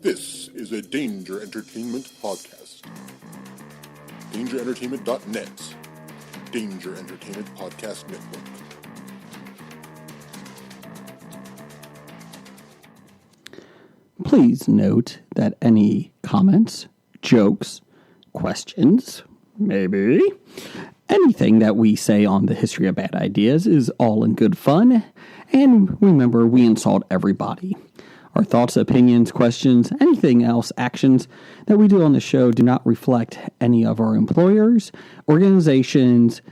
This is a Danger Entertainment podcast. DangerEntertainment.net. Danger Entertainment Podcast Network. Please note that any comments, jokes, questions, maybe, anything that we say on the History of Bad Ideas is all in good fun. And remember, we insult everybody. Our thoughts, opinions, questions, anything else, actions that we do on the show do not reflect any of our employers, organizations,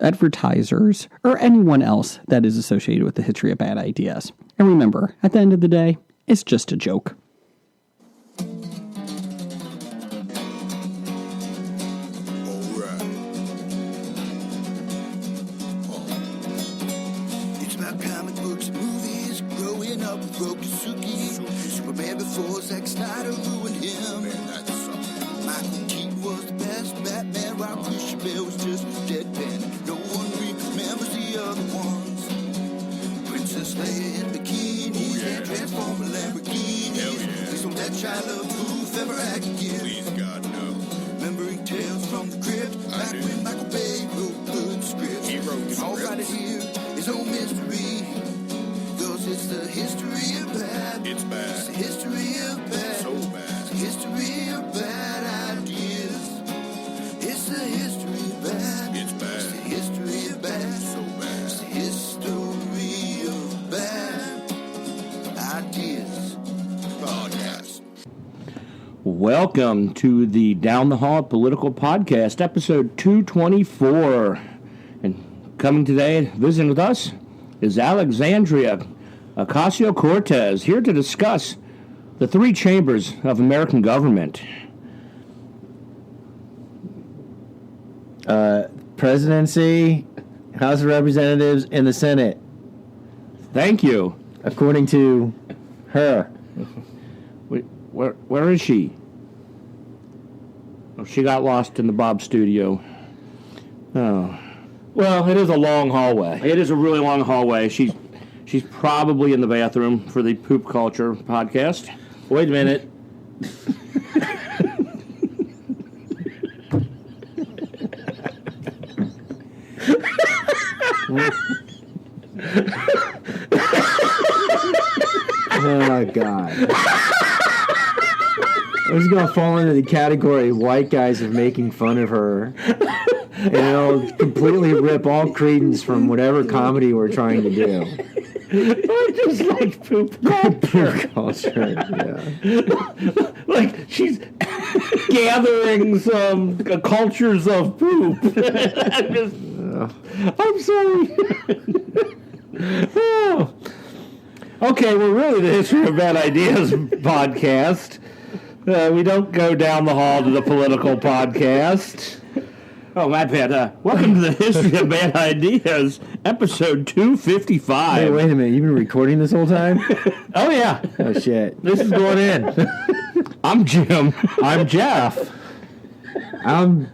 advertisers, or anyone else that is associated with the History of Bad Ideas. And remember, at the end of the day, it's just a joke. It's about comic books and movies. Growing up with Rokusuki. Superman before Zack Snyder ruined him. Michael Keaton was the best Batman. While Christian Bale was just deadpan. No one remembers the other ones. Princess Leia in bikinis and Transformer Lamborghinis. Please don't let Shia LaBeouf ever act again. Please, God, no. Remembering tales from the crypt. Back when Michael Bay wrote good scripts. He wrote And all scripts. right here is no mystery. Cause it's the history of bad. It's bad. It's the history of bad. So bad. It's the history of bad ideas. It's the history of bad. It's bad. It's the history of bad. So bad. It's the history of bad ideas. Podcast. Welcome to the Down the Hall Political Podcast, episode 224. And coming today, visiting with us, is Alexandria Ocasio-Cortez, here to discuss the three chambers of American government. Presidency, House of Representatives, and the Senate, Thank you. according to her. Where is she? Oh, she got lost in the Bob studio. Oh. Well, it is a long hallway. It is a really long hallway. She's probably in the bathroom for the Poop Culture podcast. Wait a minute. Oh my God. This is gonna fall into the category white guys of making fun of her. And it'll completely rip all credence from whatever comedy we're trying to do. I just like Poop Culture. Culture, yeah. Like she's gathering some cultures of poop. I'm sorry. Oh. Okay, we're really the History of Bad Ideas podcast. We don't go down the hall to the political podcast. Oh, my bad. Welcome to the History of Bad Ideas, episode 255. Hey, wait a minute. You've been recording this whole time? Oh, yeah. Oh, shit. This is going in. I'm Jim. I'm Jeff. I'm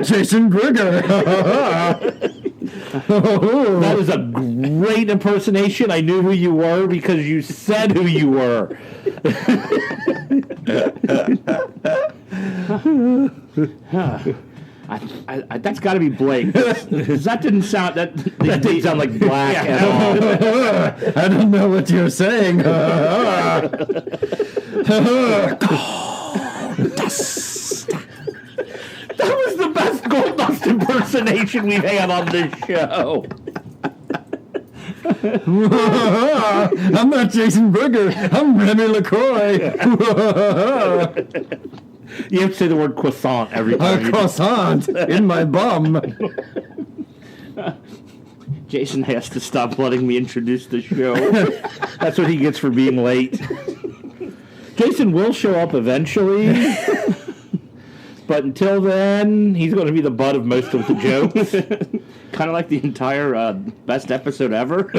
Jason Grigger. That is a great impersonation. I knew who you were because you said who you were. That's got to be Blake. That didn't sound like Black at all. I don't know what you're saying. That was the best Gold Dust impersonation we've had on this show. I'm not Jason Grigger. I'm Remy LaCroix. You have to say the word croissant every time. A croissant in my bum. Jason has to stop letting me introduce the show. That's what he gets for being late. Jason will show up eventually. But until then, he's going to be the butt of most of the jokes. Kind of like the entire best episode ever.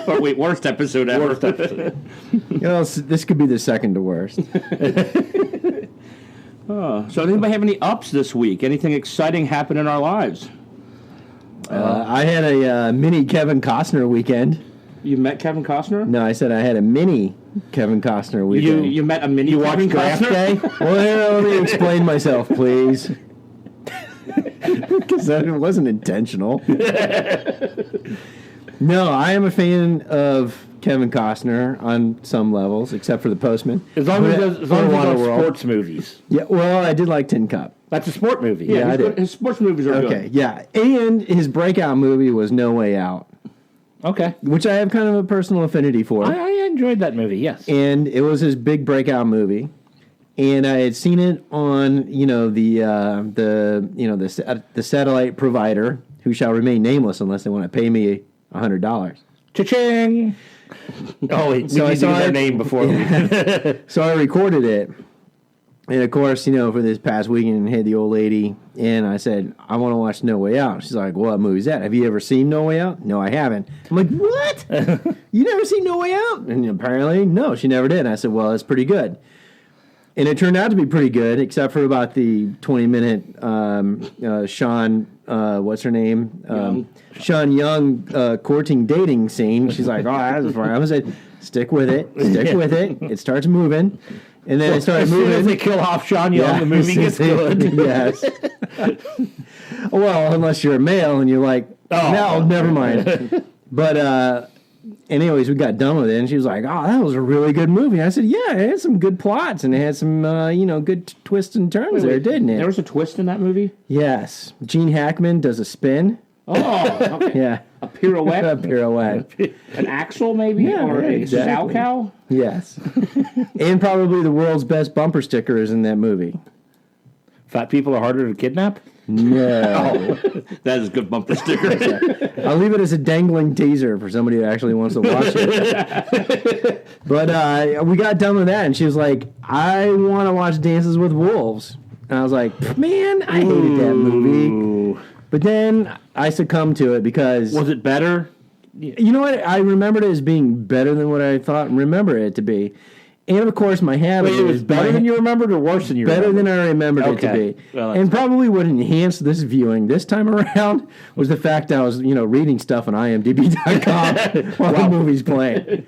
Or wait, worst episode ever. Worst episode. You know, this could be the second to worst. So does anybody have any ups this week? Anything exciting happen in our lives? I had a mini Kevin Costner weekend. You met Kevin Costner? No, I said I had a mini Kevin Costner weekend. You met a mini Kevin Draft Costner? Day? Well, let me explain myself, please. Because that wasn't intentional. No, I am a fan of Kevin Costner on some levels, except for The Postman. As long as he does Waterworld. sports movies. Yeah, well, I did like Tin Cup. That's a sport movie. Yeah, I did. His sports movies are Okay, good. yeah. And his breakout movie was No Way Out, Okay. which I have kind of a personal affinity for. I enjoyed that movie, yes. And it was his big breakout movie. And I had seen it on, the satellite provider, who shall remain nameless unless they want to pay me $100. Cha-ching! Oh, wait. So We I need to saw use their it- name before we... So I recorded it. And of course, for this past weekend, I had the old lady, and I said, I want to watch No Way Out. She's like, what movie's that? Have you ever seen No Way Out? No, I haven't. I'm like, what? You never seen No Way Out? And apparently, no, she never did. And I said, well, it's pretty good. And it turned out to be pretty good, except for about the 20-minute Sean, what's her name? Sean Young courting dating scene. She's like, oh, that's fine. I was like, stick with it. Stick with it. It starts moving. And then it started As soon as moving. they kill off Sean Young, the movie gets good. Yes. Well, unless you're a male and you're like, no, never mind. But anyways, we got done with it, and she was like, oh, that was a really good movie. I said, yeah, it had some good plots, and it had some, good twists and turns there, didn't it? There was a twist in that movie? Yes. Gene Hackman does a spin. Oh, okay. Yeah. A pirouette? A pirouette. An axle, maybe? Yeah, or a exactly. cow? Yes. And probably the world's best bumper sticker is in that movie. Fat people are harder to kidnap? No. That is a good bumper sticker. I'll leave it as a dangling teaser for somebody who actually wants to watch it. But we got done with that, and she was like, I want to watch Dances with Wolves. And I was like, man, I hated that movie. But then I succumbed to it because... Was it better? You know what? I remembered it as being better than what I thought and remember it to be. And of course, my habit Wait, it was is better than you remembered or worse than you better remembered? than I remembered it to Okay. be. Well, that's And probably what enhanced this viewing this time around was the fact that I was, reading stuff on IMDb.com while the movie's playing.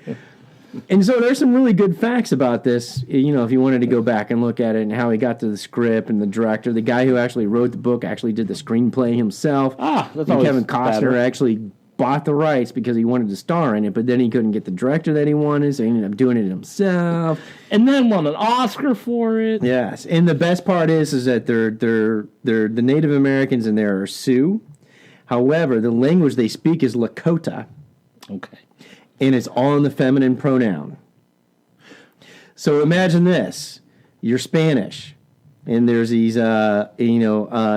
And so there's some really good facts about this, if you wanted to go back and look at it and how he got to the script and the director. The guy who actually wrote the book actually did the screenplay himself. That's And always Kevin Costner better. actually bought the rights because he wanted to star in it, but then he couldn't get the director that he wanted, so he ended up doing it himself. And then won an Oscar for it. Yes, and the best part is that they're the Native Americans in there are Sioux. However, the language they speak is Lakota, Okay. and it's all in the feminine pronoun. So imagine this: you're Spanish, and there's these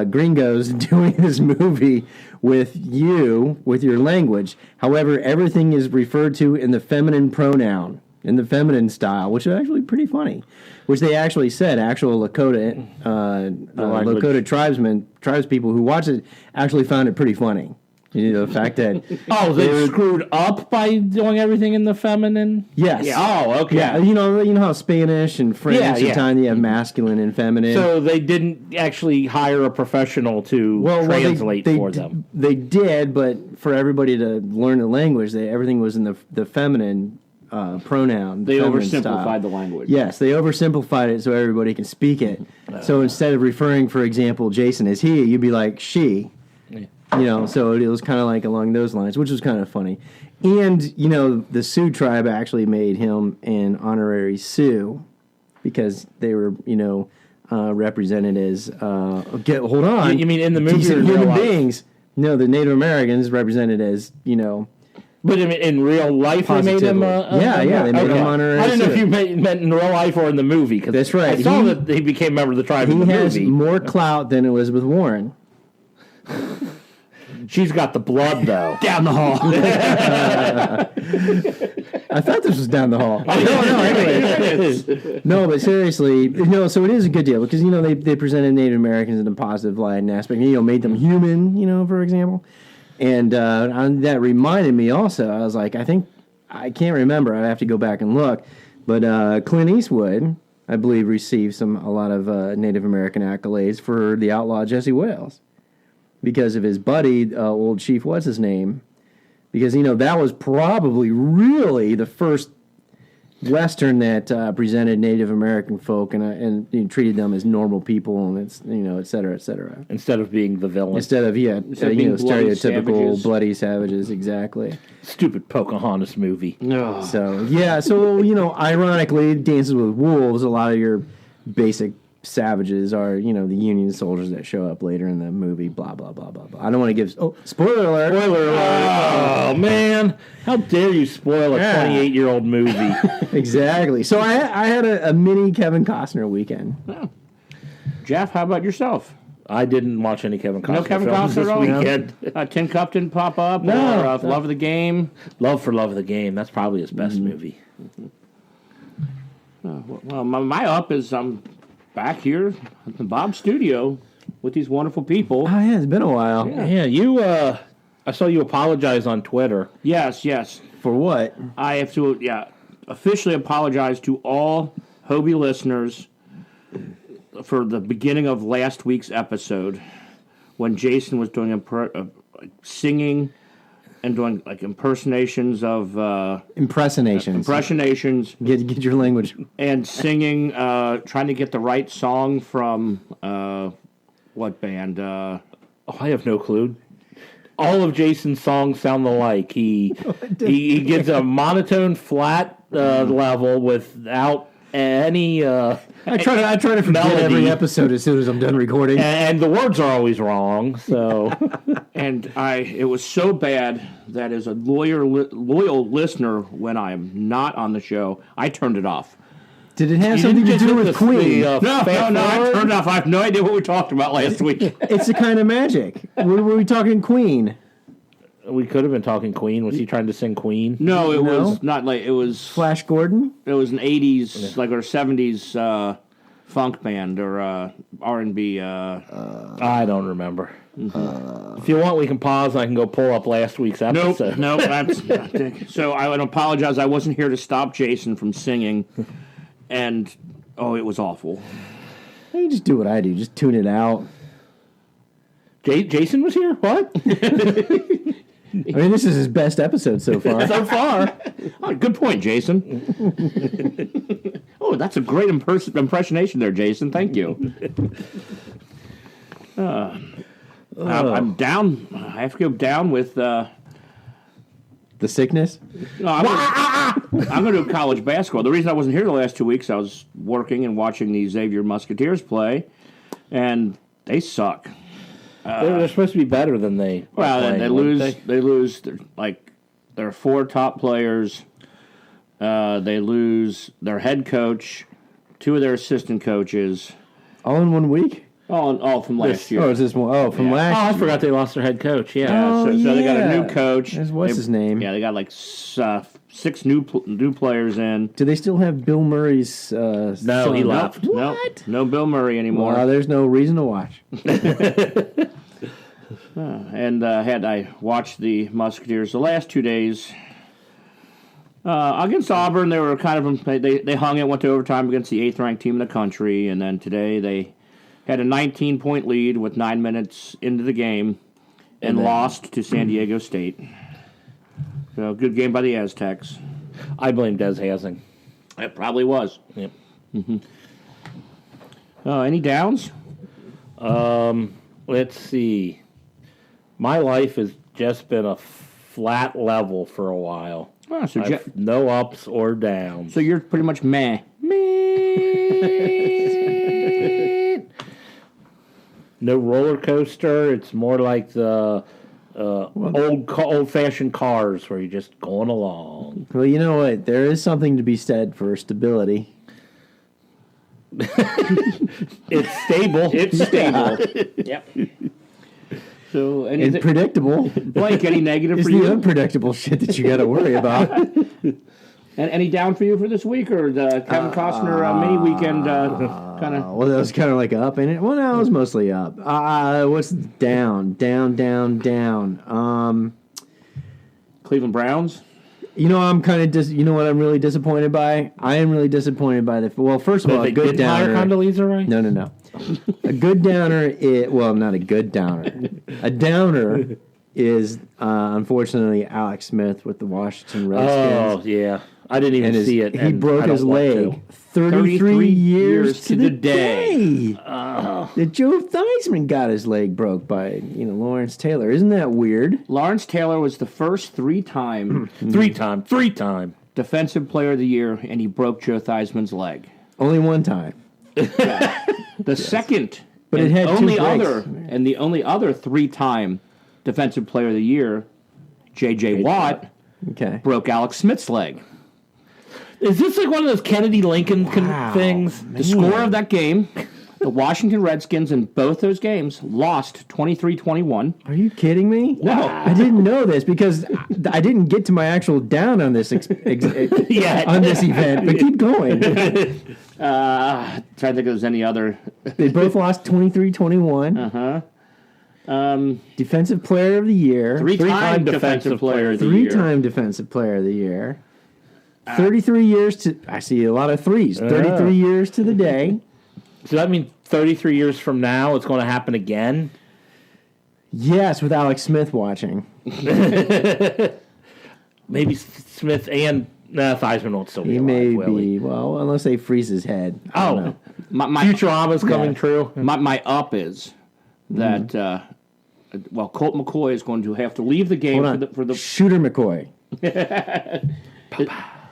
gringos doing this movie with your language. However, everything is referred to in the feminine pronoun, in the feminine style, which is actually pretty funny. Which they actually said, actual Lakota Lakota tribespeople who watched it actually found it pretty funny. The fact that Oh, they screwed up by doing everything in the feminine? yes, Yeah. Oh, okay. yeah, you know how Spanish and French Yeah, yeah. sometimes you have masculine and feminine. So they didn't actually hire a professional to translate for them. They did, but for everybody to learn the language, everything was in the feminine pronoun. They feminine oversimplified style. the language. Yes, they oversimplified it so everybody can speak it. So instead of referring, for example, Jason as he, you'd be like she. So it was kind of like along those lines, which was kind of funny. And, the Sioux tribe actually made him an honorary Sioux because they were, represented as, hold on. You mean in the movie or decent in real human life? beings. No, the Native Americans represented as, But in real life, they made him Positively. They made him honorary I didn't know if Sioux. you meant in real life or in the movie. 'Cause That's right. I saw He- that he became a member of the tribe in he the has movie. more clout than Elizabeth Warren. She's got the blood, though. Down the hall. I thought this was down the hall. No, but seriously, so it is a good deal because, they presented Native Americans in a positive light and aspect, made them human, for example. And that reminded me also, I was like, I can't remember, I have to go back and look, but Clint Eastwood, I believe, received a lot of Native American accolades for the outlaw Jesse Wales because of his buddy, old Chief, what's his name? because that was probably really the first Western that presented Native American folk and treated them as normal people, and it's et cetera, et cetera. Instead of being the villain. Instead of being bloody stereotypical savages. bloody savages, exactly. Stupid Pocahontas movie. So ironically, Dances with Wolves, a lot of your basic savages are the Union soldiers that show up later in the movie. Blah blah blah blah blah. I don't want to give spoiler alert. Spoiler alert. Oh man, how dare you spoil a 28-year-old movie? Exactly. So I had a mini Kevin Costner weekend. Jeff, how about yourself? I didn't watch any Kevin Costner No Kevin films Costner this at all? weekend. Tin Cup didn't pop up? No. Or, Love of the Game? Love of the Game. That's probably his best movie. Well, my up is I'm back here at the Bob Studio with these wonderful people. Oh yeah, it's been a while. Yeah, you. I saw you apologize on Twitter. Yes. For what? I have to, officially apologize to all Hobie listeners for the beginning of last week's episode when Jason was doing singing and doing like impersonations of Impressionations. Get your language. and singing, trying to get the right song from what band? Oh, I have no clue. All of Jason's songs sound alike. He gets a monotone, flat level without any. I try to forget melody. every episode as soon as I'm done recording. And the words are always wrong. So And it was so bad that as a loyal listener, when I'm not on the show, I turned it off. Did it have You something to didn't just do hit with the- Queen? the, No, fast I forward? turned it off. I have no idea what we talked about last week. It's a kind of magic. Were we talking Queen? We could have been talking Queen. Was he trying to sing Queen? No, it No? was not like it was. Flash Gordon? It was an '80s, like or '70s funk band or R&B. I don't remember. If you want, we can pause. And I can go pull up last week's episode. Nope. That's so. I would apologize. I wasn't here to stop Jason from singing, and it was awful. You just do what I do. Just tune it out. Jason was here. What? I mean, this is his best episode so far. So far. Oh, good point, Jason. That's a great impressionation there, Jason. Thank you. I'm down. I have to go down with. The sickness? No, I'm going to do college basketball. The reason I wasn't here the last 2 weeks, I was working and watching the Xavier Musketeers play, and they suck. They're supposed to be better than they. are Well, playing, they weren't lose. They lose. Their 4 top players. They lose their head coach, 2 of their assistant coaches, All in 1 week? all from last year. Oh, is this one? Oh, from Oh, last I year. forgot they lost their head coach. Yeah. Oh, So they got a yeah. new coach. What's his name? Yeah, they got like 6 new players in. Do they still have Bill Murray's No, son? he left. No Bill Murray anymore. Well, there's no reason to watch. And I watched the Musketeers the last 2 days against Auburn. They were kind of they hung it, went to overtime against the 8th-ranked team in the country, and then today they had a 19-point lead with 9 minutes into the game and lost to San Diego State. So good game by the Aztecs. I blame Des Hasing. It probably was. Yep. Any downs? Let's see. My life has just been a flat level for a while. Oh, so No ups or downs. so you're pretty much meh. No roller coaster. It's more like the old-fashioned cars where you're just going along. Well, you know what? There is something to be said for stability. It's stable. It's stable. Yep. So, It's predictable. Blake, any negative It's for the you? unpredictable shit that you got to worry about. And any down for you for this week, or the Kevin Costner mini weekend kind of? Well, that was kind of like up in it. Well, no, it was mostly up. What's down? Cleveland Browns. You know, I'm kind of you know what I'm really disappointed by? I am really disappointed by well, first of all, They a good didn't hire downer. Condoleezza Rice? No. A good downer well, not a good downer. A downer is unfortunately Alex Smith with the Washington Redskins. Oh, yeah. I didn't even see it. He and broke I don't his want leg. to. 33 years to the day. Oh. That Joe Theismann got his leg broke by Lawrence Taylor. Isn't that weird? Lawrence Taylor was the first three-time Three-time. Defensive Player of the Year, and he broke Joe Theismann's leg. Only one time. The second, But and it had two only breaks. the only other three-time Defensive Player of the Year, J.J. Watt, Okay. broke Alex Smith's leg. Is this like one of those Kennedy Lincoln things? The score of that game, the Washington Redskins in both those games lost 23-21. Are you kidding me? No. I didn't know this because I didn't get to my actual down on this on this event. But keep going. Trying to think if there's any other. They both lost 23-21. Defensive Player of the Year. Three-time Defensive Player of the Year. Three-time Defensive Player of the Year. 33 years to... I see a lot of threes. 33 years to the day. So that means 33 years from now it's going to happen again? Yes, with Alex Smith watching. Maybe Smith and Theismann won't still be He alive, may will he? be... Well, unless they freeze his head. I don't know. My Futurama's coming true. My up is that Colt McCoy is going to have to leave the game Hold on. for the Shooter McCoy.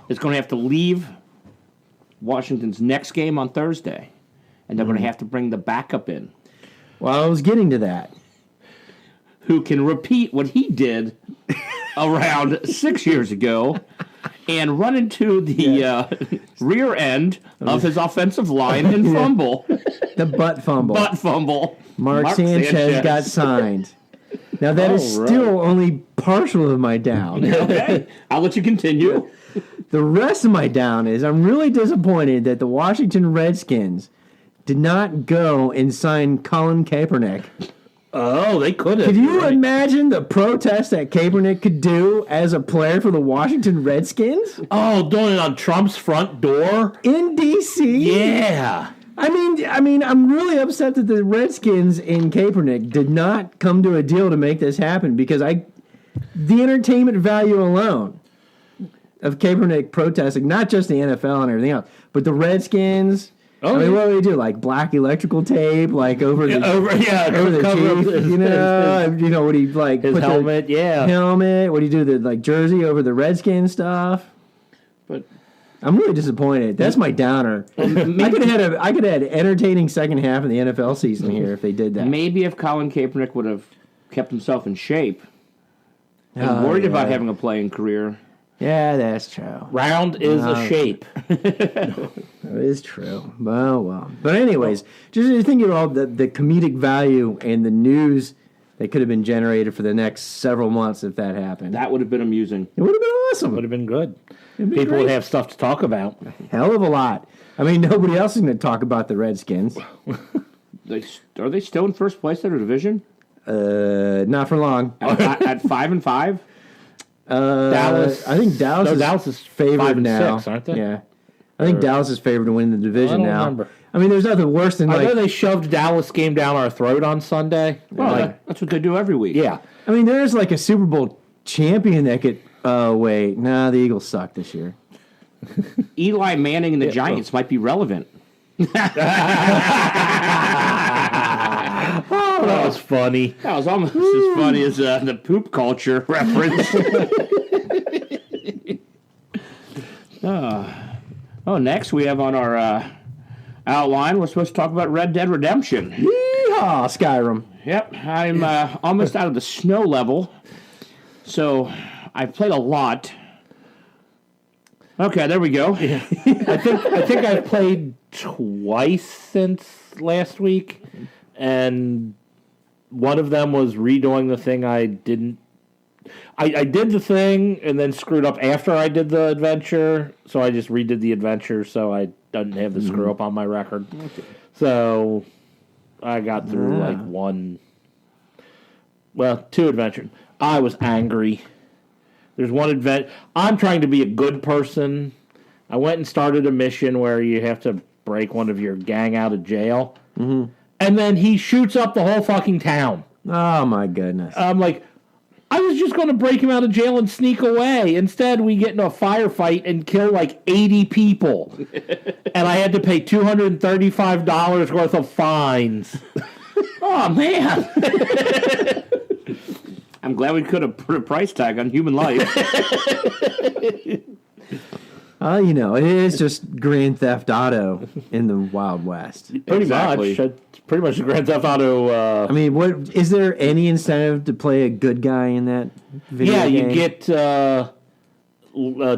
is going to have to leave Washington's next game on Thursday, and they're going to have to bring the backup in, Well, I was getting to that. who can repeat what he did around 6 years ago and run into the rear end of his offensive line and fumble. The butt fumble. Butt fumble. Mark Sanchez got signed. Now, that is still only partial of my down. Okay, I'll let you continue. The rest of my down is I'm really disappointed that the Washington Redskins did not go and sign Colin Kaepernick. Oh, they could have. Could you imagine the protest that Kaepernick could do as a player for the Washington Redskins? Oh, doing it on Trump's front door? In D.C.? Yeah. I mean, I'm really upset that the Redskins and Kaepernick did not come to a deal to make this happen because the entertainment value alone of Kaepernick protesting, not just the NFL and everything else, but the Redskins. Oh, I mean, yeah. what do they do? Like black electrical tape, like over the Over the cover up chief, his, what do you like? his put the helmet, yeah. helmet. What do you do? The like jersey over the Redskins stuff. But I'm really disappointed. That's my downer. I could have had an entertaining second half of the NFL season here if they did that. maybe if Colin Kaepernick would have kept himself in shape and worried about having a playing career. Yeah, that's true. Round is a shape. That is true. Well. But anyways, just thinking about the comedic value and the news that could have been generated for the next several months if that happened. That would have been amusing. It would have been awesome. Would have been good. It'd be People great. would have stuff to talk about. Hell of a lot. I mean, nobody else is going to talk about the Redskins. Are they still in first place in their division? Not for long. At 5-5? Dallas. I think Dallas is Dallas is favored 5 and now. 6, aren't they? Yeah. I think Dallas is favored to win the division I don't now. remember. I mean, there's nothing worse than I know like. they shoved Dallas game down our throat on Sunday. Well, that's what they do every week. Yeah. I mean, there's like a Super Bowl champion that could. Oh wait, nah, the Eagles suck this year. Eli Manning and the Giants might be relevant. That was funny. That was almost as funny as the poop culture reference. Next we have on our outline, we're supposed to talk about Red Dead Redemption. Yeehaw, Skyrim. Yep, I'm almost out of the snow level, so I've played a lot. Okay, there we go. I think I've played twice since last week, and one of them was redoing the thing I didn't. I did the thing and then screwed up after I did the adventure, so I just redid the adventure so I didn't have the screw up on my record. Okay. So I got through two adventures. I was angry. There's one event. I'm trying to be a good person. I went and started a mission where you have to break one of your gang out of jail. Mm-hmm. And then he shoots up the whole fucking town. Oh my goodness. I'm like, I was just going to break him out of jail and sneak away. Instead, we get into a firefight and kill like 80 people. And I had to pay $235 worth of fines. Oh, man. I'm glad we could have put a price tag on human life. You know, it is just Grand Theft Auto in the Wild West. Pretty Exactly. much. It's pretty much the Grand Theft Auto. I mean, what is there any incentive to play a good guy in that video Yeah, game? you get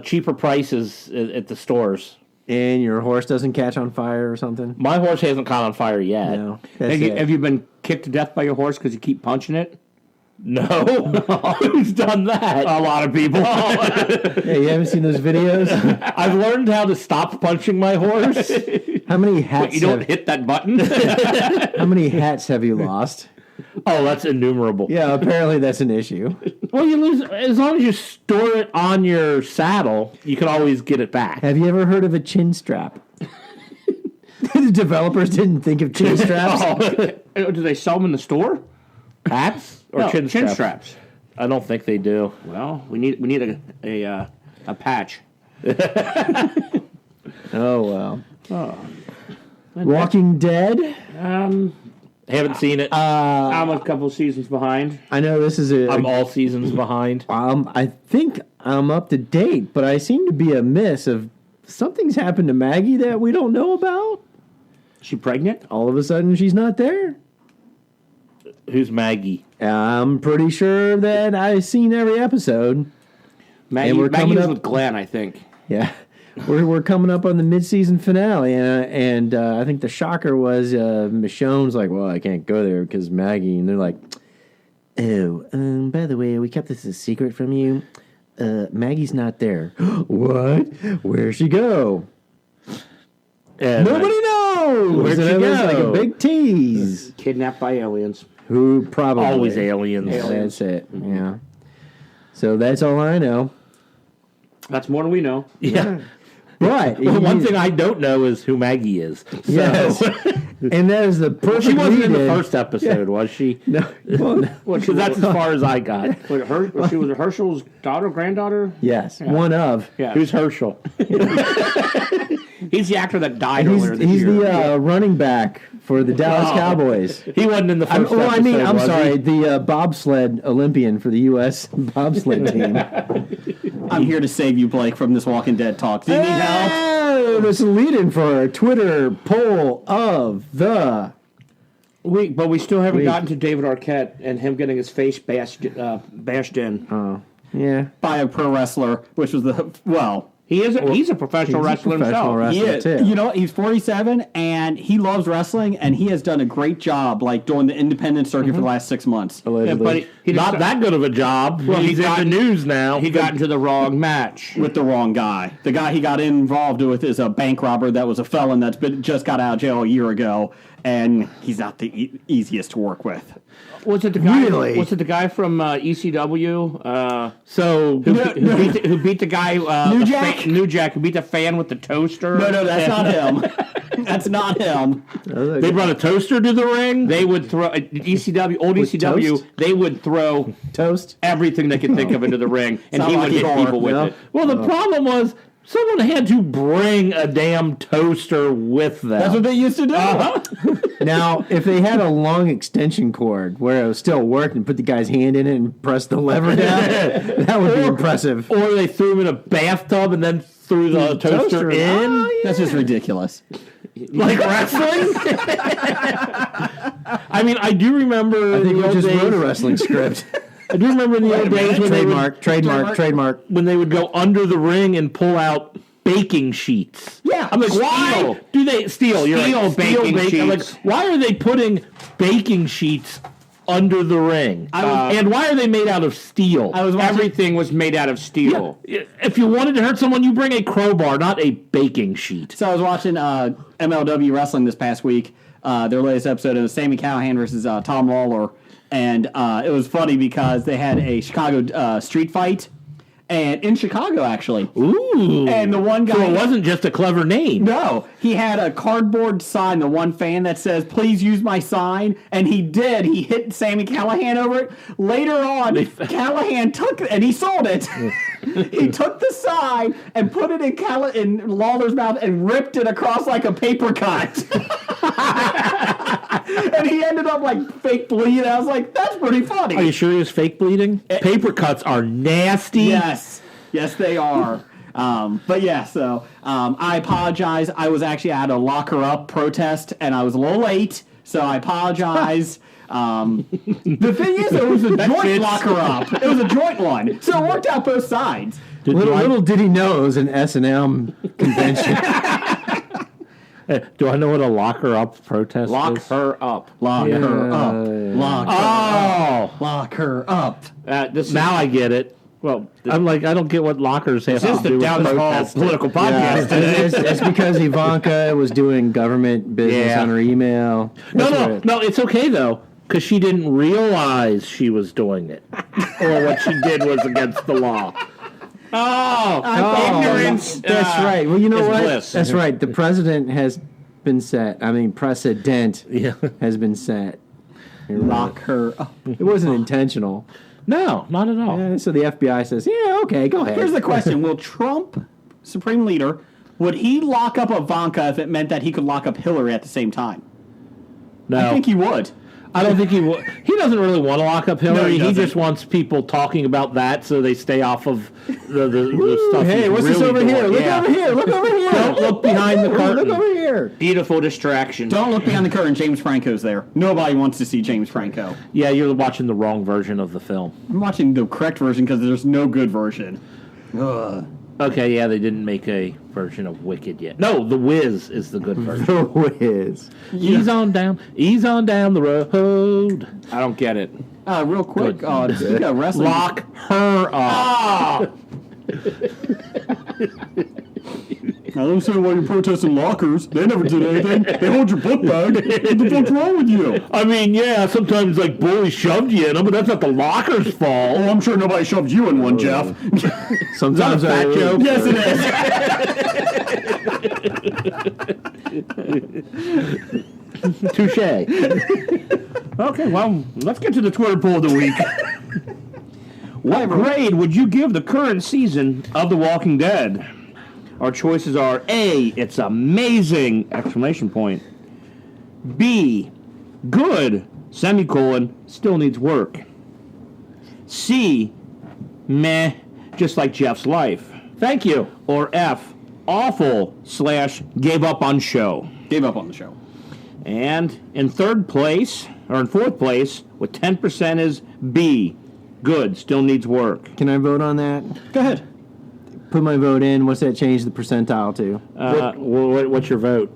cheaper prices at the stores. And your horse doesn't catch on fire or something? My horse hasn't caught on fire yet. No. That's Have it. you been kicked to death by your horse because you keep punching it? No. Who's done that? A lot of people. Hey, you haven't seen those videos? I've learned how to stop punching my horse. How many hats? You don't hit that button. How many hats have you lost? Oh, that's innumerable. Yeah, apparently that's an issue. Well, you lose as long as you store it on your saddle. You can always get it back. Have you ever heard of a chin strap? The developers didn't think of chin straps. Do they sell them in the store? Hats or No, chin straps? straps. I don't think they do. Well, we need a patch. Oh well. Walking Dead. Haven't seen it. I'm a couple seasons behind. I know this is a. I'm all seasons behind. I think I'm up to date, but I seem to be amiss of something's happened to Maggie that we don't know about. She pregnant? All of a sudden, she's not there. Who's Maggie? I'm pretty sure that I've seen every episode. Maggie, And we're Maggie coming was up- with Glenn, I think. Yeah, we're coming up on the mid-season finale, and I think the shocker was Michonne's like, "Well, I can't go there because Maggie," and they're like, "Oh, by the way, we kept this a secret from you. Maggie's not there." What? Where'd she go? And Nobody knows. Where'd And she it was like a go? big tease. Kidnapped by aliens. Who probably always aliens. That's it. Yeah. So that's all I know. That's more than we know. Yeah. But Well, one thing I don't know is who Maggie is. So. yes, and that is the perfect. She wasn't in the lead-in. first episode, was she? No, well, no. Because that's as far as I got. She was Herschel's daughter, granddaughter? Yes, one of. Yeah. Who's Herschel? He's the actor that died He's, earlier this he's year. the running back for the Dallas Cowboys. He wasn't in the 1st episode. I'm was sorry, he? the bobsled Olympian for the U.S. bobsled team. I'm here to save you, Blake, from this Walking Dead talk. Do you need help? Oh, there's a lead-in for our Twitter poll of the. But we still haven't Wait. gotten to David Arquette and him getting his face bashed in. Yeah, By a pro wrestler, which was He's a professional wrestler professional himself. wrestler. he That's is. it. You know, he's 47 and he loves wrestling, and he has done a great job, like doing the independent circuit for the last 6 months. allegedly. But he Not that good of a job. Well, He's he got- in the news now. He got into the wrong match. With the wrong guy. The guy he got involved with is a bank robber that was a felon that's just got out of jail a year ago, and he's not the easiest to work with. Was it the guy? Really? Was it the guy from ECW? So Who beat the guy? New the Jack? New Jack, who beat the fan with the toaster. No, that's not him. That's not him. they brought a toaster to the ring. They would throw ECW, old With ECW. toast? They would throw Toast. everything they could think of into the ring, and Sound he like would hit Igor, people with yeah. it. Well, the problem was someone had to bring a damn toaster with them. That's what they used to do. Now, if they had a long extension cord where it was still working, put the guy's hand in it and press the lever down, that would be impressive. Or they threw him in a bathtub and then threw the toaster in. Oh, yeah. That's just ridiculous. Like wrestling? I mean, I do remember I think in we the old just days. wrote a wrestling script. I do remember in the old days when Trademark. when they would go under the ring and pull out baking sheets. Yeah. I'm like, why Steel. do they steal? You're Steel right, steel baking I'm like, sheets. why are they putting baking sheets under the ring? And why are they made out of steel? I was watching, Everything was made out of steel. If you wanted to hurt someone, you bring a crowbar, not a baking sheet. So I was watching MLW Wrestling this past week, their latest episode of Sammy Callahan versus Tom Lawler, and it was funny because they had a Chicago street fight, and in Chicago, actually. Ooh. And the one guy... So it wasn't just a clever name. No, he had a cardboard sign, the one fan that says, please use my sign, and he did. He hit Sammy Callahan over it. Later on, Callahan took it, and he sold it. He took the sign and put it in Lawler's mouth and ripped it across like a paper cut. And he ended up like fake bleeding. I was like, that's pretty funny. Are you sure he was fake bleeding? Paper cuts are nasty. Yes. Yes, they are. But yeah, so I apologize. I was actually at a Lock Her Up protest, and I was a little late, so I apologize. The thing is, it was a joint Lock Her Up. It was a joint one, so it worked out both sides. Little did he know it was an S&M convention. Do I know what a lock her up protest Lock is? her up. Lock her up. Lock her up. Lock her up. Now I get it. Well, I'm like, I don't get what lockers have this is to do the with down the hall protesting. political Yeah, podcast. it's because Ivanka was doing government business Yeah. on her email. That's what No, it's okay though, because she didn't realize she was doing it, or what she did was against the law. Ignorance. That's right. Well, you know is what? bliss. That's right. The precedent has been set. I mean, precedent Yeah. has been set. Lock her up. It wasn't intentional. No, not at all. So the FBI says, yeah, okay, go ahead. Here's the question. Will Trump, Supreme Leader, would he lock up Ivanka if it meant that he could lock up Hillary at the same time? No, I think he would. I don't think he would. He doesn't really want to lock up Hillary. he he doesn't. just wants people talking about that so they stay off of the stuff. Hey, he's what's this really over doing. here? Look Yeah. over here. Look over here. Don't look behind the curtain. Look over here. Beautiful distraction. Don't look behind the curtain. James Franco's there. Nobody wants to see James Franco. Yeah, you're watching the wrong version of the film. I'm watching the correct version because there's no good version. Okay, yeah, they didn't make a version of Wicked yet. No, The Wiz is the good version. The whiz. Ease on down the road. I don't get it. Real quick, speaking of wrestling, Lock her up. I don't say why you're protesting lockers. They never did anything. They hold your book bag. What the fuck's wrong with you? I mean, yeah, sometimes like bullies shoved you in them, but that's not the locker's fault. Oh, I'm sure nobody shoved you in one, Jeff. Sometimes Is that a fat joke? Yes, it is. Touche. Okay, well, let's get to the Twitter poll of the week. What grade would you give the current season of The Walking Dead? Our choices are A, it's amazing, exclamation point. B, good, semicolon, still needs work. C, meh, just like Jeff's life. Thank you. Or F, awful / gave up on show. Gave up on the show. And in fourth place with 10% is B, good, still needs work. Can I vote on that? Go ahead. Put my vote in. What's that change the percentile to? What's your vote?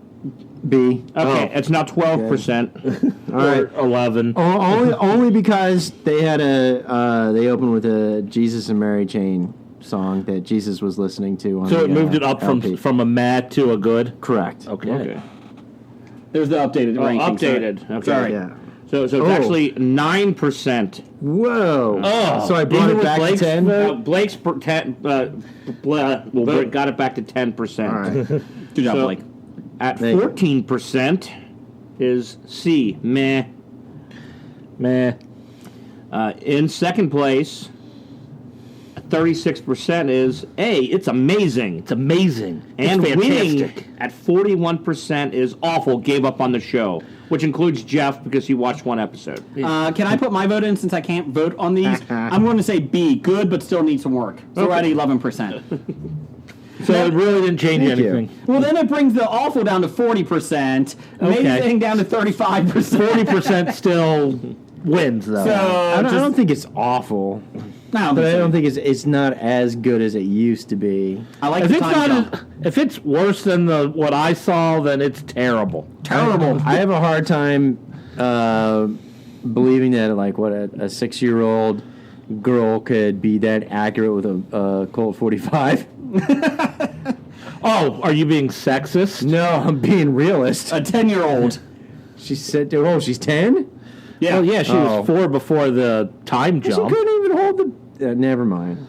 B. Okay, it's now 12%. All right. 11. Only because they had they opened with a Jesus and Mary Chain song that Jesus was listening to. On So the, it moved it up LP. from a mad to a good? Correct. Okay. There's the updated ranking. Updated. Okay. Sorry. Yeah. So it's actually 9%. Whoa. Oh. So I brought Even it with back to Blake's 10. vote? Blake's got it back to 10%. All right. Good job, So- Blake. At Thank you. 14% is C, meh. Meh. In second place, 36% is A, it's amazing. It's amazing. And it's winning fantastic. at 41% is awful, gave up on the show, which includes Jeff because he watched one episode. Can I put my vote in since I can't vote on these? I'm going to say B, good, but still needs some work. So we're at 11%. So it really didn't change Thank you. anything. Well, then it brings the awful down to 40%, amazing down to 35%. 40% still wins, though. So I don't think it's awful, no, but I don't think it's not as good as it used to be. I like if the it's time not, jump. if it's worse than what I saw, then it's terrible. Terrible. I have a hard time believing that like what a 6-year-old girl could be that accurate with a Colt 45. Oh, are you being sexist? No, I'm being realist. A 10-year-old. She said, "Oh, she's 10." Yeah. Oh, yeah, she Oh. was 4 before the time She jump. couldn't even hold the. Never mind.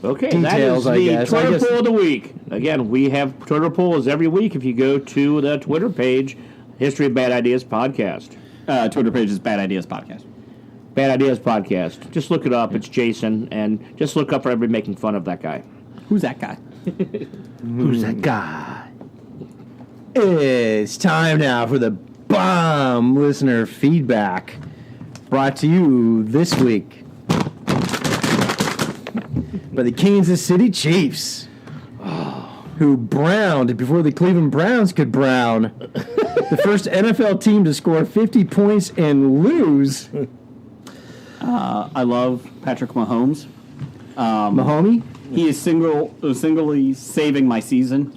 Okay, details, that I is the guess. Twitter poll of the week. Again, we have Twitter polls every week if you go to the Twitter page, History of Bad Ideas Podcast. Twitter page is Bad Ideas Podcast. Bad Ideas Podcast. Just look it up. It's Jason. And just look up for everybody making fun of that guy. Who's that guy? Who's that guy? It's time now for the bomb listener feedback. Brought to you this week by the Kansas City Chiefs, who browned before the Cleveland Browns could brown. The first NFL team to score 50 points and lose. I love Patrick Mahomes. Mahomie? He is singly saving my season.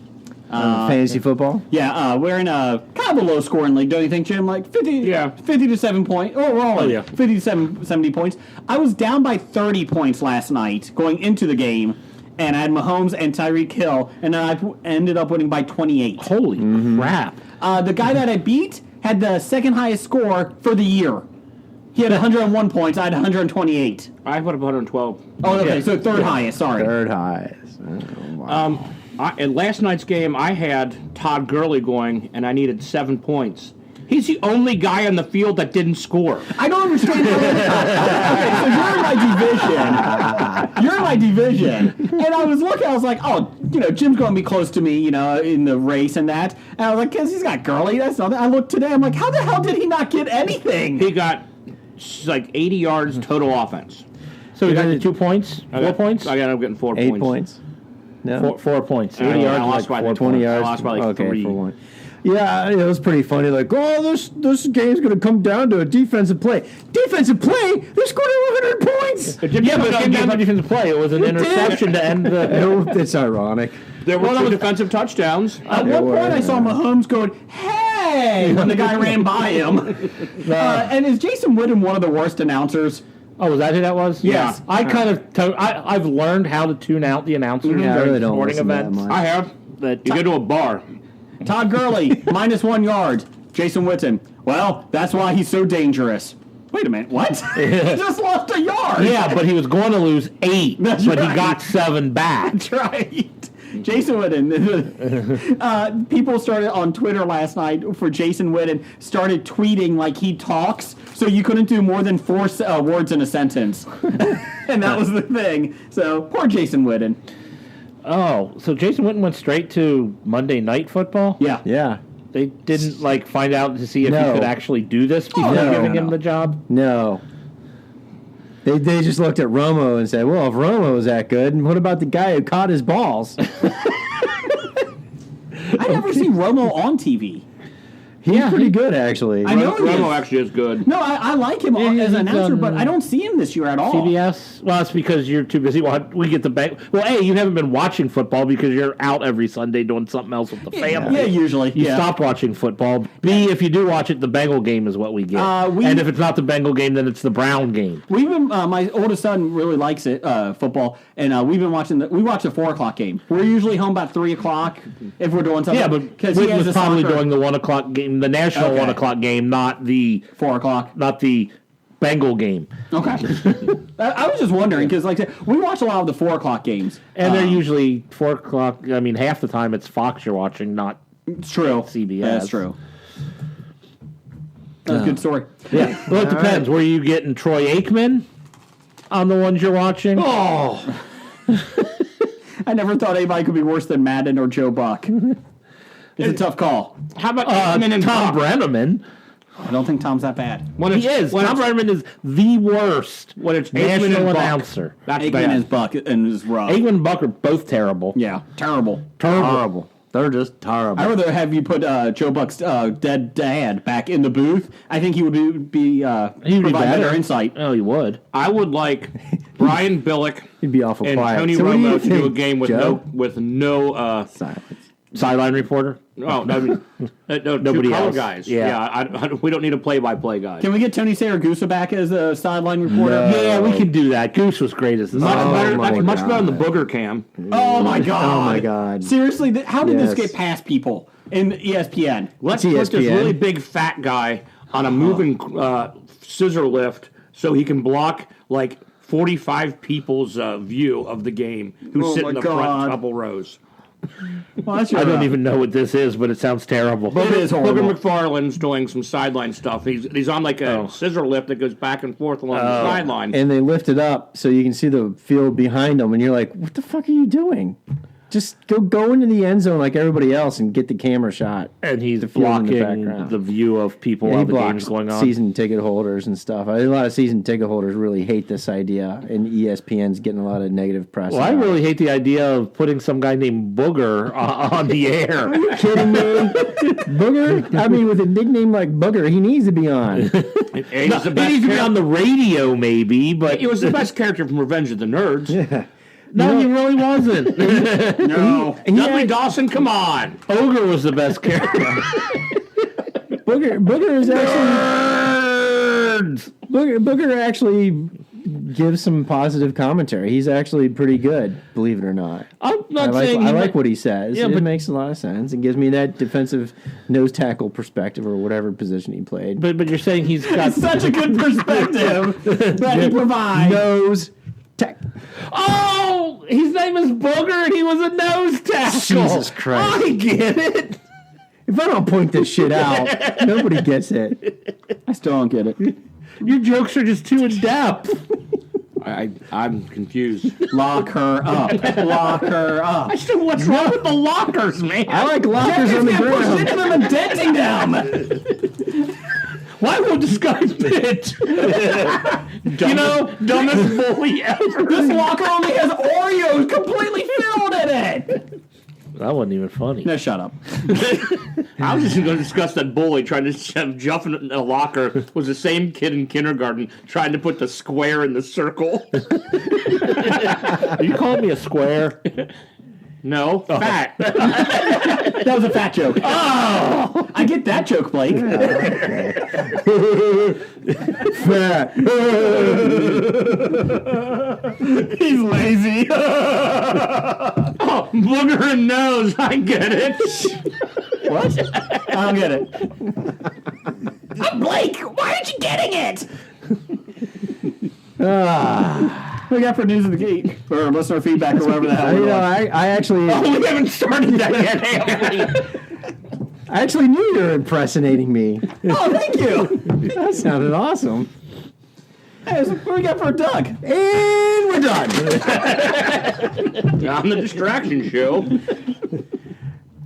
Fantasy football? Yeah, we're in a kind of a low-scoring league, don't you think, Jim? Like 50 to 7 points. Oh, we're all in 50 to 70 points. I was down by 30 points last night going into the game, and I had Mahomes and Tyreek Hill, and then I ended up winning by 28. Holy crap. The guy that I beat had the second highest score for the year. He had 101 points. I had 128. I put up 112. Oh, okay, so third highest, sorry. Third highest. Oh, wow. In last night's game, I had Todd Gurley going, and I needed 7 points. He's the only guy on the field that didn't score. I don't understand. Okay, so you're in my division. And I was looking, I was like, oh, Jim's going to be close to me, in the race and that. And I was like, because he's got Gurley, that's nothing. I looked today, I'm like, how the hell did he not get anything? He got like 80 yards total offense. So we got the 2 points? 4 points? I got him getting 4 8 points. points? No? 4 points. 80 I yards, lost like by 4 20 points. yards. I lost by like 3. For one. Yeah, it was pretty funny. Like, this game's going to come down to a defensive play. Defensive play? They scored 100 points! Yeah, but it came down to defensive play. It was an interception to end the... No, it's ironic. There were 2 defensive touchdowns. At one point, I saw Mahomes going, hey, when the guy ran by him. And is Jason Witten one of the worst announcers? Oh, was that who that was? Yes. Yeah. I kind of... I've learned how to tune out the announcers Yeah, I during really don't sporting listen that events. much. I have. But You go to a bar. Todd Gurley, minus 1 yard. Jason Witten. Well, that's why he's so dangerous. Wait a minute, what? He just lost a yard. yeah, but he was going to lose 8, That's but right. he got 7 back. That's right. Jason Witten. People started on Twitter last night for Jason Witten, started tweeting like he talks, so you couldn't do more than 4 words in a sentence. And that was the thing. So, poor Jason Witten. Oh, so Jason Witten went straight to Monday Night Football? Yeah. Yeah. They didn't, find out to see if No. he could actually do this before no, giving no. him the job? No. They just looked at Romo and said, well, if Romo is that good, what about the guy who caught his balls? I never seen Romo on TV. He's pretty good, actually. I know he Romo is. actually is good. No, I like him as he's an announcer, on but I don't see him this year at all. CBS? Well, it's because you're too busy. We get the bank. Well, A, you haven't been watching football because you're out every Sunday doing something else with the family. Yeah, usually. You yeah. stop watching football. B, if you do watch it, the Bengal game is what we get. We- and if it's not the Bengal game, then it's the Brown game. We've been. My oldest son really likes it, football, and we've been watching. We watch the 4 o'clock game. We're usually home about 3 o'clock if we're doing something. Yeah, but because he Whit has was a probably soccer doing the 1 o'clock game, the national Okay. 1 o'clock game, not the 4 o'clock. Bengal game. Okay. I was just wondering because, like I said, we watch a lot of the 4 o'clock games. And they're usually 4 o'clock. I mean, half the time it's Fox you're watching, not It's true. CBS. That's true. That's a good story. Yeah. Well, it depends. Were you getting Troy Aikman on the ones you're watching? Oh. I never thought anybody could be worse than Madden or Joe Buck. It's a tough call. How about Aikman and Tom Buck? Brenneman. I don't think Tom's that bad. When He it's- is. when Tom it's- Brenneman is the worst When it's Aikman national and Buck. announcer. That's Aikman bad. is Buck and is rough. Aikman and Buck are both terrible. Yeah, terrible. Terrible. They're just terrible. I'd rather have you put Joe Buck's dead dad back in the booth. I think he would be He'd be provide better better. insight. Oh, he would. I would like Brian Billick He'd be awful and quiet. Tony So what do you Romo to do a think, game with Joe? no Silence. Sideline reporter. no Nobody two color else. guys. Yeah. We don't need a play-by-play guy. Can we get Tony Saragusa back as a sideline reporter? No. Yeah, we can do that. Goose was great as the Much sideline. better. my That's much better than the God. booger cam. Oh my god! Oh my God. Seriously, how did this Yes. get past people in ESPN? Let's It's put this ESPN. really big fat guy on a moving scissor lift so he can block like 45 people's view of the game who sit in the front couple rows. Well, that's I don't even know what this is, but it sounds terrible. It is horrible. Booger McFarlane's doing some sideline stuff. He's on like a scissor lift that goes back and forth along the sideline. And they lift it up so you can see the field behind them, and you're like, what the fuck are you doing? Just go into the end zone like everybody else and get the camera shot. And he's The field in the blocking background. the view of people Yeah, while he the game's blocks going on. season ticket holders and stuff. A lot of season ticket holders really hate this idea, and ESPN's getting a lot of negative press. Well, I about it. really hate the idea of putting some guy named Booger on the air. Are you kidding me? Booger? I mean, with a nickname like Booger, he needs to be on. He was the He best needs to be char- on the radio, maybe, but He was the best character from Revenge of the Nerds. Yeah. no, he really wasn't. No. Dudley Dawson, come on. Ogre was the best character. Booger is actually Nerds! Booger actually gives some positive commentary. He's actually pretty good, believe it or not. I'm I not like, saying I like what he says. Yeah, it but- makes a lot of sense. It gives me that defensive nose tackle perspective or whatever position he played. But you're saying he's got Such a good perspective that he provides. Nose tack. Oh, his name is Booger, and he was a nose tackle. Jesus Christ. I get it. If I don't point this shit out, nobody gets it. I still don't get it. Your jokes are just too in depth. I'm confused. Lock her up. Lock her up. What's wrong with the lockers, man? I like lockers on the ground. into them and denting them. Why would this guy fit? Dumbest bully ever. This locker only has Oreos completely filled in it. That wasn't even funny. No, shut up. I was just going to discuss that bully trying to shove Jeff in a locker was the same kid in kindergarten trying to put the square in the circle. You called me a square? No, fat. That was a fat joke. Oh, I get that joke, Blake. Fat. He's lazy. Oh, booger and nose. I get it. What? I don't get it. Blake, why aren't you getting it? What do we got for news of the geek? Or listener feedback or whatever the hell. You know, I actually, We haven't started that yet, have we? I actually knew you were impersonating me. Oh, thank you. That sounded awesome. Hey, what do we got for Doug? And we're done. On the distraction show.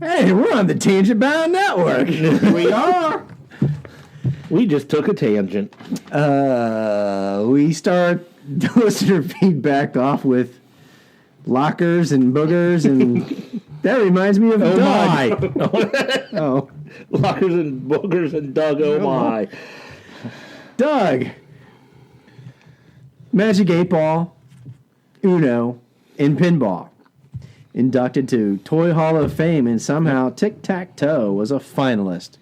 Hey, we're on the Tangent Bound Network. We are. We just took a tangent. We start listener feedback off with lockers and boogers, and that reminds me of Oh Doug. my! Oh, Lockers and boogers and Doug. Oh my! Doug. Magic 8 Ball, Uno, and Pinball. Inducted to Toy Hall of Fame, and somehow Tic-Tac-Toe was a finalist.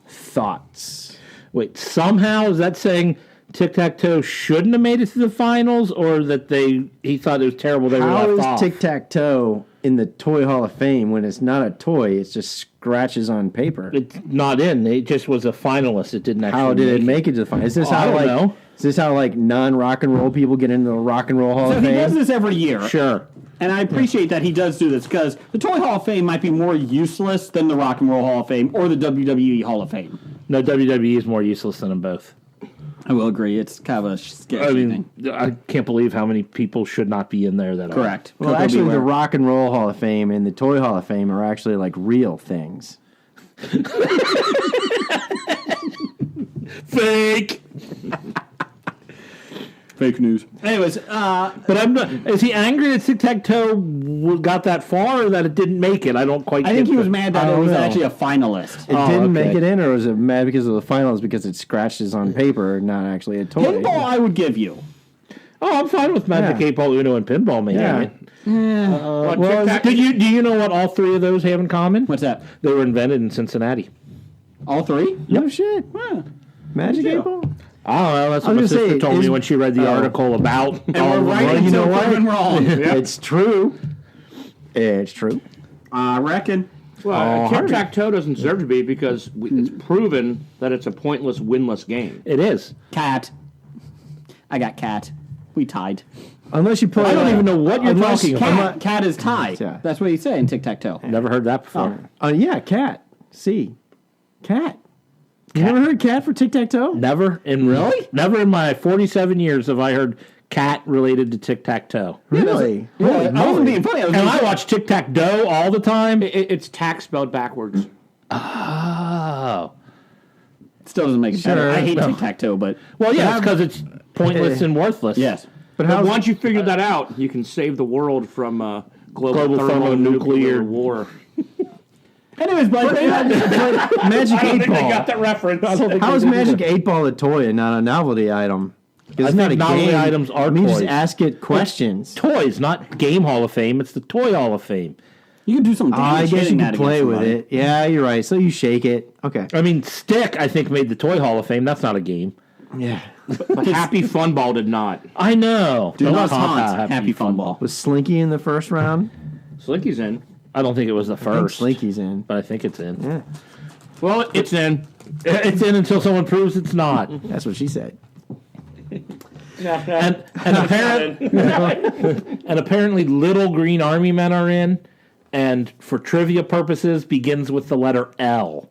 Thoughts? Wait, somehow is that saying Tic Tac Toe shouldn't have made it to the finals, or that he thought it was terrible they were How left is off? Tic-Tac-Toe in the Toy Hall of Fame when it's not a toy, it's just scratches on paper? It's not in. It just was a finalist. It didn't actually. How did it make it to the final? Is this Oh, I how don't like know. is this how like non-rock and roll people get into the Rock and Roll Hall So of he does Fame? this every year. Sure. And I appreciate that he does do this because the Toy Hall of Fame might be more useless than the Rock and Roll Hall of Fame or the WWE Hall of Fame. No, WWE is more useless than them both. I will agree. It's kind of a sketchy I thing. mean, I can't believe how many people should not be in there that Correct. Well, Coco actually, the Beware. Rock and Roll Hall of Fame and the Toy Hall of Fame are actually like real things. Fake. Fake news. Anyways, But I'm not. Is he angry that Tic Tac Toe got that far, or that it didn't make it? I don't quite. I think get he was that. mad that I it don't was know. actually a finalist. It Oh, didn't okay. make it in, or was it mad because of the finals because it scratches on paper, not actually a toy? Pinball, I would give you. Oh, I'm fine with Magic Yeah. 8 Ball, Uno, and Pinball. Maybe. Yeah. Well, do you know what all three of those have in common? What's that? They were invented in Cincinnati. All three? No shit. Huh. Magic Me too. 8 Ball? I don't know. That's I what my was gonna sister say, told me is- when she read the oh. article about. And all we're of them. right Well, you know until what? proven wrong. It's true. It's true. I reckon. Well, Harvey. tic-tac-toe doesn't deserve to be because it's proven that it's a pointless, winless game. It is. Cat. I got cat. we tied. Unless you play. I don't even know what you're talking about. Cat is tied. Yeah. That's what he's saying. Tic tac toe. Never heard that before. Yeah, cat. C. Cat. You never heard cat for tic tac toe? Never in never in my 47 years have I heard cat related to tic tac toe. Really? Yeah, Holy I wasn't moly. being funny. I was And being I watch tic tac toe all the time. It's tack spelled backwards. Oh, still doesn't make it better. Sure. I hate No. tic tac toe, but well, yeah, it's because it's pointless and worthless. yes. But But how's once you figure that out, you can save the world from global thermonuclear thermonuclear war. Anyways, Blake, Magic 8 Ball? that reference. How is Magic 8 Ball a toy and not a novelty item? It's not a novelty game. items are You just toys. ask it questions. Toys, not Game Hall of Fame. It's the Toy Hall of Fame. you can do some damage. I guess you hitting can that play against with somebody. it. Yeah, you're right. So you shake it. Okay. I mean, Stick, I think, made the Toy Hall of Fame. That's not a game. Yeah. But Happy Fun Ball did not. I know. Do Don't not talk taunt about Happy Fun Ball. Was Slinky in the first round? Slinky's in. I don't think it was the I think first. Slinky's in. But I think it's in. Yeah. Well, it's in. It's in until someone proves it's not. That's what she said. and apparently little green army men are in, and for trivia purposes begins with the letter L,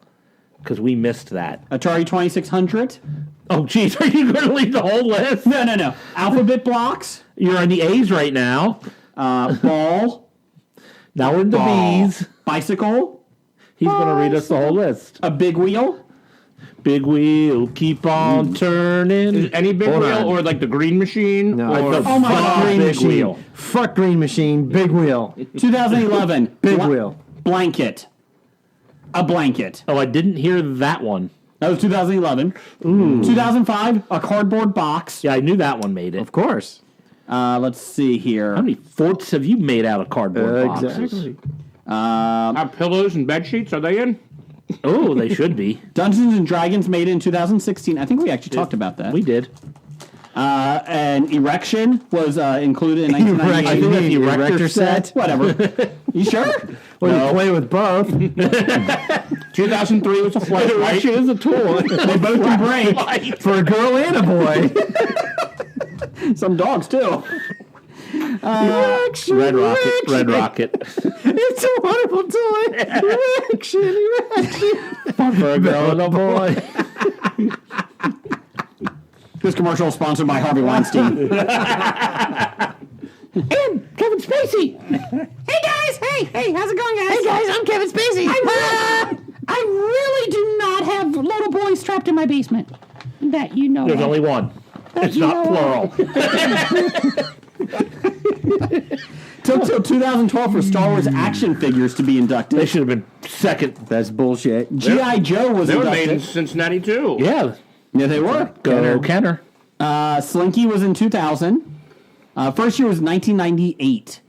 because we missed that. Atari 2600. Oh, geez, are you going to leave the whole list? No. Alphabet blocks. You're on the A's right now. Ball. Now we're in the B's. Bicycle. He's going to read us the whole list. A big wheel. Big wheel, keep on turning. Any big Hold wheel on. or like the green machine? No. Or Oh my Fuck God, green big machine. wheel. Fuck green machine. Big wheel. 2011. Big wheel. Blanket. A blanket. Oh, I didn't hear that one. That was 2011. 2005. A cardboard box. Yeah, I knew that one made it. Of course. Let's see here. How many forts have you made out of cardboard boxes? Exactly. pillows and bed sheets, are they in? Oh, they should be. Dungeons and Dragons made it in 2016. I think we actually talked about that. We did. And Erection was included in 1998. I think that's the Erector set. Whatever. You sure? Well, you play with both. 2003 was a flight, right? Erection is a tool. They both can break. For a girl and a boy. Some dogs, too. Red Rocket. Red Rocket. It's a wonderful toy. Erection. For a girl and a boy. This commercial is sponsored by Harvey Weinstein. And Kevin Spacey. Hey guys, hey, how's it going, guys? Hey guys, I'm Kevin Spacey. I really do not have little boys trapped in my basement. That you know. There's of. only one. It's not plural. Took till 2012 for Star Wars action figures to be inducted. They should have been second. That's bullshit. G.I. Joe was They were made in inducted. Cincinnati, too. Yeah. Yeah, they were. Go Kenner. Slinky was in 2000. First year was 1998.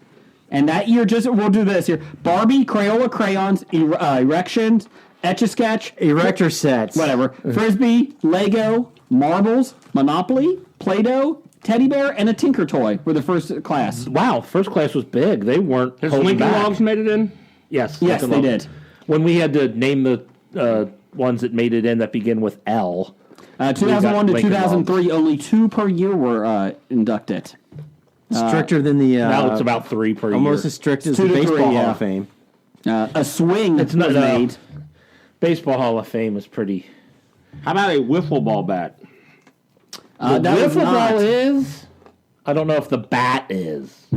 And that year, we'll do this here. Barbie, Crayola crayons, Erections, Etch-a-Sketch, Erector sets. whatever. Frisbee, Lego, Marbles, Monopoly, Play-Doh, Teddy Bear, and a Tinker Toy were the first class. Wow, first class was big. They weren't Has holding Lincoln back. Logs made it in? Yes. Yes, Lincoln they Logs. did. When we had to name the ones that made it in that begin with L. 2001 to Lincoln 2003, only 2 per year were inducted. Stricter than the. Now it's about 3 per almost year. as strict as 2 the to 3, Baseball Hall yeah. of Fame. A swing It's not was made. Baseball Hall of Fame is pretty. How about a wiffle ball bat? That was Wiffle not. ball is. I don't know if the bat is.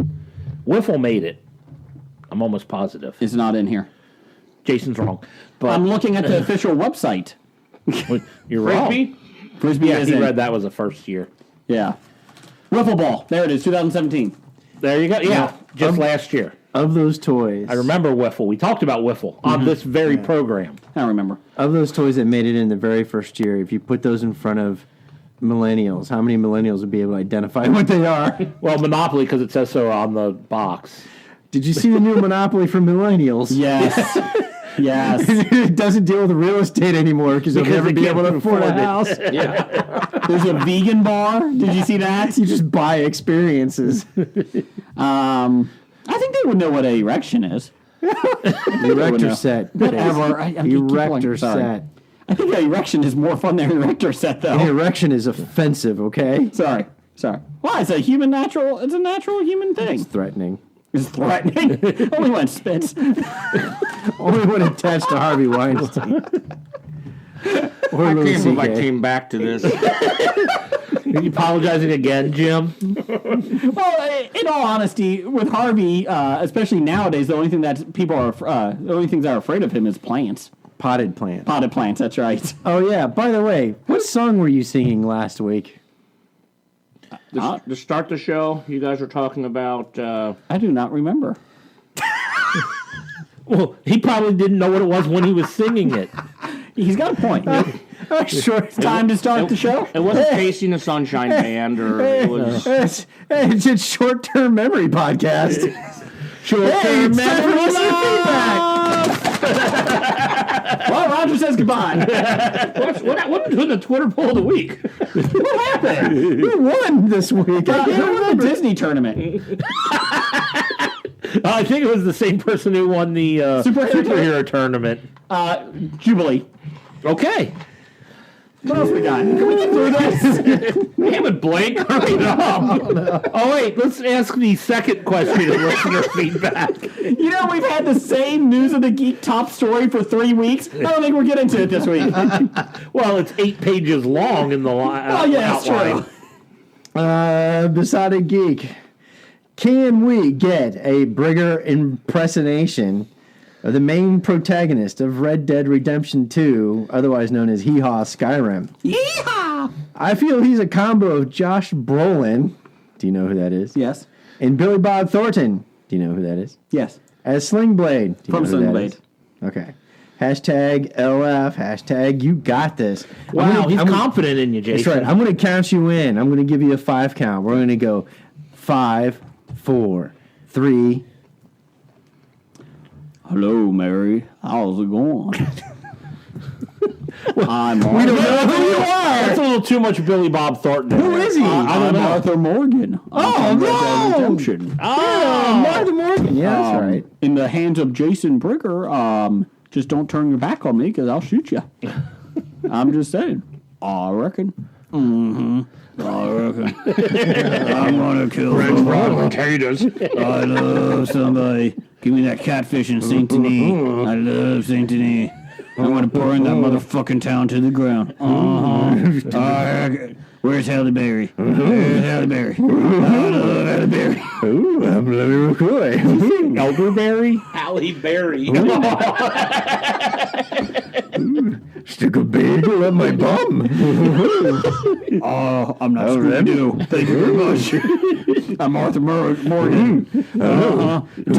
Wiffle made it. I'm almost positive. Is not in here. Jason's wrong, but I'm looking at the official website. you're wrong. Frisbee? Frisbee Yeah, is he in. read that was the first year. Yeah. Wiffle ball. There it is, 2017. There you go. Yeah, just last year. Of those toys. I remember Wiffle. We talked about Wiffle on this very program. I don't remember. Of those toys that made it in the very first year, if you put those in front of millennials, how many millennials would be able to identify what they are? Well, Monopoly because it says so on the box. Did you see the new Monopoly for millennials? Yes. Yes. It doesn't deal with real estate anymore because they'll Because never they be can't able to afford a afford it. house. There's a vegan bar. Did you see that? You just buy experiences. I think they would know what an erection is. Erector set. Whatever. I keep going. Erector Sorry. set. I think an erection is more fun than an erector set, though. An erection is offensive, okay? Sorry. Sorry. Why? It's a human natural. It's a natural human thing. It's threatening. It's threatening. Only when it spits. Only when attached to Harvey Weinstein. Or I Louis can't believe I CK. came back to this. Are you apologizing again, Jim? Well, in all honesty, with Harvey, especially nowadays, the only thing that people are, the only things that are afraid of him is plants. Potted plant. Potted plants. That's right. Oh, yeah. By the way, what song were you singing last week? To start the show, you guys were talking about... I do not remember. Well, he probably didn't know what it was when he was singing it. He's got a point. Sure. It's time to start the show. It wasn't Casey and the Sunshine Band, or it was... It's a short-term memory podcast. Hey, it's time for listener feedback. Well, Roger says goodbye. What happened to the Twitter poll of the week? What happened? Who won this week? I can't Who won remember. the Disney tournament? I think it was the same person who won the superhero tournament. Jubilee. Okay. What else we got? Can we get through this? Damn it, Blake. Hurry it up. Oh, wait. Let's ask the second question of listener feedback. You know, we've had the same News of the Geek top story for 3 weeks. I don't think we're getting to it this week. Well, it's 8 pages long in the Well, yeah, that's outline. true. Besotted Geek. Can we get a Brigger impersonation of the main protagonist of Red Dead Redemption 2, otherwise known as Hee Haw Skyrim? Yeehaw! I feel he's a combo of Josh Brolin. Do you know who that is? Yes. And Billy Bob Thornton. Do you know who that is? Yes. As Sling Blade. Do you From know who Sling that Blade. is? Okay. Hashtag LF. Hashtag you got this. Wow, he's confident in you, Jason. That's right. I'm going to count you in. I'm going to give you a 5 count. We're going to go 5, 4, 3. Hello, Mary. How's it going? I'm We don't know who you are. That's a little too much Billy Bob Thornton. Who is he? I'm Arthur Morgan. Oh, no. Redemption. Martha Morgan. Yeah, that's right. In the hands of Jason Brigger, just don't turn your back on me because I'll shoot you. I'm just saying. I reckon. Mm-hmm. I reckon. I'm going to kill somebody. potatoes. I love somebody. Give me that catfish in St. Denis. I love St. Denis. I'm going to burn that motherfucking town to the ground. Where's Halle Berry? Where's Halle Berry? I love Halle Berry. Ooh, I'm Larry McCoy. Elderberry? Halle Berry. Stick a bagel up my bum. Oh, I'm not Scooby-Doo. Thank you very much. I'm Arthur Morgan. Took me a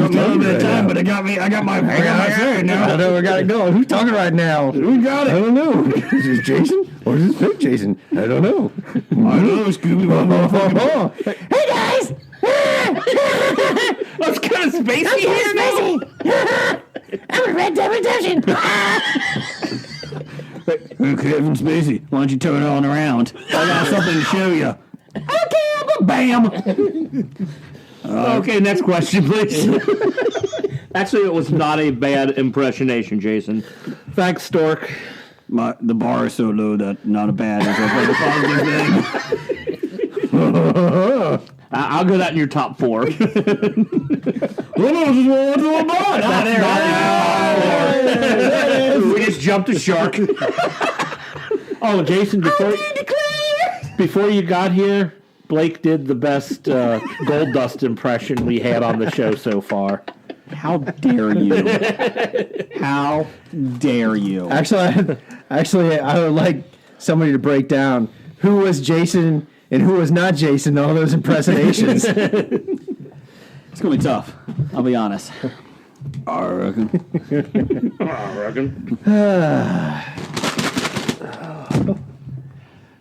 little bit of time, but I got my say I now. know we got it going. Who's talking right now? We got I it. don't know. Is this Jason? Or is this fake Jason? I don't know. I know Scooby-Doo. Hey guys! That's kind of spacey here now. I'm in Red Dead Redemption! Kevin Spacey, why don't you turn it on around? I got something to show you. Okay, bam. Okay, next question, please. Actually, it was not a bad impersonation, Jason. Thanks, Stork. The bar is so low that not a bad is a positive thing. I'll go that in your top 4. We just jumped the shark. Oh, Jason, before you got here, Blake did the best Gold Dust impression we had on the show so far. How dare you? How dare you? Actually, I would like somebody to break down who was Jason and who was not Jason in all those impersonations. It's going to be tough. I'll be honest. I reckon.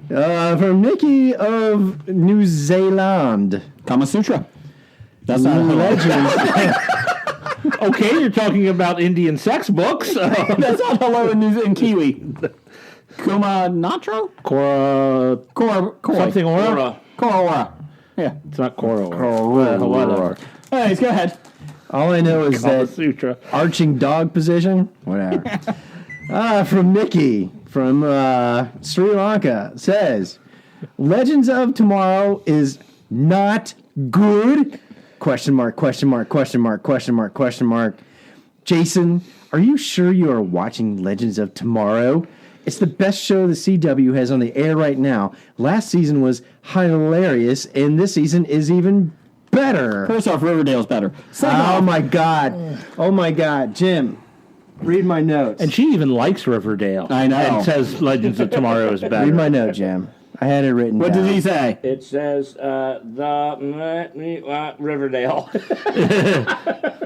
From Nikki of New Zealand. Kama Sutra. That's not a Legends. Okay, you're talking about Indian sex books. That's not hello in Kiwi. Kuma Natro? Cora... Something Aura? Cora. Yeah. It's not Cora. Whatever. Anyways, go ahead. All I know is Kama that Sutra. arching dog position. Whatever. From Nikki from Sri Lanka says, Legends of Tomorrow is not good. Question mark, question mark, question mark, question mark, question mark. Jason, are you sure you are watching Legends of Tomorrow? It's the best show the CW has on the air right now. Last season was hilarious, and this season is even better. First off, Riverdale's better. Second Oh off, my God. Oh my God. Jim, read my notes. And she even likes Riverdale. I know. And says Legends of Tomorrow is better. Read my note, Jim. I had it written what down. did he say? It says Riverdale.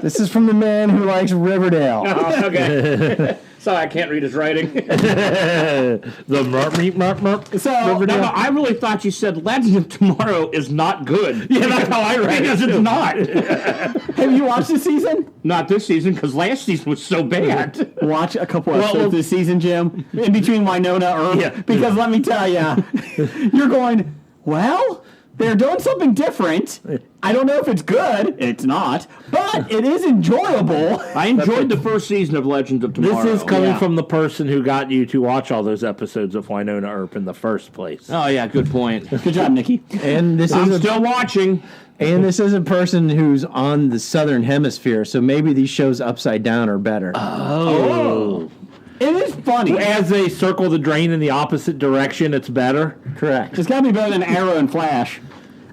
This is from the man who likes Riverdale. Oh, okay. Sorry, I can't read his writing. The merp. So, No, I really thought you said Legends of Tomorrow is not good. Yeah, that's how I read it. Because it's not. have you watched this season? Not this season, because last season was so bad. Watch a couple episodes this season, Jim, in between Winona Earp. Yeah. Because let me tell you, you're going, well, they're doing something different. I don't know if it's good. It's not. But it is enjoyable. I enjoyed the first season of Legends of Tomorrow. This is coming Yeah. from the person who got you to watch all those episodes of Winona Earp in the first place. Oh, yeah, good point. Good job, Nikki. And this I'm is still watching. this is a person who's on the southern hemisphere, so maybe these shows upside down are better. Oh. It is funny. As they circle the drain in the opposite direction, it's better. Correct. It's got to be better than Arrow and Flash.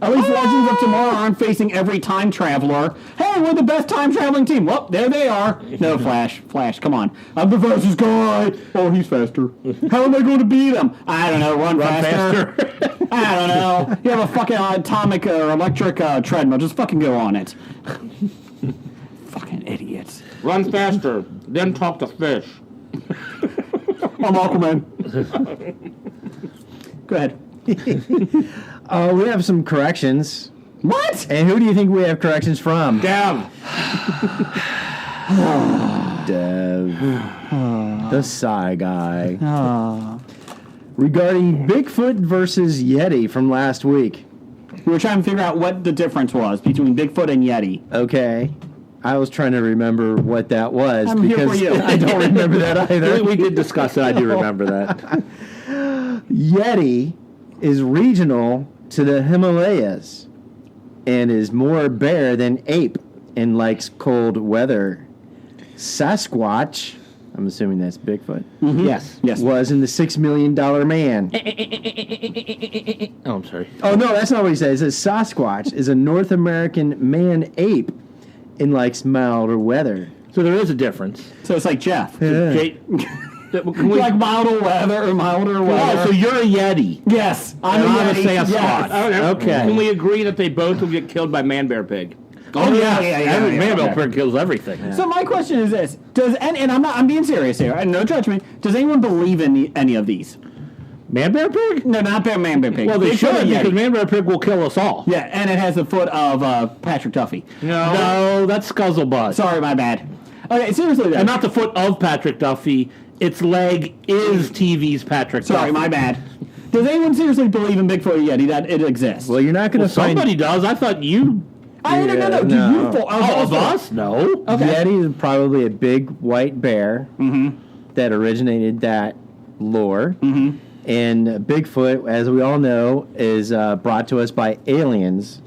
At least Legends of Tomorrow aren't facing every time traveler. Hey, we're the best time traveling team. Well, there they are. No, Flash, come on. I'm the fastest guy. Oh, he's faster. How am I going to beat him? I don't know. Run faster. I don't know. You have a fucking atomic or electric treadmill. Just fucking go on it. Fucking idiots. Run faster, then talk to fish. I'm Aquaman. Go ahead. We have some corrections. What? And who do you think we have corrections from? Damn. Dev. The Psy Guy. Regarding Bigfoot versus Yeti from last week. We were trying to figure out what the difference was between Bigfoot and Yeti. Okay. I was trying to remember what that was I'm here because for you. I don't remember that either. We did discuss it. I do remember that. Yeti is regional to the Himalayas and is more bear than ape and likes cold weather. Sasquatch, I'm assuming that's Bigfoot, Yes. Yes. was in the $6 Million Man. Oh, I'm sorry. Oh, no, that's not what he says. It says Sasquatch is a North American man-ape and likes milder weather. So there is a difference. So it's like Jeff. Yeah. Like milder weather. Oh, so you're a Yeti. Yes, I'm a a Yeti. Sasquatch. Yes. Okay. Can we agree that they both will get killed by Man-Bear Pig? Oh, yeah. Every man pig kills everything. So my question is this: and I'm being serious here, and no judgment. Does anyone believe in any of these? Man-bear pig? No, not Man-Bear Pig. Well, they Bigfoot should, and Yeti. because man-bear pig will kill us all. Yeah, and it has the foot of Patrick Duffy. No, that's Scuzzlebutt. Sorry, my bad. Okay, seriously though. And not the foot of Patrick Duffy. Its leg is TV's Patrick Duffy. Sorry, my bad. Does anyone seriously believe in Bigfoot or Yeti, that it exists? Well, you're not going Well, to find... somebody does. I thought you... No. Do no. you? All of us? No. Okay. Yeti is probably a big white bear that originated that lore. Mm-hmm. And Bigfoot, as we all know, is brought to us by aliens,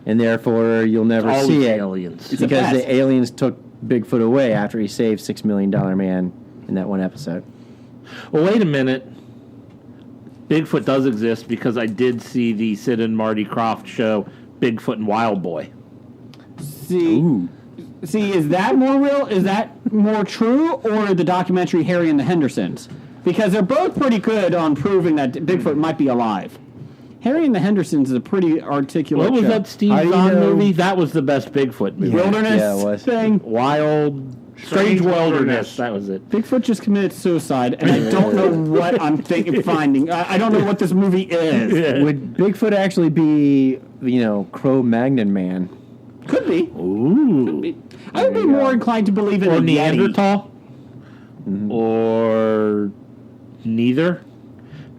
and therefore you'll never Always see it aliens. It's a because pest. the aliens took Bigfoot away after he saved $6 Million Man in that one episode. Well, wait a minute. Bigfoot does exist because I did see the Sid and Marty Krofft show, Bigfoot and Wild Boy. See, is that more real? Is that more true, or the documentary Harry and the Hendersons? Because they're both pretty good on proving that Bigfoot might be alive. Harry and the Hendersons is a pretty articulate What was show. that Steve How do you Zahn know- movie? That was the best Bigfoot movie. Wilderness Yeah, it was. thing? Strange Wilderness. That was it. Bigfoot just committed suicide, and I don't know what I'm finding. I don't know what this movie is. Would Bigfoot actually be, Cro-Magnon Man? Could be. Ooh. I would be more inclined to believe in Or a Yeti. Neanderthal? Or neither?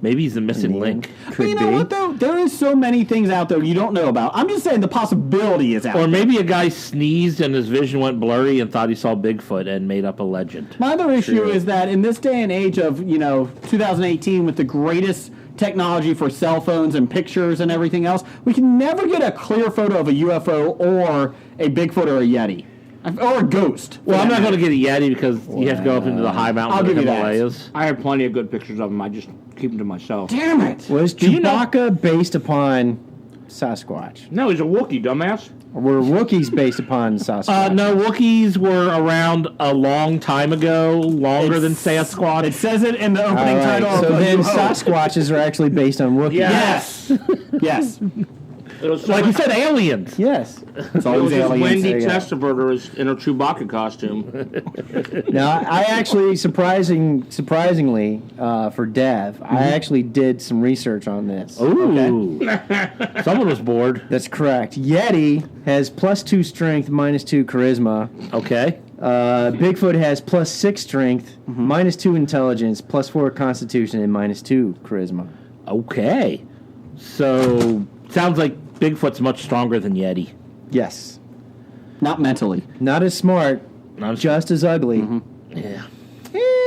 Maybe he's the missing link. But you know what, though? There is so many things out there you don't know about. I'm just saying the possibility is out Or there. maybe a guy sneezed and his vision went blurry and thought he saw Bigfoot and made up a legend. My other issue is that in this day and age of, 2018 with the greatest technology for cell phones and pictures and everything else, we can never get a clear photo of a UFO or a Bigfoot or a Yeti. Or a ghost. Well, I'm not going to get a Yeti because you have to go up into the high mountains I'll of give the you that. Himalayas. I have plenty of good pictures of them. I just keep them to myself. Damn it! Was Chewbacca based upon Sasquatch? No, he's a Wookiee, dumbass. Or were Wookiees based upon Sasquatch? No, Wookiees were around a long time ago, longer than It Sasquatch. says it in the All opening right, title. so of A then New Hope. Sasquatches are actually based on Wookiees. Yes. Yes. It was Like you said, aliens. Yes. It's It always was this aliens. Wendy There you go. Testaverde in a Chewbacca costume. Now, I actually, surprisingly, for Dev, I actually did some research on this. Ooh. Someone was bored. That's correct. Yeti has +2 strength, -2 charisma. Okay. Bigfoot has +6 strength, -2 intelligence, +4 constitution, and -2 charisma. Okay. So, sounds like Bigfoot's much stronger than Yeti. Yes. Not mentally. Not as smart, Not as- just as ugly. Yeah.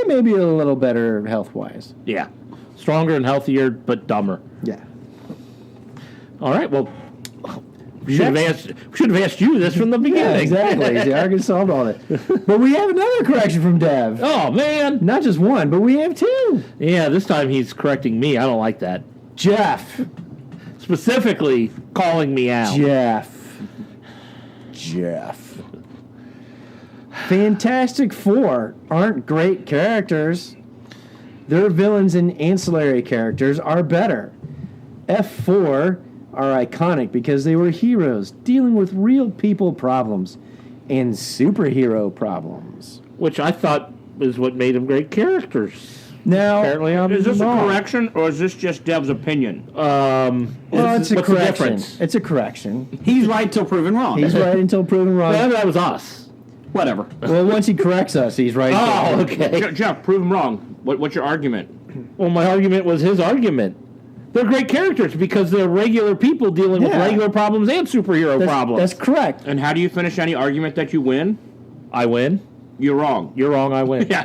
Maybe a little better health-wise. Yeah. Stronger and healthier, but dumber. Yeah. All right. Well, we should have asked you this from the beginning. Yeah, exactly. See, I could solve all that. But we have another correction from Dev. Oh man. Not just one, but we have two. Yeah. This time he's correcting me. I don't like that. Jeff. Specifically calling me out. Jeff. Fantastic Four aren't great characters. Their villains and ancillary characters are better. F4 are iconic because they were heroes dealing with real people problems and superhero problems. Which I thought is what made them great characters. Now, Apparently I'm Is this a wrong. correction, or is this just Dev's opinion? well, it's a what's the correction. difference? It's a correction. He's right till proven wrong. He's right until proven wrong. Well, that was us. Whatever. Well, once he corrects us, he's right. Oh, okay. Jeff, prove him wrong. What's your argument? Well, my argument was his argument. They're great characters because they're regular people dealing with Yeah. regular problems and superhero problems. That's correct. And how do you finish any argument that you win? I win. You're wrong. You're wrong. I win. I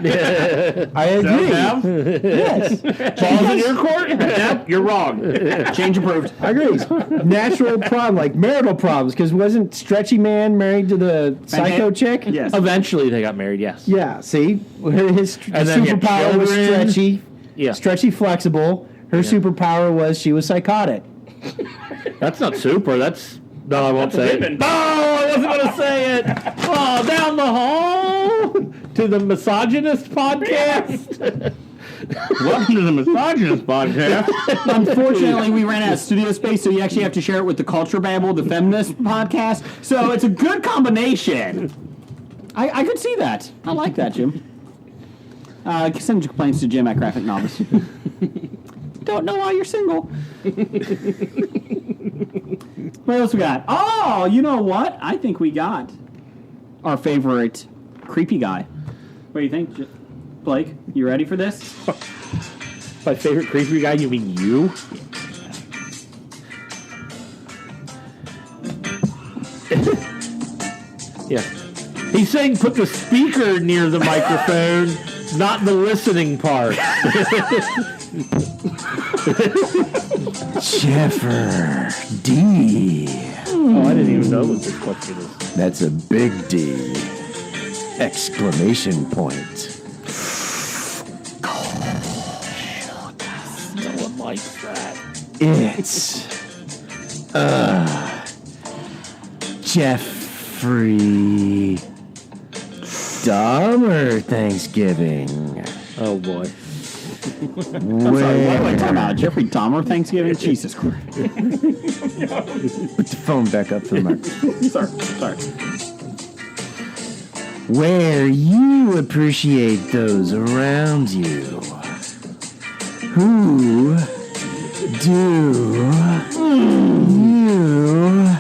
agree. Dev, Yes, balls in your court? Dev, you're wrong. Change approved. I agree. Natural problem, like marital problems, because wasn't Stretchy Man married to the psycho chick? Yes. Eventually, they got married. Yes. Yeah, see? His And then you had superpower was children. stretchy. Yeah. Stretchy flexible. Her superpower was she was psychotic. That's not super. That's no. I won't say it. women. No, I wasn't going to say it. Oh, down the hall to the misogynist podcast. Welcome to the Misogynist Podcast. Unfortunately, we ran out of studio space, so you actually have to share it with the Culture Babble, the feminist podcast. So it's a good combination. I could see that. I like that, Jim. Send your complaints to Jim at Graphic Novels. Don't know why you're single. What else we got? Oh, you know what? I think we got our favorite creepy guy. What do you think, Blake? You ready for this? My favorite creepy guy. You mean you? Yeah. He's saying put the speaker near the microphone, not the listening part. Jeffer D. Oh, I didn't even know what this question is. That's a big D. Exclamation point. No one likes that. It's Jeffrey Dahmer Thanksgiving. Oh boy. I'm sorry, what am I talking about? Jeffrey Dahmer Thanksgiving? Jesus Christ. Put the phone back up to the microphone. Sorry. Where you appreciate those around you. Who do you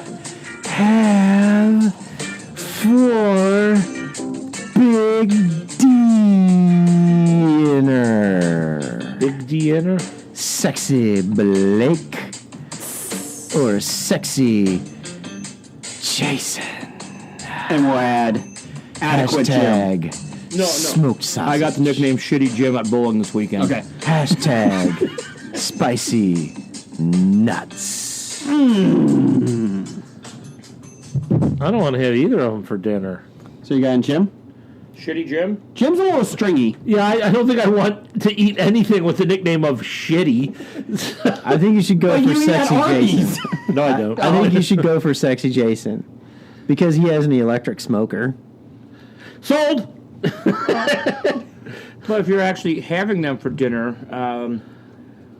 have for big dinner? Big dinner. Sexy Blake or sexy Jason? And we'll add adequate Jim. Hashtag smoked sausage. I got the nickname Shitty Jim at bowling this weekend. Okay. Hashtag spicy nuts. I don't want to have either of them for dinner. So you got Jim? Shitty Jim? Jim's a little stringy. Yeah, I don't think I want to eat anything with the nickname of shitty. I think you should go for you eat at sexy Arby's. Jason. No, I don't. I think you should go for sexy Jason because he has an electric smoker. Sold. But if you're actually having them for dinner,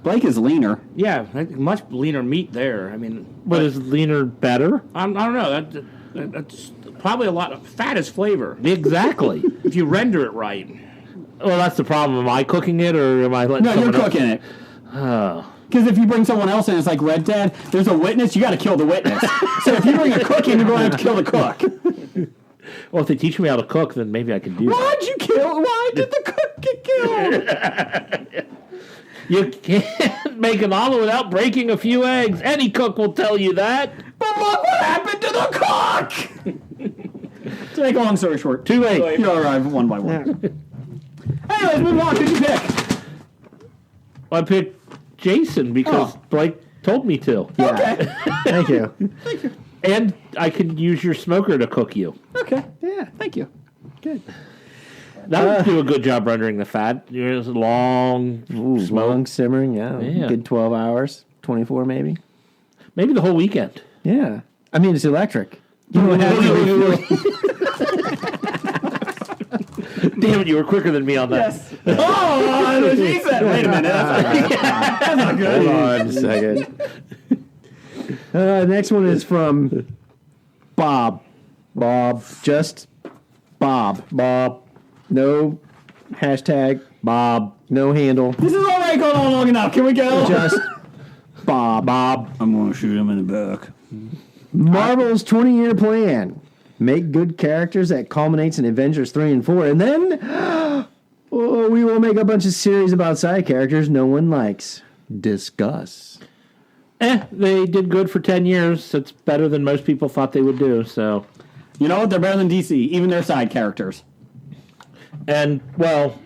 Blake is leaner. yeah, much leaner meat there. I mean, But is leaner better? I don't know. That's probably a lot of fat is flavor. Exactly. If you render it right. Well, that's the problem. Am I cooking it or am I letting No, you're someone else- cooking it. Because if you bring someone else in, it's like Red Dead. There's a witness, you got to kill the witness. So if you bring a cook in, you're going to have to kill the cook. Well, if they teach me how to cook, then maybe I can do that. Why did the cook get killed? You can't make an omelet without breaking a few eggs. Any cook will tell you that. But look what happened to the cook! To make a long story short. Too late. You'll arrive one by one. Anyways, move on. Who'd you pick? I picked Jason because Blake told me to. Okay. Thank you. And I could use your smoker to cook you. Okay. Yeah, thank you. Good. That would do a good job rendering the fat. There's a long smoke. Long simmering, yeah. Yeah. Good 12 hours, 24 maybe. Maybe the whole weekend. Yeah. I mean, it's electric. You don't have to. Damn it, you were quicker than me on that. Yes. Oh, that's what she said. Wait a minute. That's not good. Hold on a second. Next one is from Bob. Bob. Just Bob. Bob. No hashtag. Bob. No handle. This is already going on long enough. Can we go? Just Bob. Bob. I'm going to shoot him in the back. Marvel's 20-year plan. Make good characters that culminates in Avengers 3 and 4. And then we will make a bunch of series about side characters no one likes. Discuss. They did good for 10 years. It's better than most people thought they would do, so. You know what? They're better than DC, even their side characters. And, well,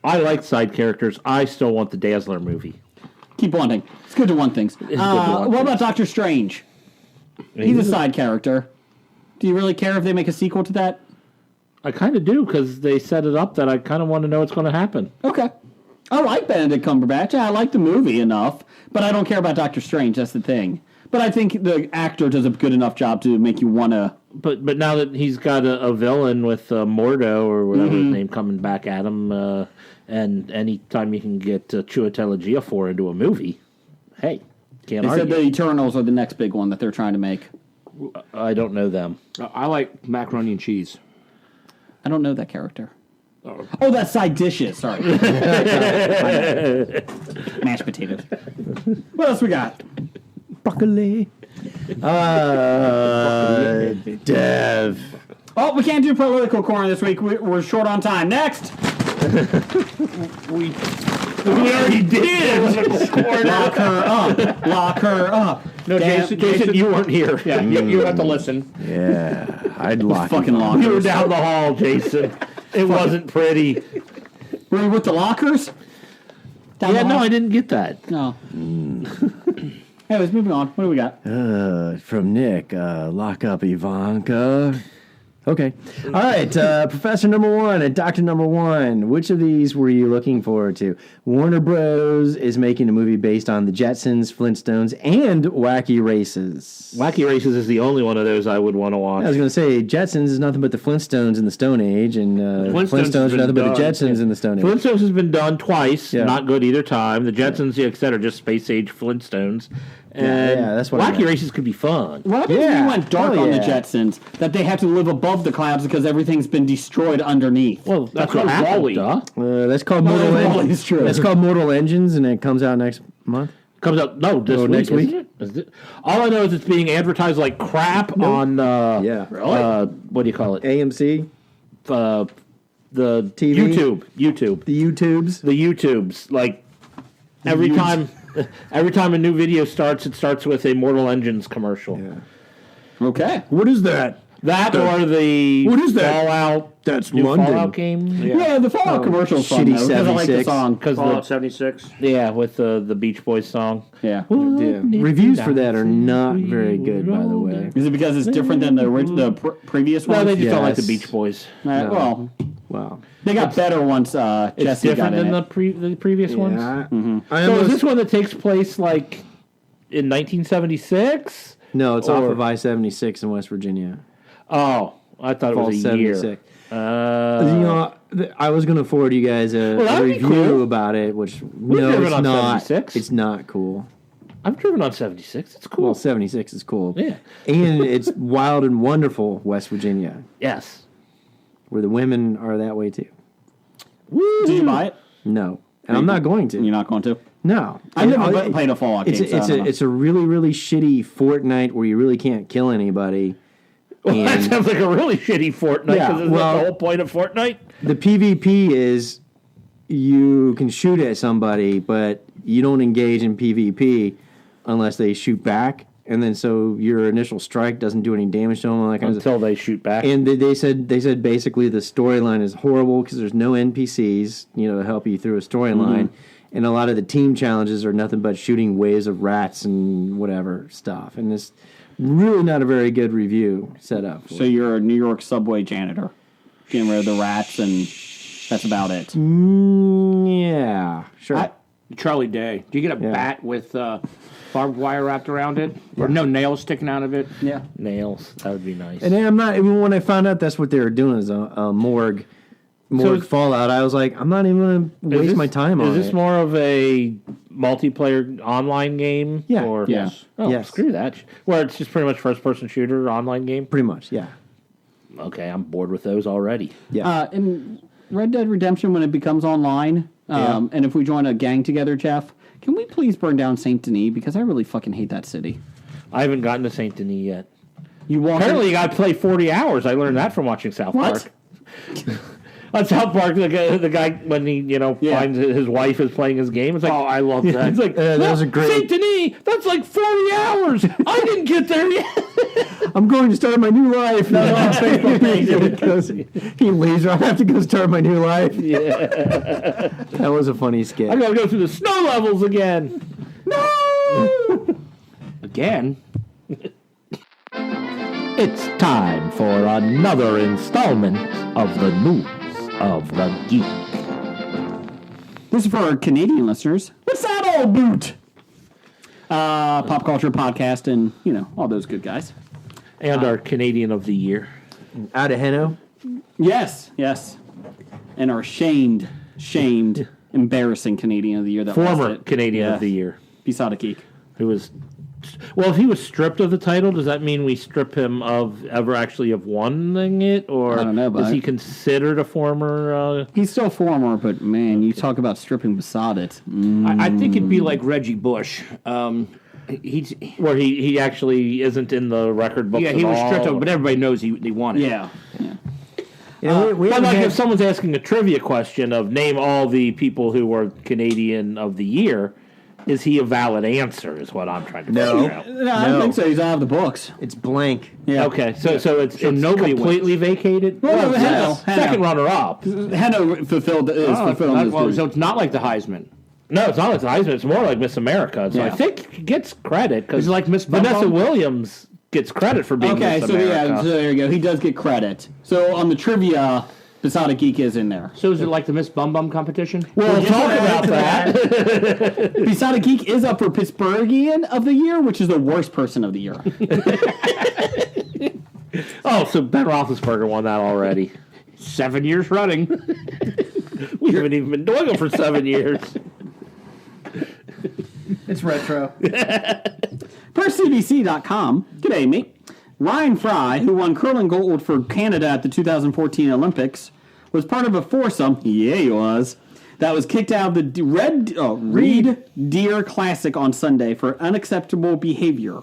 I like side characters. I still want the Dazzler movie. Keep wanting. It's good to want things. good to want What things. about Doctor Strange? He's a side character. Do you really care if they make a sequel to that? I kind of do, because they set it up that I kind of want to know what's going to happen. Okay. I like Benedict Cumberbatch. I like the movie enough, but I don't care about Doctor Strange. That's the thing. But I think the actor does a good enough job to make you want to... But now that he's got a villain with Mordo or whatever his name coming back at him, and anytime you can get Chiwetel Ejiofor into a movie, hey, can't They argue. said the Eternals are the next big one that they're trying to make. I don't know them. I like macaroni and cheese. I don't know that character. Oh, that's side dishes. Sorry. Mashed potatoes. What else we got? Broccoli. Dev. Oh, we can't do political corner this week. We're short on time. Next. We already did. Lock her up. Lock her up. No, Damn, Jason, You weren't here. yeah, you have to listen. Yeah, I'd lock fucking him. lockers. You were down the hall, Jason. It wasn't pretty. Were you with the lockers? Down Yeah, the no, hall? I didn't get that. No. Anyways, moving on. What do we got? From Nick, lock up Ivanka. Okay. All right. Professor number one and Doctor number one. Which of these were you looking forward to? Warner Bros. Is making a movie based on the Jetsons, Flintstones, and Wacky Races. Wacky Races is the only one of those I would want to watch. I was going to say Jetsons is nothing but the Flintstones in the Stone Age, and Flintstones Flintstones has are nothing been but the done. Jetsons in the Stone Age. Flintstones has been done twice, Yeah. not good either time. The Jetsons, et cetera, just space age Flintstones. And yeah, that's what I Wacky meant. Races could be fun. What happens if Yeah. you went dark Hell on the yeah. Jetsons? That they have to live above the clouds because everything's been destroyed underneath. Well, that's what called happened, Wall-E. duh. That's called No, Mortal that's Engines. true. That's called Mortal Engines, and it comes out next month. Comes out, no, this week, next week? isn't it? Is it? All I know is it's being advertised like crap on, Yeah. what do you call it? AMC, The TV? YouTube. the YouTubes. The YouTubes. Like, every time a new video starts, it starts with a Mortal Engines commercial. Yeah. Okay. What is that? That or the What is that? Fallout. That's new London. Fallout game. Yeah, the Fallout commercial is fun, shitty though, 'cause I like the 76. song. Because Fallout 76. yeah, with the Beach Boys song. Yeah. Yeah. Reviews for that are not very good, by the way. Is it because it's different than the previous No, one? they just don't like the Yes. Beach Boys. No. Well, Wow. they got better once It's Jesse got different in than it. the previous ones. I So is almost- this one that takes place like in 1976? No, it's off or- of I-76 in West Virginia. Oh, I thought it Fall was a year. 76. You know, I was going to forward you guys a Well, that'd be review cool. about it, which driven no, it's on not. 76. It's not cool. I've driven on 76. It's cool. Well, 76 is cool. Yeah. And it's wild and wonderful West Virginia, Yes. where the women are that way too. Did you buy it? No. And I'm not going to. You're not going to? No. I've never It- played a Fallout it's game, so I don't know. it's a really, really shitty Fortnite where you really can't kill anybody. Well, that And sounds like a really shitty Fortnite. Yeah, 'Cause isn't well- that the whole point of Fortnite? the PvP is you can shoot at somebody, but you don't engage in PvP unless they shoot back. And then so your initial strike doesn't do any damage to them. And that kind of stuff. Until they shoot back. And they said basically the storyline is horrible because there's no NPCs, to help you through a storyline, and a lot of the team challenges are nothing but shooting waves of rats and whatever stuff. And it's really not a very good review set up. So you're a New York subway janitor, getting rid of the rats, and that's about it. Yeah, sure. Charlie Day. Do you get a Yeah. bat with barbed wire wrapped around it? Or no nails sticking out of it? Yeah. Nails. That would be nice. And then I'm not even when I found out that's what they were doing is a morgue So- Fallout. I was like, I'm not even going to waste my time on it. Is this more of a multiplayer online game? Yeah. Or, Yeah. Oh, Yes. screw that. Where it's just pretty much first-person shooter online game? Pretty much, yeah. Okay, I'm bored with those already. Yeah. In Red Dead Redemption, when it becomes online, and if we join a gang together, Jeff, can we please burn down Saint Denis? Because I really fucking hate that city. I haven't gotten to Saint Denis yet. You walk Apparently, you got to play 40 hours. I learned that from watching South What? Park. On South Park, the guy when he Yeah. finds his wife is playing his game, it's like, Oh, I love that. It's like that was a great- Saint Denis. That's like 40 hours. I didn't get there yet. I'm going to start my new life. No, on Facebook page. And he goes, he leaves. I have to go start my new life. Yeah, that was a funny skit. I got to go through the snow levels again. Again? It's time for another installment of the News of the Geek. This is for our Canadian listeners. What's that old boot? Pop culture podcast and, all those good guys. And our Canadian of the Year. Out of Heno. Yes. And our shamed, embarrassing Canadian of the Year that lost Former it. Canadian Yeah. of the Year. Pisada Geek. Who was... Well, if he was stripped of the title, does that mean we strip him of ever actually of winning it? Or I don't know, is but- he considered a former... He's still former, but man, you talk about stripping beside it. I think it'd be like Reggie Bush. He's where he actually isn't in the record books he at was all? stripped of, but everybody knows he won it. Yeah. Yeah, we But haven't like had- if someone's asking a trivia question of name all the people who were Canadian of the Year, is he a valid answer is what I'm trying to figure out. No, I don't think so. He's out of the books. it's blank. Yeah. Okay, so it's nobody completely vacated? Well, Well, Heno. second runner-up. Heno fulfilled his Well, duty. so it's not like the Heisman. No, it's not like the Heisman. It's more like Miss America. So Yeah. I think he gets credit because Is it like Miss Bum Vanessa Bum? Williams gets credit for being Okay, Miss so America. so there you go. He does get credit. So on the trivia, Pisada Geek is in there. So is it like the Miss Bum Bum competition? We'll talk about that. Pisada Geek is up for Pittsburghian of the Year, which is the worst person of the year. Oh, so Ben Roethlisberger won that already. 7 years running. We haven't even been doing it for 7 years. It's retro. Per CBC.com, g'day mate. Ryan Fry, who won curling gold for Canada at the 2014 Olympics, was part of a foursome, yeah he was, that was kicked out of the Reed Deer Classic on Sunday for unacceptable behavior.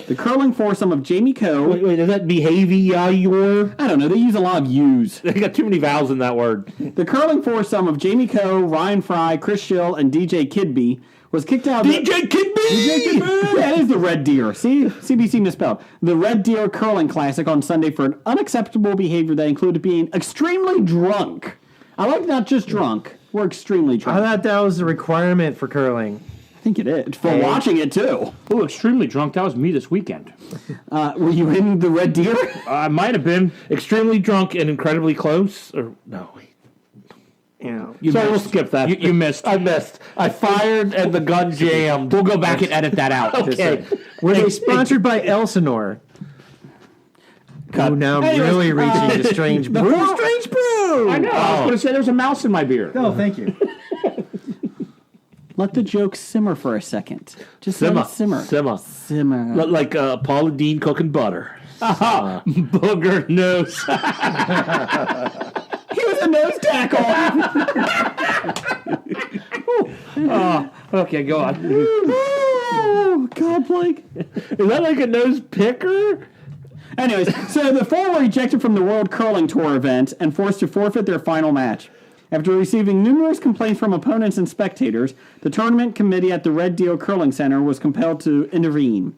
The curling foursome of Jamie Coe, Wait, is that behavior? I don't know, they use a lot of yous. They got too many vowels in that word. The curling foursome of Jamie Coe, Ryan Fry, Chris Schill, and DJ Kidby was kicked out of DJ Kidby! That is the Red Deer. See? CBC misspelled. The Red Deer Curling Classic on Sunday for an unacceptable behavior that included being extremely drunk. I like not just drunk. We're extremely I drunk. thought that was the requirement for curling. I think it is. For watching it, too. Oh, extremely drunk. That was me this weekend. Were you in the Red Deer? I might have been extremely drunk and incredibly close. Or no. You know, So we'll skip that. You missed. I missed. I fired and the gun jammed. We'll go back and edit that out. Okay. were they sponsored by Elsinore? Oh, now I'm Anyways, really reaching the strange brew. Strange Brew! I know. I was going to say there's a mouse in my beer. Oh, thank you. Let the joke simmer for a second. Just let it simmer. Simmer. Like Paula Dean cooking butter. Booger nose. He was a nose tackle. Okay, go on. Oh, God, Blake. Is that like a nose picker? Anyways, so the four were ejected from the World Curling Tour event and forced to forfeit their final match. After receiving numerous complaints from opponents and spectators, the tournament committee at the Red Deer Curling Center was compelled to intervene.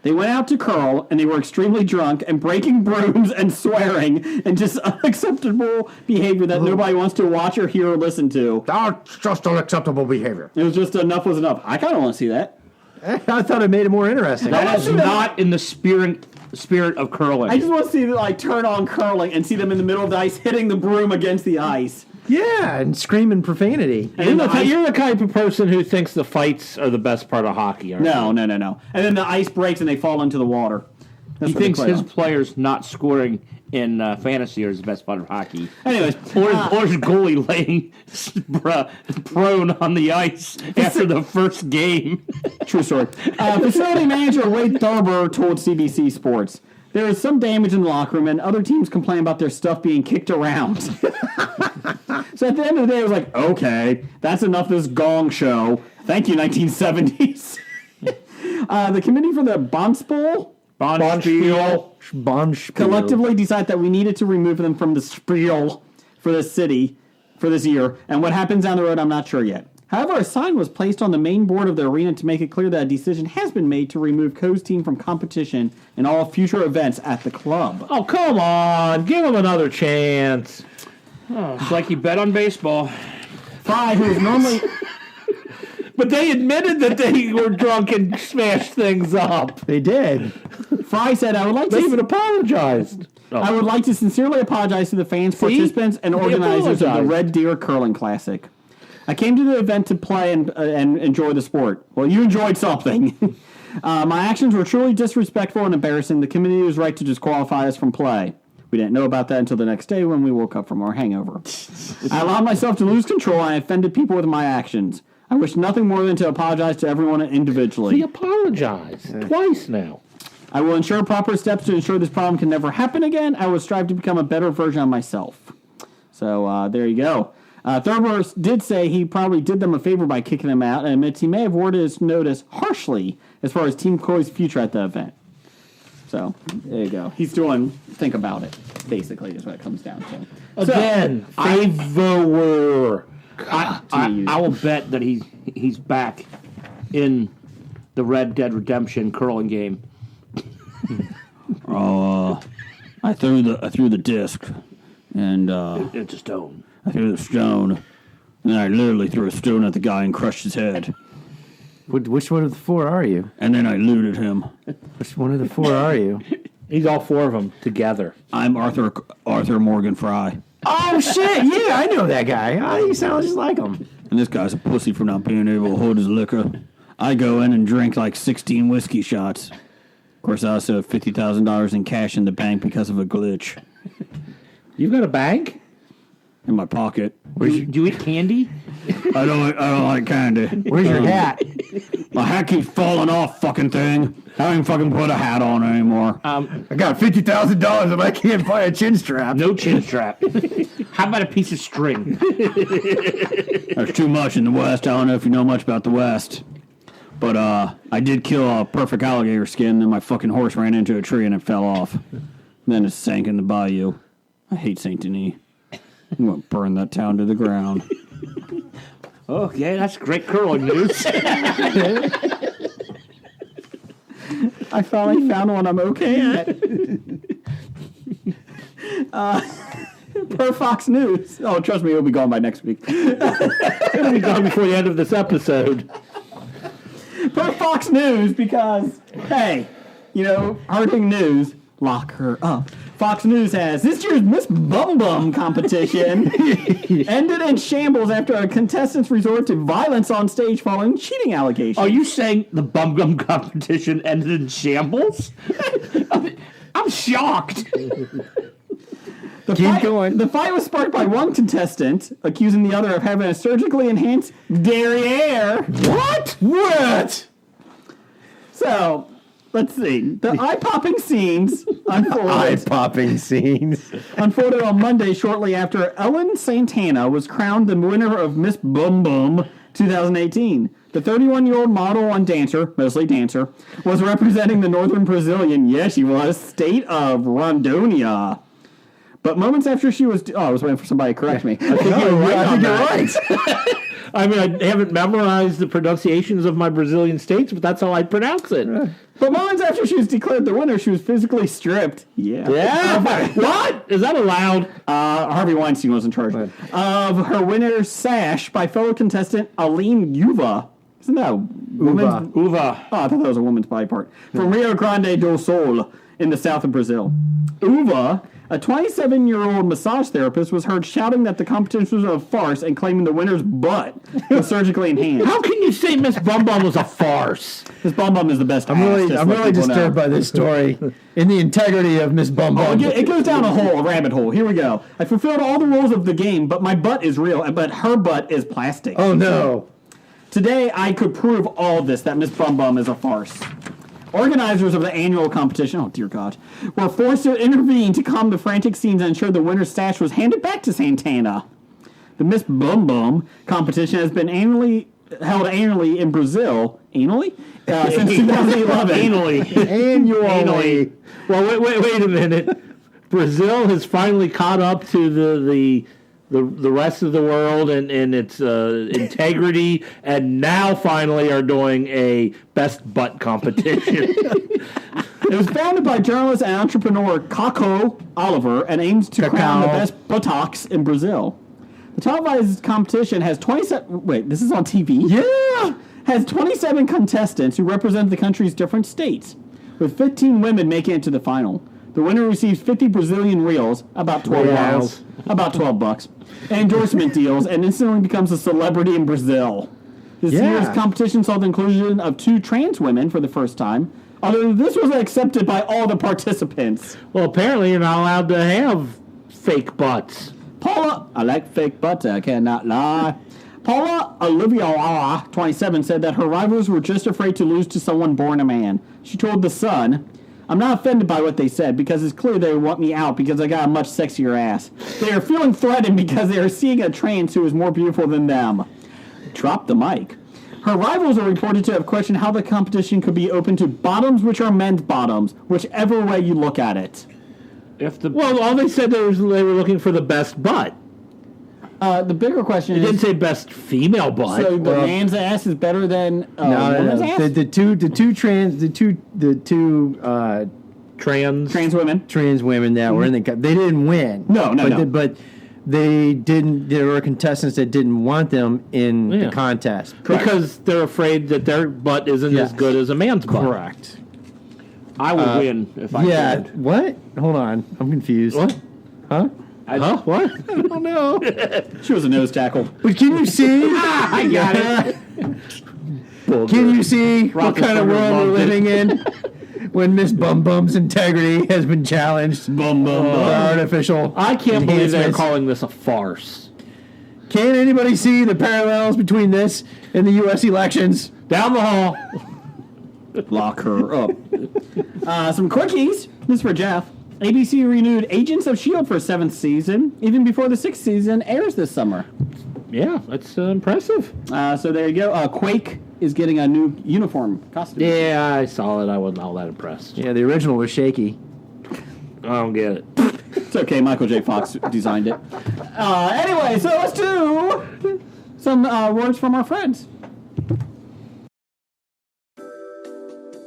They went out to curl, and they were extremely drunk and breaking brooms and swearing and just unacceptable behavior that nobody wants to watch or hear or listen to. That's just unacceptable behavior. It was just enough was enough. I kind of want to see that. I thought it made it more interesting. That is not in the spirit of curling. I just want to see like turn on curling and see them in the middle of the ice hitting the broom against the ice. Yeah, and screaming profanity. You're the type of person who thinks the fights are the best part of hockey, aren't you? No. And then the ice breaks and they fall into the water. That's He what they thinks play his on. players not scoring in fantasy are the best part of hockey. Anyways, Or his goalie laying prone on the ice after the first game. true story. Facility manager Wade Thurber told CBC Sports, "There is some damage in the locker room, and other teams complain about their stuff being kicked around." So at the end of the day, it was like, okay, that's enough of this gong show. Thank you, 1970s. The committee for the Bonspiel collectively decided that we needed to remove them from the spiel for this city for this year. And what happens down the road, I'm not sure yet. However, a sign was placed on the main board of the arena to make it clear that a decision has been made to remove Coe's team from competition in all future events at the club. Oh, come on. Give him another chance. Oh, it's like he bet on baseball. Fry, who is normally... But they admitted that they were drunk and smashed things up. They did. Fry said, I would like They to... even apologized. I would like to sincerely apologize to the fans, participants, and They organizers of the apologized. Red Deer Curling Classic. I came to the event to play and enjoy the sport. Well, you enjoyed something. My actions were truly disrespectful and embarrassing. The committee was right to disqualify us from play. We didn't know about that until the next day when we woke up from our hangover. I allowed myself to lose control and I offended people with my actions. I wish nothing more than to apologize to everyone individually. He apologized twice now. I will ensure proper steps to ensure this problem can never happen again. I will strive to become a better version of myself. So there you go. Thurber did say he probably did them a favor by kicking them out and admits he may have worded his notice harshly as far as Team Coy's future at the event. So there you go. He's doing think about it, basically, is what it comes down to. Again, favor. I will bet that he's back in the Red Dead Redemption curling game. I threw the disc and It's a stone. I threw the stone, and I literally threw a stone at the guy and crushed his head. Which one of the four are you? And then I looted him. Which one of the four are you? He's all four of them together. I'm Arthur Morgan Fry. Oh, shit. Yeah, I know that guy. Oh, you sound just like him. And this guy's a pussy for not being able to hold his liquor. I go in and drink like 16 whiskey shots. Of course, I also have $50,000 in cash in the bank because of a glitch You got a bank? in my pocket. Do you eat candy? I don't like candy. Where's your hat? My hat keeps falling off, fucking thing. I don't even fucking put a hat on anymore. I got $50,000 and I can't buy a chin strap. No chin strap. How about a piece of string? There's too much in the West. I don't know if you know much about the West. But I did kill a perfect alligator skin, and my fucking horse ran into a tree and it fell off. And then it sank in the bayou. I hate Saint Denis. I'm going to burn that town to the ground. Okay, that's great curling news. I finally found one I'm okay at. Per Fox News. Oh, trust me, it'll be gone by next week. It'll be gone before the end of this episode. Per Fox News, because, hey, hurting news, lock her up. Fox News has this year's Miss Bum Bum competition ended in shambles after a contestant's resort to violence on stage following cheating allegations. Are you saying the Bum Bum competition ended in shambles? I'm shocked. Keep going. The fight was sparked by one contestant accusing the other of having a surgically enhanced derriere. What? So, let's see. The eye-popping scenes unfolded. Eye-popping scenes. Unfolded on Monday shortly after Ellen Santana was crowned the winner of Miss Bum Bum 2018. The 31-year-old model and dancer, mostly dancer, was representing the northern Brazilian, state of Rondônia. But moments after she was... I was waiting for somebody to correct me. I think you're right. I mean, I haven't memorized the pronunciations of my Brazilian states, but that's how I pronounce it. But moments after she was declared the winner, she was physically stripped. Yeah. What? Is that allowed? Harvey Weinstein was in charge. Of her winner's sash by fellow contestant Aline Uva. Isn't that a woman's? Uva. Oh, I thought that was a woman's body part. From Rio Grande do Sul in the south of Brazil. Uva, a 27-year-old massage therapist, was heard shouting that the competition was a farce and claiming the winner's butt was surgically enhanced. How can you say Miss Bum Bum was a farce? Miss Bum Bum is the best. I'm really disturbed by this story and the integrity of Miss Bum Bum. It goes down a rabbit hole. Here we go. I fulfilled all the rules of the game, but my butt is real, but her butt is plastic. Oh, no. Today, I could prove all this, that Miss Bum Bum is a farce. Organizers of the annual competition, oh dear God, were forced to intervene to calm the frantic scenes and ensure the winner's stash was handed back to Santana. The Miss Bum Bum competition has been held annually in Brazil. Since 2011. Annually. Well, wait a minute. Brazil has finally caught up to the rest of the world and its integrity, and now finally are doing a best butt competition. It was founded by journalist and entrepreneur Caco Oliver and aims to crown the best buttocks in Brazil. The televised competition has 27... Wait, this is on TV? Yeah! Has 27 contestants who represent the country's different states, with 15 women making it to the final. The winner receives 50 Brazilian reals, about $12. About $12. And endorsement deals, and instantly becomes a celebrity in Brazil. This year's competition saw the inclusion of 2 trans women for the first time, although this was accepted by all the participants. Well, apparently you're not allowed to have fake butts. Paula, I like fake butts, I cannot lie. Paula Olivia, 27, said that her rivals were just afraid to lose to someone born a man. She told The Sun, "I'm not offended by what they said because it's clear they want me out because I got a much sexier ass. They are feeling threatened because they are seeing a trans who is more beautiful than them." Drop the mic. Her rivals are reported to have questioned how the competition could be open to bottoms which are men's bottoms, whichever way you look at it. Well, all they said they were looking for the best butt. The bigger question It is... didn't say best female butt. So the man's ass is better than woman's ass? The two trans women that were in the they didn't win. No. But they didn't. There were contestants that didn't want them in the contest because they're afraid that their butt isn't as good as a man's butt. Correct. I would win if I could. What? Hold on. I'm confused. What? Huh? What? I don't know. She was a nose tackle. But can you see? I got it. Can you see what kind of world we're living in when Miss Bum Bum's integrity has been challenged? Bum bum bum. Artificial. I can't believe they're enhancements. calling this a farce. Can anybody see the parallels between this and the U.S. elections? Down the hall. Lock her up. Some quickies. This is for Jeff. ABC renewed Agents of S.H.I.E.L.D. for a 7th season, even before the 6th season airs this summer. Yeah, that's impressive. So there you go. Quake is getting a new uniform costume. Yeah, I saw it. I wasn't all that impressed. Yeah, the original was shaky. I don't get it. It's okay. Michael J. Fox designed it. Anyway, so let's do some words from our friends.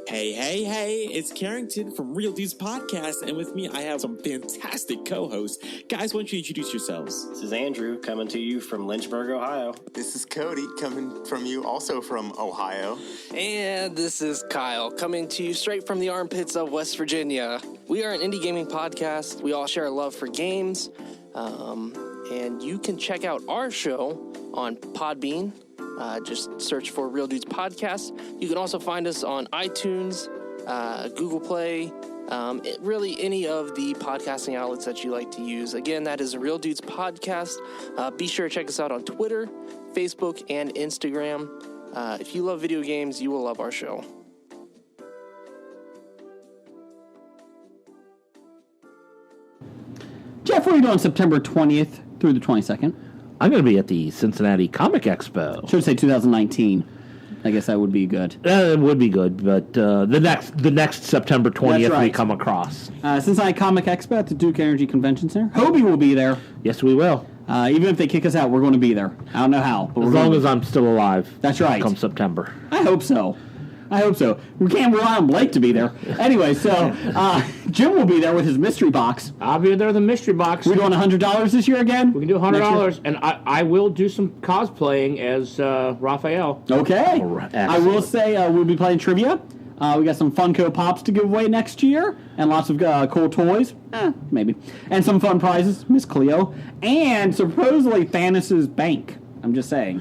Hey Hey, it's Carrington from Real Dudes Podcast, and with me I have some fantastic co-hosts. Guys, why don't you introduce yourselves? This is Andrew coming to you from Lynchburg, Ohio. This is Cody coming from you also from Ohio. And this is Kyle coming to you straight from the armpits of West Virginia. We are an indie gaming podcast. We all share a love for games. And you can check out our show on Podbean. Just search for Real Dudes Podcast. You can also find us on iTunes, Google Play, really any of the podcasting outlets that you like to use. Again, that is Real Dudes Podcast. Be sure to check us out on Twitter, Facebook, and Instagram. If you love video games, you will love our show. Jeff, what are you doing September 20th through the 22nd? I'm going to be at the Cincinnati Comic Expo. Should say 2019. I guess that would be good. It would be good, but the next September 20th right. we come across. Cincinnati Comic Expo at the Duke Energy Convention Center. Hobie will be there. Yes, we will. Even if they kick us out, we're going to be there. I don't know how. But as long as I'm still alive. That's right. Come September. I hope so. We can't rely on Blake to be there. Anyway, so Jim will be there with his mystery box. I'll be there with the mystery box. We doing $100 this year again? We can do $100, and I will do some cosplaying as Raphael. Okay. I will say we'll be playing trivia. We got some Funko Pops to give away next year, and lots of cool toys. Maybe. And some fun prizes, Miss Cleo. And supposedly Thanos' bank. I'm just saying.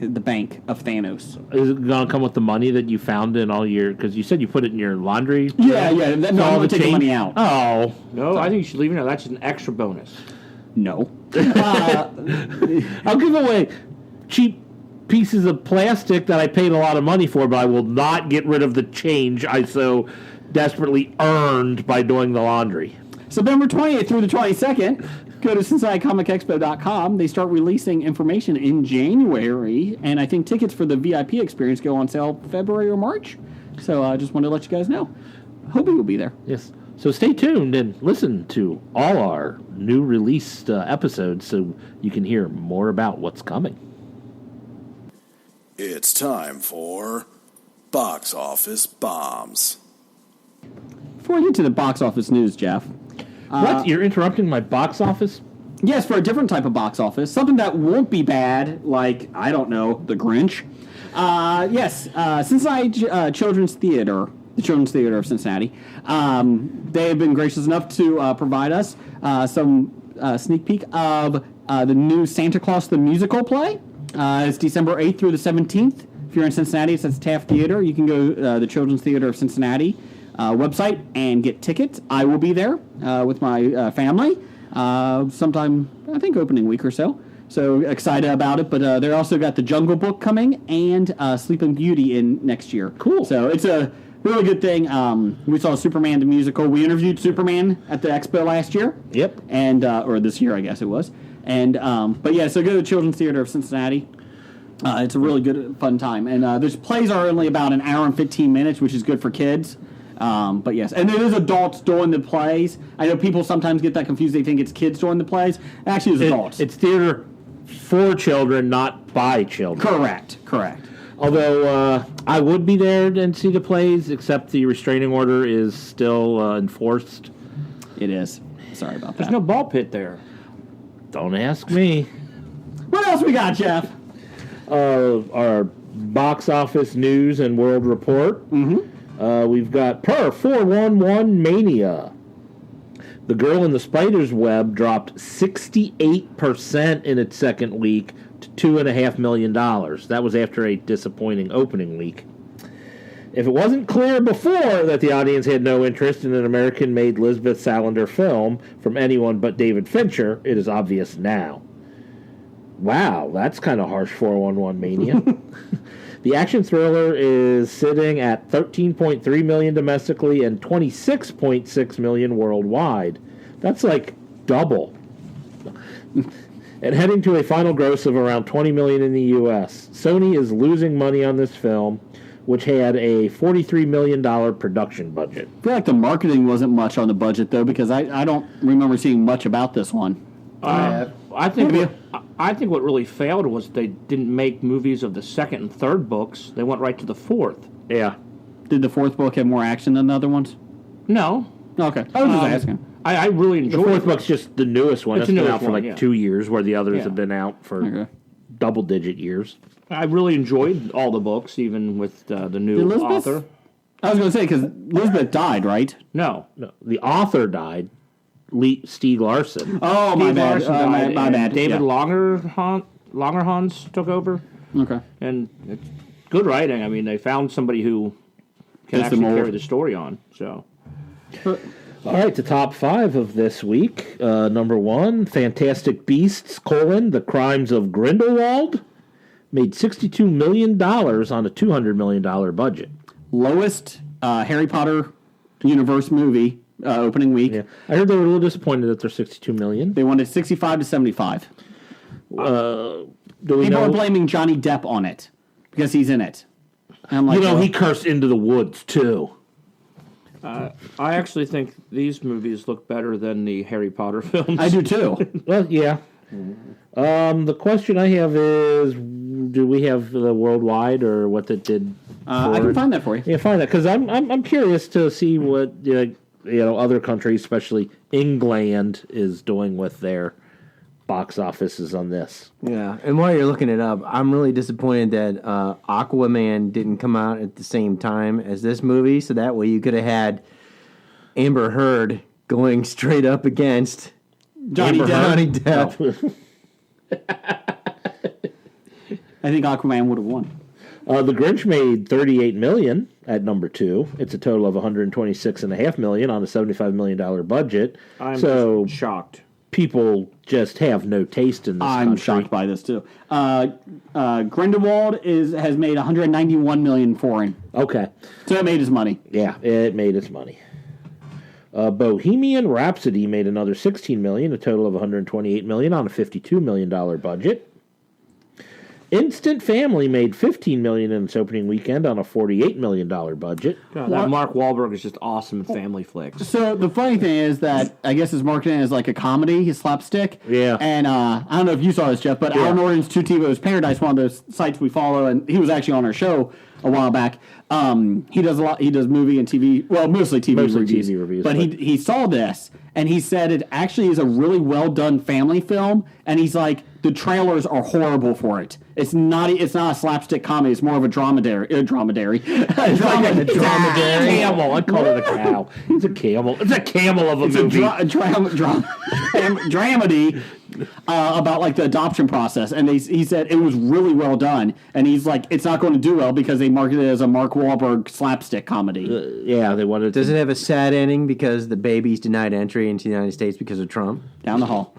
The bank of Thanos. Is it going to come with the money that you found in all your... Because you said you put it in your laundry? Yeah. No, I'm going to take the money out. Oh. No, I think you should leave it there. That's an extra bonus. No. I'll give away cheap pieces of plastic that I paid a lot of money for, but I will not get rid of the change I so desperately earned by doing the laundry. September 20th through the 22nd... Go to CincinnatiComicExpo.com. They start releasing information in January, and I think tickets for the VIP experience go on sale February or March. So I just wanted to let you guys know. Hoping you'll be there. Yes. So stay tuned and listen to all our new released episodes so you can hear more about what's coming. It's time for Box Office Bombs. Before we get to the box office news, Jeff... What? You're interrupting my box office? Yes, for a different type of box office. Something that won't be bad, like, I don't know, The Grinch. Cincinnati Children's Theater, the Children's Theater of Cincinnati, they have been gracious enough to provide us some sneak peek of the new Santa Claus the Musical play. It's December 8th through the 17th. If you're in Cincinnati, it's at Taft Theater. You can go to the Children's Theater of Cincinnati website and get tickets. I will be there with my family sometime, I think, opening week or so. So excited about it. But they also got The Jungle Book coming and Sleeping Beauty in next year. Cool. So it's a really good thing. We saw Superman the musical. We interviewed Superman at the expo last year. Yep. And or this year, I guess it was. And but yeah, so go to the Children's Theater of Cincinnati. It's a really good, fun time. And those plays are only about an hour and 15 minutes, which is good for kids. But yes, and there is adults doing the plays. I know people sometimes get that confused. They think it's kids doing the plays. Actually, it's adults. It's theater for children, not by children. Correct. Although I would be there and see the plays, except the restraining order is still enforced. It is. Sorry about that. There's no ball pit there. Don't ask me. What else we got, Jeff? Our box office news and world report. Mm-hmm. We've got Per 411 Mania. The Girl in the Spider's Web dropped 68% in its second week to $2.5 million. That was after a disappointing opening week. If it wasn't clear before that the audience had no interest in an American-made Lisbeth Salander film from anyone but David Fincher, it is obvious now. Wow, that's kind of harsh, 411 Mania. The action thriller is sitting at $13.3 million domestically and $26.6 million worldwide. That's like double. And heading to a final gross of around $20 million in the U.S. Sony is losing money on this film, which had a $43 million production budget. I feel like the marketing wasn't much on the budget, though, because I don't remember seeing much about this one. I think what really failed was they didn't make movies of the second and third books. They went right to the fourth. Yeah. Did the fourth book have more action than the other ones? No. Okay. I was just asking. I really enjoyed The fourth book's just the newest one. It's been out for like 2 years, where the others Yeah. have been out for double-digit years. I really enjoyed all the books, even with the new Elizabeth? author. I was going to say, because Elizabeth died, right? No. The author died, Stieg Larsson. Oh, my Steve bad. Larson died, My and bad. David Yeah. Langerhans took over. Okay. And it's good writing. I mean, they found somebody who can Fits the actually mold. carry the story on. So, All right, the top 5 of this week. Number 1, Fantastic Beasts: The Crimes of Grindelwald, made $62 million on a $200 million budget. Lowest Harry Potter universe movie opening week. Yeah. I heard they were a little disappointed that they're $62 million. They wanted 65 to 75. Do we People know? are blaming Johnny Depp on it because he's in it. And I'm like, well, he cursed Into the Woods too. I actually think these movies look better than the Harry Potter films. I do too. Well, yeah. The question I have is, do we have the worldwide or what it did? I can find that for you. Yeah, find that because I'm curious to see what other countries, especially England, is doing with their box offices on this. Yeah, and while you're looking it up, I'm really disappointed that Aquaman didn't come out at the same time as this movie, so that way you could have had Amber Heard going straight up against Johnny Depp. Depp. I think Aquaman would have won. The Grinch made $38 million at number 2. It's a total of $126.5 million on a $75 million budget. I'm shocked. People just have no taste in this I'm country. shocked by this too. Grindelwald has made $191 million foreign. Okay, so it made his money. Yeah, it made its money. Bohemian Rhapsody made another $16 million, a total of $128 million on a $52 million budget. Instant Family made $15 million in its opening weekend on a $48 million budget. God, that Mark Wahlberg is just awesome in family flicks. So the funny thing is that I guess his marketing is like a comedy, his slapstick. Yeah. And I don't know if you saw this, Jeff, but Al Norton's Two TiVo's Paradise, one of those sites we follow, and he was actually on our show a while back. He does a lot. He does movie and TV. Well, mostly TV reviews. But he saw this and he said it actually is a really well done family film. And he's like, the trailers are horrible for it. It's not a slapstick comedy. It's more of a dromedary. It's like a dromedary. Camel. I call it a cow. It's a camel. It's a camel of a movie. It's a dramedy about like the adoption process. And he said it was really well done. And he's like, it's not going to do well because they marketed it as a Mark Wahlberg slapstick comedy. Yeah, they wanted. Does it have a sad ending because the baby's denied entry into the United States because of Trump? Down the hall.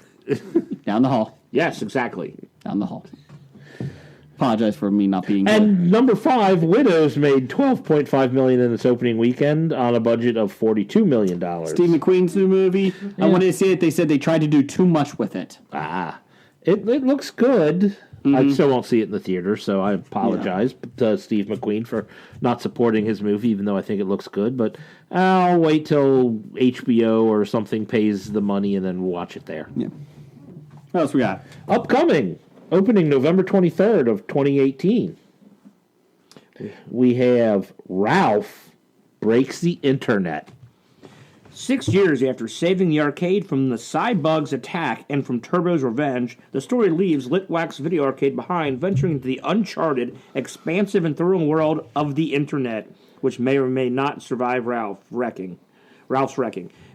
Down the hall. Yes, exactly. Down the hall. Apologize for me not being And number 5, Widows made $12.5 million in its opening weekend on a budget of $42 million. Steve McQueen's new movie. I wanted to see it. They said they tried to do too much with it. It looks good. I still won't see it in the theater, so I apologize to Steve McQueen for not supporting his movie, even though I think it looks good. But I'll wait till HBO or something pays the money and then watch it there. Yeah. What else we got? Upcoming, opening November 23rd of 2018. We have Ralph Breaks the Internet. 6 years after saving the arcade from the Cybug's attack and from Turbo's revenge, the story leaves Litwack's video arcade behind, venturing into the uncharted, expansive, and thrilling world of the Internet, which may or may not survive Ralph's wrecking.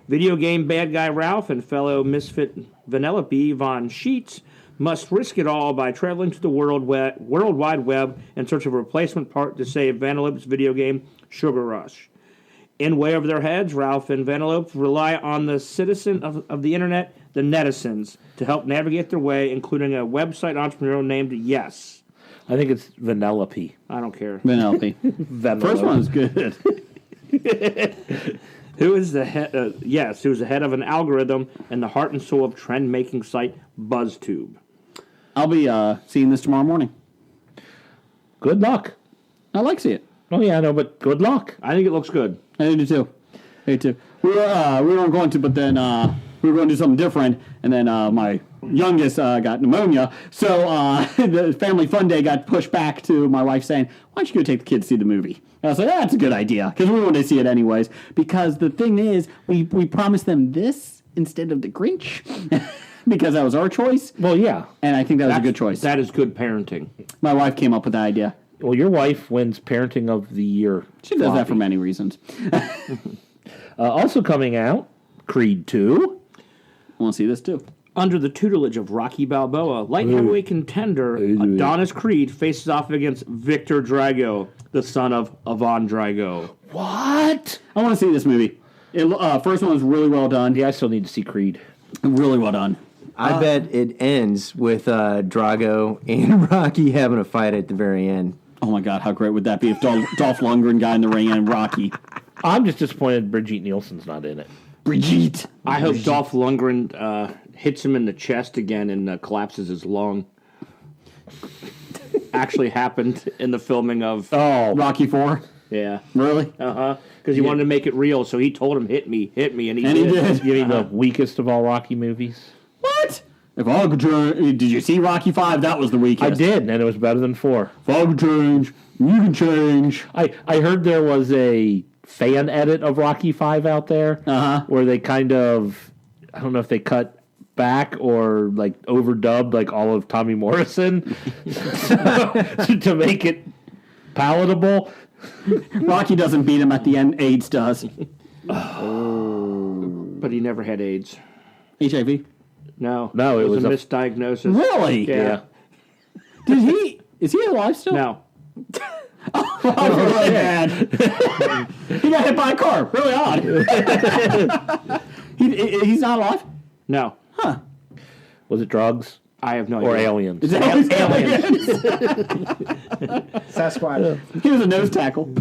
Video game bad guy Ralph and fellow misfit Vanellope von Sheets must risk it all by traveling to the World Wide Web in search of a replacement part to save Vanellope's video game Sugar Rush. In way over their heads, Ralph and Vanellope rely on the citizen of the Internet, the netizens, to help navigate their way, including a website entrepreneur named Yes. I think it's Vanellope. I don't care. Vanellope. First one's good. Who is the head? Who's the head of an algorithm and the heart and soul of trend-making site BuzzTube? I'll be seeing this tomorrow morning. Good luck. I like seeing it. Oh yeah, I know, but good luck. I think it looks good. I do too. We weren't going to, but then we were going to do something different, and then my youngest got pneumonia. So the family fun day got pushed back to my wife saying, why don't you go take the kids to see the movie? And I was like, that's a good idea, because we wanted to see it anyways. Because the thing is, we promised them this instead of the Grinch, because that was our choice. Well, yeah. And I think that was a good choice. That is good parenting. My wife came up with that idea. Well, your wife wins Parenting of the Year. She does that for many reasons. Also coming out, Creed 2. I want to see this too. Under the tutelage of Rocky Balboa, light heavyweight contender Adonis Creed faces off against Victor Drago, the son of Ivan Drago. What? I want to see this movie. First one was really well done. Yeah, I still need to see Creed. Really well done. I bet it ends with Drago and Rocky having a fight at the very end. Oh my God, how great would that be if Dolph Lundgren got in the ring and Rocky? I'm just disappointed Brigitte Nielsen's not in it. Brigitte! I hope Dolph Lundgren hits him in the chest again and collapses his lung. Actually happened in the filming of Rocky 4? Yeah. Really? Uh-huh. Because he wanted to make it real, so he told him, hit me, and he did. He did. You mean the weakest of all Rocky movies? What? Did you see Rocky 5? That was the weakest. I did, and it was better than 4. If I could change, you can change. I heard there was a fan edit of Rocky 5 out there where they kind of, I don't know if they cut back or like overdubbed like all of Tommy Morrison to make it palatable. Rocky doesn't beat him at the end. AIDS does. But he never had AIDS. HIV? No. No, it was a misdiagnosis. Really? Yeah. Is he alive still? No. Oh, really bad. He got hit by a car. Really odd. He's not alive? No. Huh. Was it drugs? I have no Or idea. aliens? Is it aliens? Sasquatch. He was a nose tackle.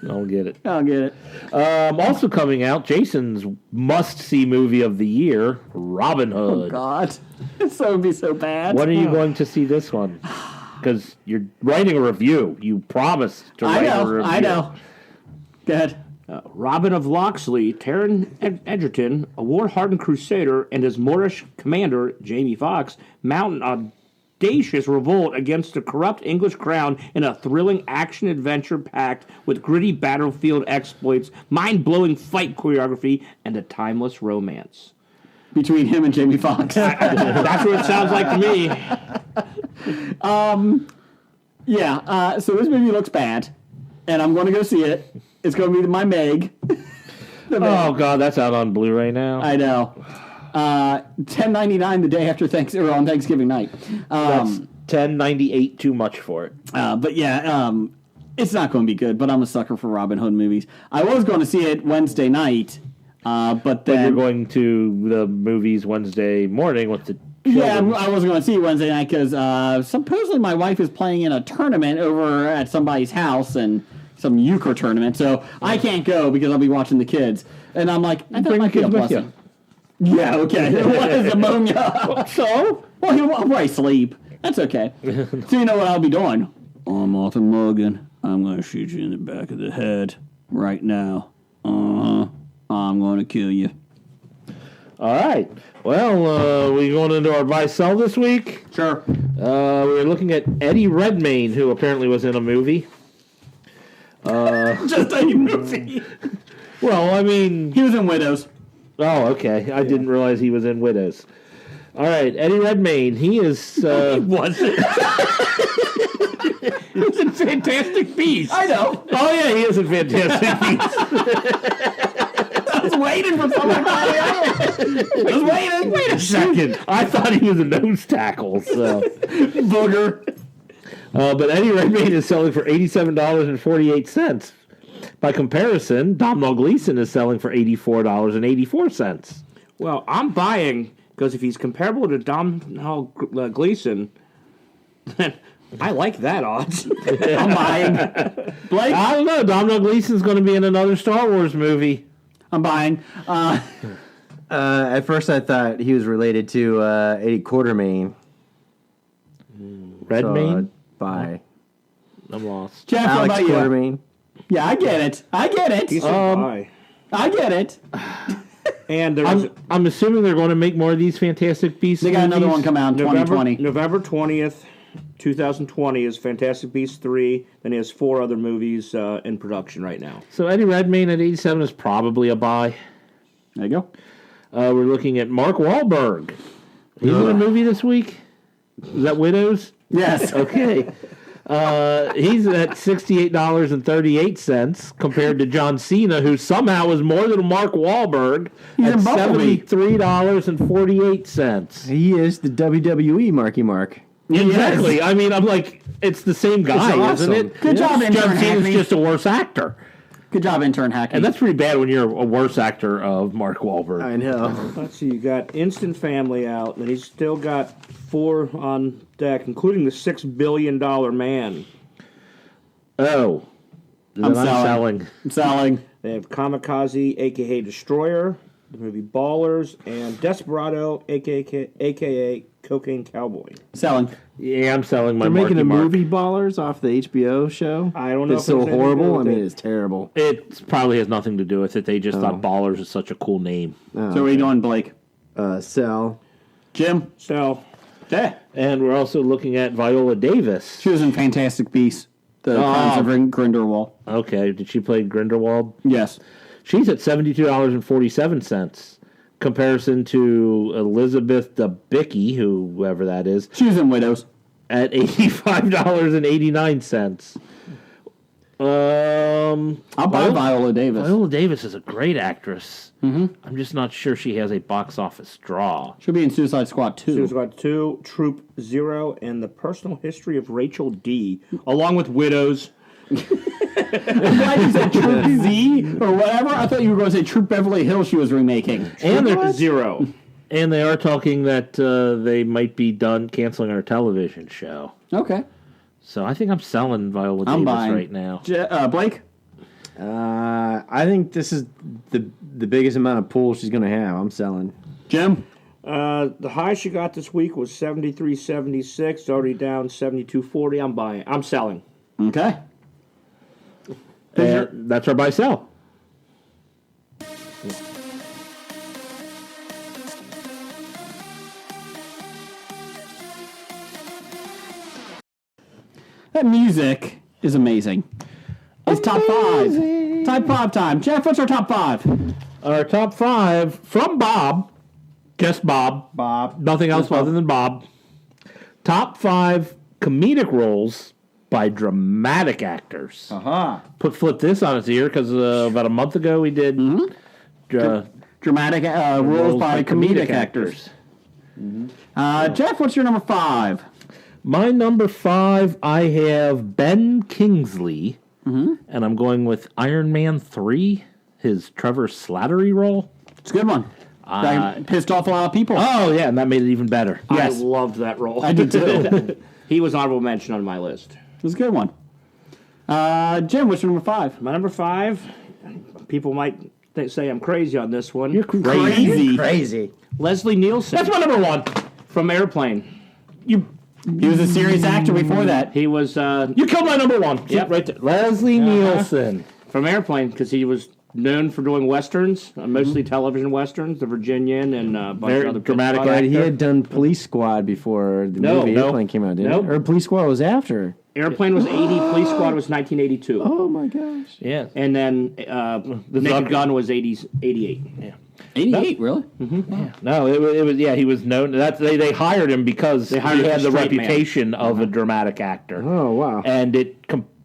I'll get it. I'll get it. Also coming out, Jason's must-see movie of the year, Robin Hood. Oh, God. This would be so bad. When are you going to see this one? Because you're writing a review. You promised to write a review. I know. Go ahead. Robin of Locksley, Taron Egerton, a war-hardened crusader, and his Moorish commander, Jamie Foxx, mount an audacious revolt against the corrupt English crown in a thrilling action-adventure packed with gritty battlefield exploits, mind-blowing fight choreography, and a timeless romance. Between him and Jamie Foxx. That's what it sounds like to me. So this movie looks bad, and I'm going to go see it. It's going to be my Meg. Oh, God, that's out on Blu-ray now. I know. $10.99 the day after Thanksgiving, or on Thanksgiving night. That's $10.98 too much for it. It's not going to be good, but I'm a sucker for Robin Hood movies. I was going to see it Wednesday night, but then... you're going to the movies Wednesday morning with the children. Yeah, I wasn't going to see it Wednesday night because supposedly my wife is playing in a tournament over at somebody's house, and some euchre tournament, so I can't go because I'll be watching the kids. And I'm like, I thought it might be a blessing. Yeah, okay. What is ammonia? So? Well, he'll probably sleep. That's okay. So you know what I'll be doing? I'm Arthur Morgan. I'm going to shoot you in the back of the head right now. I'm going to kill you. All right. Well, we going into our buy-sell this week? Sure. We're looking at Eddie Redmayne, who apparently was in a movie. Just a movie. Well, I mean... He was in Widows. Oh, okay. I didn't realize he was in Widows. All right, Eddie Redmayne. He is... He wasn't. He was in Fantastic Beasts. I know. Oh, yeah, he is in Fantastic Beasts. I was waiting for somebody to Just waiting. Wait a second. I thought he was a nose tackle, so... Booger. But Eddie Redmayne is selling for $87.48. By comparison, Domhnall Gleeson is selling for $84.84. Well, I'm buying, because if he's comparable to Domhnall Gleeson, then I like that odds. I'm buying. Blake? I don't know. Domhnall Gleeson's going to be in another Star Wars movie. I'm buying. At first I thought he was related to Eddie Quartermain. Redmayne? So, bye. I'm lost. Jeff, how Alex about you? Quartermain. Yeah, I get it. I get it. I get it. And I'm assuming they're going to make more of these Fantastic Beasts. They got another one come out in 2020. November 20th, 2020 is Fantastic Beasts 3. Then he has 4 other movies in production right now. So Eddie Redmayne at 87 is probably a buy. There you go. We're looking at Mark Wahlberg. He's in a movie this week. Is that Widows? Yes. Okay. He's at $68.38 compared to John Cena, who somehow is more than Mark Wahlberg at $73.48. He is the WWE Marky Mark. Exactly. Yes. I mean, I'm like, it's the same guy, awesome. isn't it? Good job, intern John Cena's Hackney. just a worse actor. Good job, intern Hackney. And that's pretty bad when you're a worse actor of Mark Wahlberg. I know. Let's see, you got Instant Family out, and he's still got 4 on deck, including the $6 billion man. Oh. I'm selling. They have Kamikaze, a.k.a. Destroyer, the movie Ballers, and Desperado, a.k.a. Cocaine Cowboy. Selling. Yeah, I'm selling my They're making Marky a Mark. movie Ballers off the HBO show. I don't know It's if so there's anything to do horrible. I with mean, it. it's terrible. It probably has nothing to do with it. They just thought Ballers is such a cool name. So what are you doing, Blake? Sell. Jim? So, Yeah. and we're also looking at Viola Davis. She was in Fantastic Beasts. The Crimes of Grindelwald. Okay, did she play Grindelwald? Yes. She's at $72.47. Comparison to Elizabeth Debicki, whoever that is, She was in Widows. at $85.89. I'll buy Viola Davis. Viola Davis is a great actress. Mm-hmm. I'm just not sure she has a box office draw. She'll be in Suicide Squad 2. Suicide Squad 2, Troop 0, and the personal history of Rachel D, along with Widows. I'm glad you said Troop Z or whatever. I thought you were going to say Troop Beverly Hills she was remaking. And there's 0. And they are talking that they might be done canceling our television show. Okay. So I think I'm selling Viola Davis right now. Blake? I think this is the biggest amount of pull she's going to have. I'm selling. Jim? The high she got this week was 73.76, already down 72.40. I'm buying. I'm selling. Okay. That's our buy sell. That music is amazing. It's top 5. Top 5 time. Jeff, what's our top 5? Our top 5 from Bob. Just Bob. Bob. Nothing else other than Bob. Top 5 comedic roles by dramatic actors. Flip this on its ear because about a month ago we did dramatic roles by comedic actors. Jeff, what's your number 5? My number 5, I have Ben Kingsley, and I'm going with Iron Man 3, his Trevor Slattery role. It's a good one. Pissed off a lot of people. Oh, yeah, and that made it even better. Yes. I loved that role. I did too. He was honorable mention on my list. It was a good one. Jim, what's your number 5? My number 5, people might say I'm crazy on this one. You're crazy. Crazy. Leslie Nielsen. That's my number 1 from Airplane. He was a serious actor before that. He was. You killed my number 1. Yep, right there. Leslie Nielsen from Airplane because he was known for doing westerns, mostly television westerns, The Virginian and a bunch of other dramatic. But he had done Police Squad before the movie Airplane came out, didn't it? Or Police Squad was after. Airplane was 80. Police Squad was 1982. Oh my gosh! Yeah, and then Naked Gun was 88. Yeah. 88, really? Mm-hmm. Yeah. No, it was. Yeah, he was known. They hired him because he had the reputation of a dramatic actor. Oh wow! And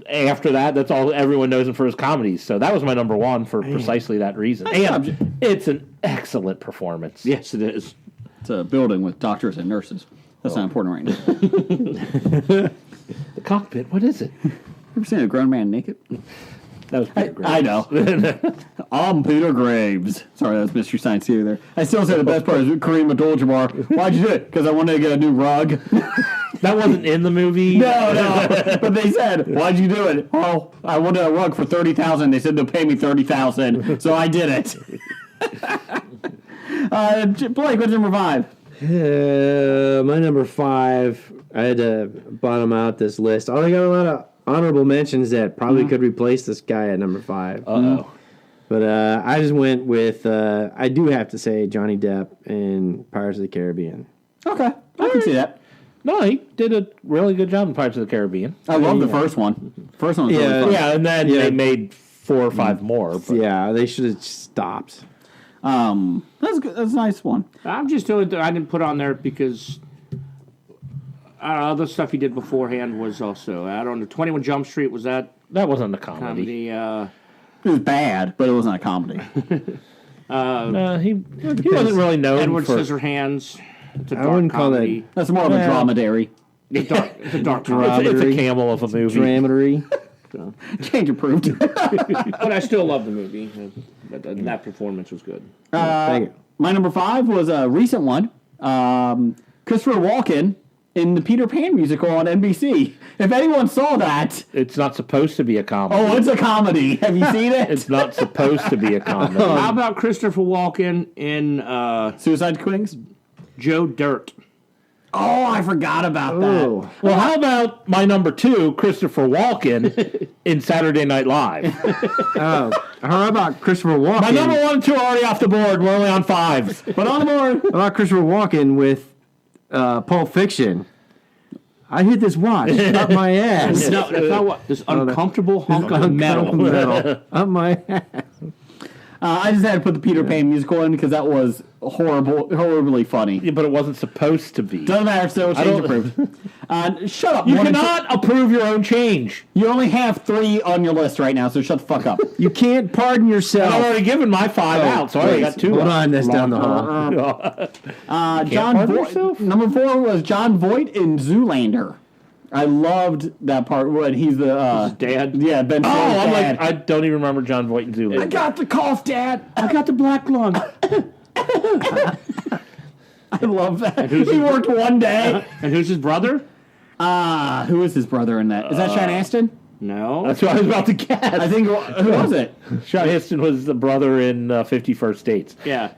after that, that's all everyone knows him for his comedies. So that was my number 1 for precisely that reason. And it's an excellent performance. Yes, it is. It's a building with doctors and nurses. That's not important right now. The cockpit. What is it? Ever seen a grown man naked? That was Peter Graves. I know. I'm Peter Graves. Sorry, that was Mystery Science Theater there. I still say the best part is Kareem Abdul-Jabbar. Why'd you do it? Because I wanted to get a new rug. That wasn't in the movie. No. But they said, why'd you do it? Oh, I wanted a rug for $30,000. They said they'll pay me $30,000. So I did it. Blake, what's number 5? My number 5, I had to bottom out this list. I got a lot of honorable mentions that probably could replace this guy at number 5. Uh-oh. But I just went with, I do have to say, Johnny Depp in Pirates of the Caribbean. Okay, I can see that. No, he did a really good job in Pirates of the Caribbean. I love the first one. First one was really fun. Yeah, and then they made 4 or 5 more. But. Yeah, they should have stopped. That's good. That's a nice one. I'm just doing it. I didn't put on there because other stuff he did beforehand was also. I don't know. 21 Jump Street, was that? That wasn't a comedy. It was bad, but it wasn't a comedy. No, he wasn't really known Edward for Scissorhands. It's a I dark wouldn't call comedy. that. That's more of a dromedary. It's a dark comedy. It's a camel of a movie. Dramedy. Change approved. But I still love the movie. But that performance was good. Thank you. My number 5 was a recent one. Christopher Walken in the Peter Pan musical on NBC. If anyone saw that, It's not supposed to be a comedy. oh, it's a comedy. Have you seen it? It's not supposed to be a comedy. How about Christopher Walken in Suicide Queens. Joe Dirt? Oh, I forgot about that. Oh. Well, how about my number 2, Christopher Walken in Saturday Night Live? How about Christopher Walken? My number 1 and 2 are already off the board. We're only on 5s. But on the board. How about Christopher Walken with Pulp Fiction? I hit this watch up my ass. No, that's not what. This uncomfortable hunk of metal. Up my ass. I just had to put the Peter Pan musical in because that was horribly funny. Yeah, but it wasn't supposed to be. Doesn't matter, still change approved. Shut up. You one and cannot approve your own change. You only have 3 on your list right now, so shut the fuck up. You can't pardon yourself. I've already given my 5 out, so I already got 2. Hold on, that's down the hall. John Voight. Number 4 was John Voight in Zoolander. I loved that part when he's the dad. Yeah, Ben. Oh, Stiller's I'm dad. like, I don't even remember John Voight and Zoolander. I got the cough, Dad. I got the black lung. I love that. He worked one day. And who's his brother? Who is his brother in that? Is that Sean Astin? No. That's what I was about to guess. I think. Who was it? Sean Astin was the brother in 51st Dates. Yeah.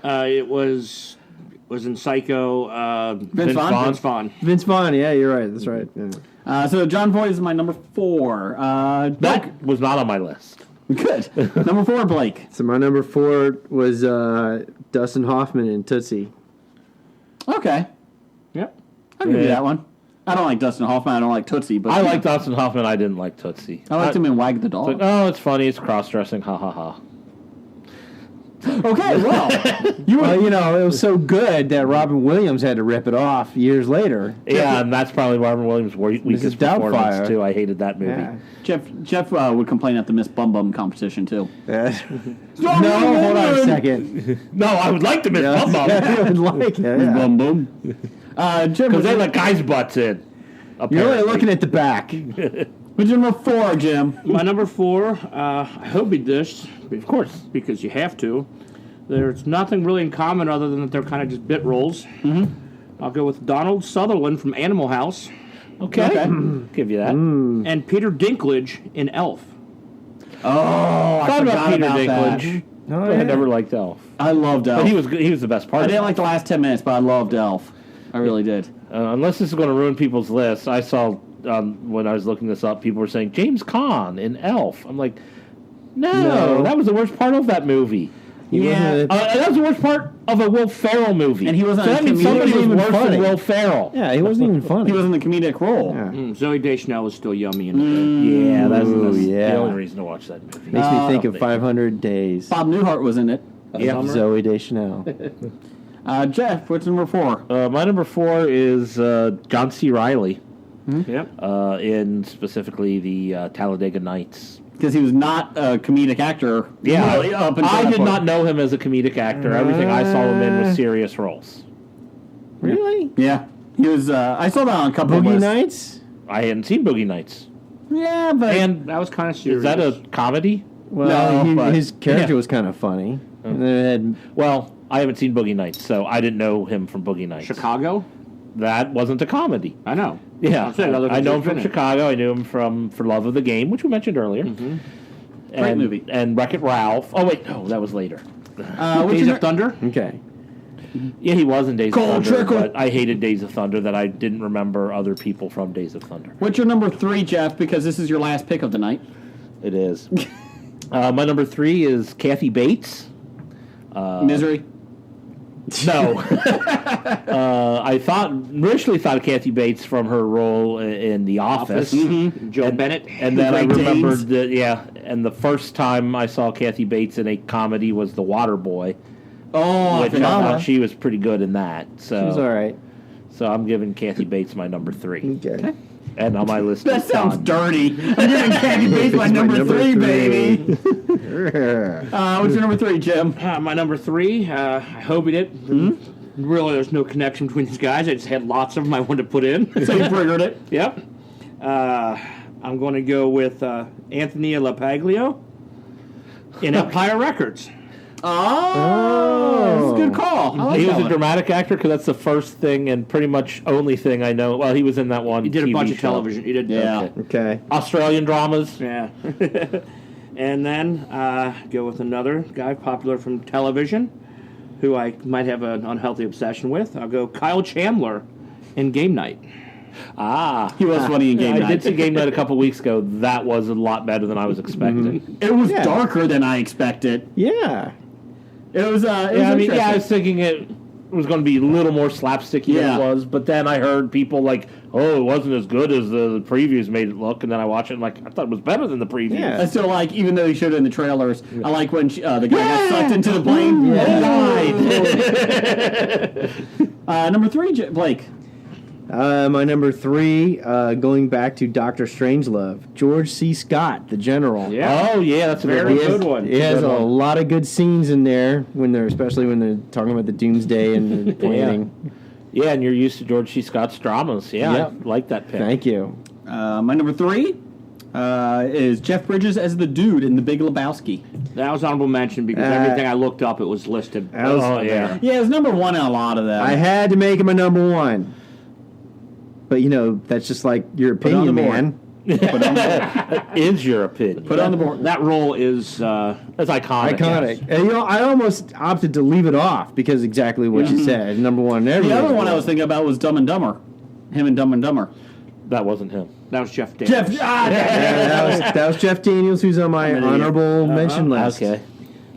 It was in Psycho. Vince Vaughn? Vince Vaughn. Vince Vaughn, yeah, you're right. That's right. Yeah. So John Voight is my number 4. That was not on my list. Good. Number 4, Blake. So my number 4 was Dustin Hoffman in Tootsie. Okay. Yep. I'll give you that one. I don't like Dustin Hoffman. I don't like Tootsie. But I like Dustin Hoffman. I didn't like Tootsie. I liked him in Wag the Dog. Like, oh, it's funny. It's cross-dressing. Ha, ha, ha. Okay, well. It was so good that Robin Williams had to rip it off years later. Yeah, and that's probably Robin Williams' weakest performance, Doubtfire. too. I hated that movie. Yeah. Jeff would complain at the Miss Bum Bum competition, too. No, hold on a second. No, I would like to miss Bum Bum. I would like it. Miss Bum Bum. Jim, Because they let guys' butts in. You're really looking at the back. what's your number 4, Jim? My number 4, I hope he this. Of course. Because you have to. There's nothing really in common other than that they're kind of just bit roles. Mm-hmm. I'll go with Donald Sutherland from Animal House. Okay. Give you that. And Peter Dinklage in Elf. Oh, I forgot Peter about Dinklage. Oh, I never liked Elf. I loved Elf. But he was the best part I of didn't it. like the last 10 minutes, but I loved Elf. I really did. Unless this is going to ruin people's lists, I saw when I was looking this up, people were saying James Caan in Elf. I'm like, no, that was the worst part of that movie. That was the worst part of a Will Ferrell movie. And he wasn't. So that means somebody was even worse funny. than Will Ferrell. Yeah, he wasn't even funny. He was in the comedic role. Yeah. Zoe Deschanel is still yummy in it. Yeah, that's yeah. the only reason to watch that movie. Makes me think of 500 Days. Bob Newhart was in it. Yeah. Zoe Deschanel. Jeff, what's number 4? My number 4 is John C. Reilly. Yep. In specifically the Talladega Nights. Because he was not a comedic actor. Yeah, really, up until I that did point. not know him as a comedic actor. Everything I saw him in was serious roles. Really? Yeah. He was. I saw that on a couple of Boogie lists. Nights? I hadn't seen Boogie Nights. Yeah, but. And That was kind of serious. is that a comedy? Well, No, but- his character was kind of funny. And then it Well, I haven't seen Boogie Nights, so I didn't know him from Boogie Nights. Chicago? That wasn't a comedy. I know. Yeah, I'm saying other I know him things from in it. Chicago. I knew him from For Love of the Game, which we mentioned earlier. Mm-hmm. Great movie. And Wreck-It Ralph. Oh, wait, no, that was later. what's Days your, of Thunder? okay. Yeah, he was in Days Cold of Thunder, Trickle. but I hated Days of Thunder that I didn't remember other people from Days of Thunder. what's your number 3, Jeff? Because this is your last pick of the night. It is. My number 3 is Kathy Bates. Misery. No. I initially thought of Kathy Bates from her role in The Office. Joe Bennett. And then I Great remembered that, and the first time I saw Kathy Bates in a comedy was The Waterboy. Oh, Which I thought she was pretty good in that. So She was all right. So I'm giving Kathy Bates my number 3. Okay. And on my list That is sounds Don. dirty. I'm giving Kathy Bates my number 3, baby. What's your number 3, Jim? My number 3, I hope he did. Really, there's no connection between these guys. I just had lots of them I wanted to put in. So you triggered it. Yep. I'm going to go with Anthony LaPaglio in Empire Records. Oh, that's a good call. I like He that was a one. dramatic actor because that's the first thing and pretty much only thing I know. Well, he was in that one. He did a TV bunch of show. television. He did. Yeah. Okay. Australian dramas. Yeah. And then go with another guy popular from television who I might have an unhealthy obsession with. I'll go Kyle Chandler in Game Night. He was funny in Game I Night. did see Game Night a couple weeks ago. That was a lot better than I was expecting. It was darker than I expected. Yeah. It was. I was thinking it was going to be a little more slapsticky than it was, but then I heard people like, "Oh, it wasn't as good as the previews made it look," and then I watched it and I thought it was better than the previews. Yeah. I still like, even though he showed it in the trailers, I like when the guy got sucked into the plane. Number 3, Blake. My number 3, going back to Dr. Strangelove, George C. Scott, the General. Yeah. Oh yeah, that's a Very good good one. He has a lot of good scenes in there especially when they're talking about the doomsday and the planning. Yeah, and you're used to George C. Scott's dramas. Yeah, Yep. I like that pick. Thank you. My number 3 is Jeff Bridges as the dude in The Big Lebowski. That was honorable mention because everything I looked up, it was listed. That was- yeah. Yeah, it was number 1 in a lot of them. I had to make him a number 1. But, that's just like your it on the opinion, board. man. Is your opinion? Put it on the board. That role is That's iconic. Iconic. And, I almost opted to leave it off because exactly what you said. Number 1 in every The other one I was thinking about was Dumb and Dumber. Him and Dumb and Dumber. That wasn't him. that was Jeff Daniels. that was Jeff Daniels, who's on my honorable mention list. Okay.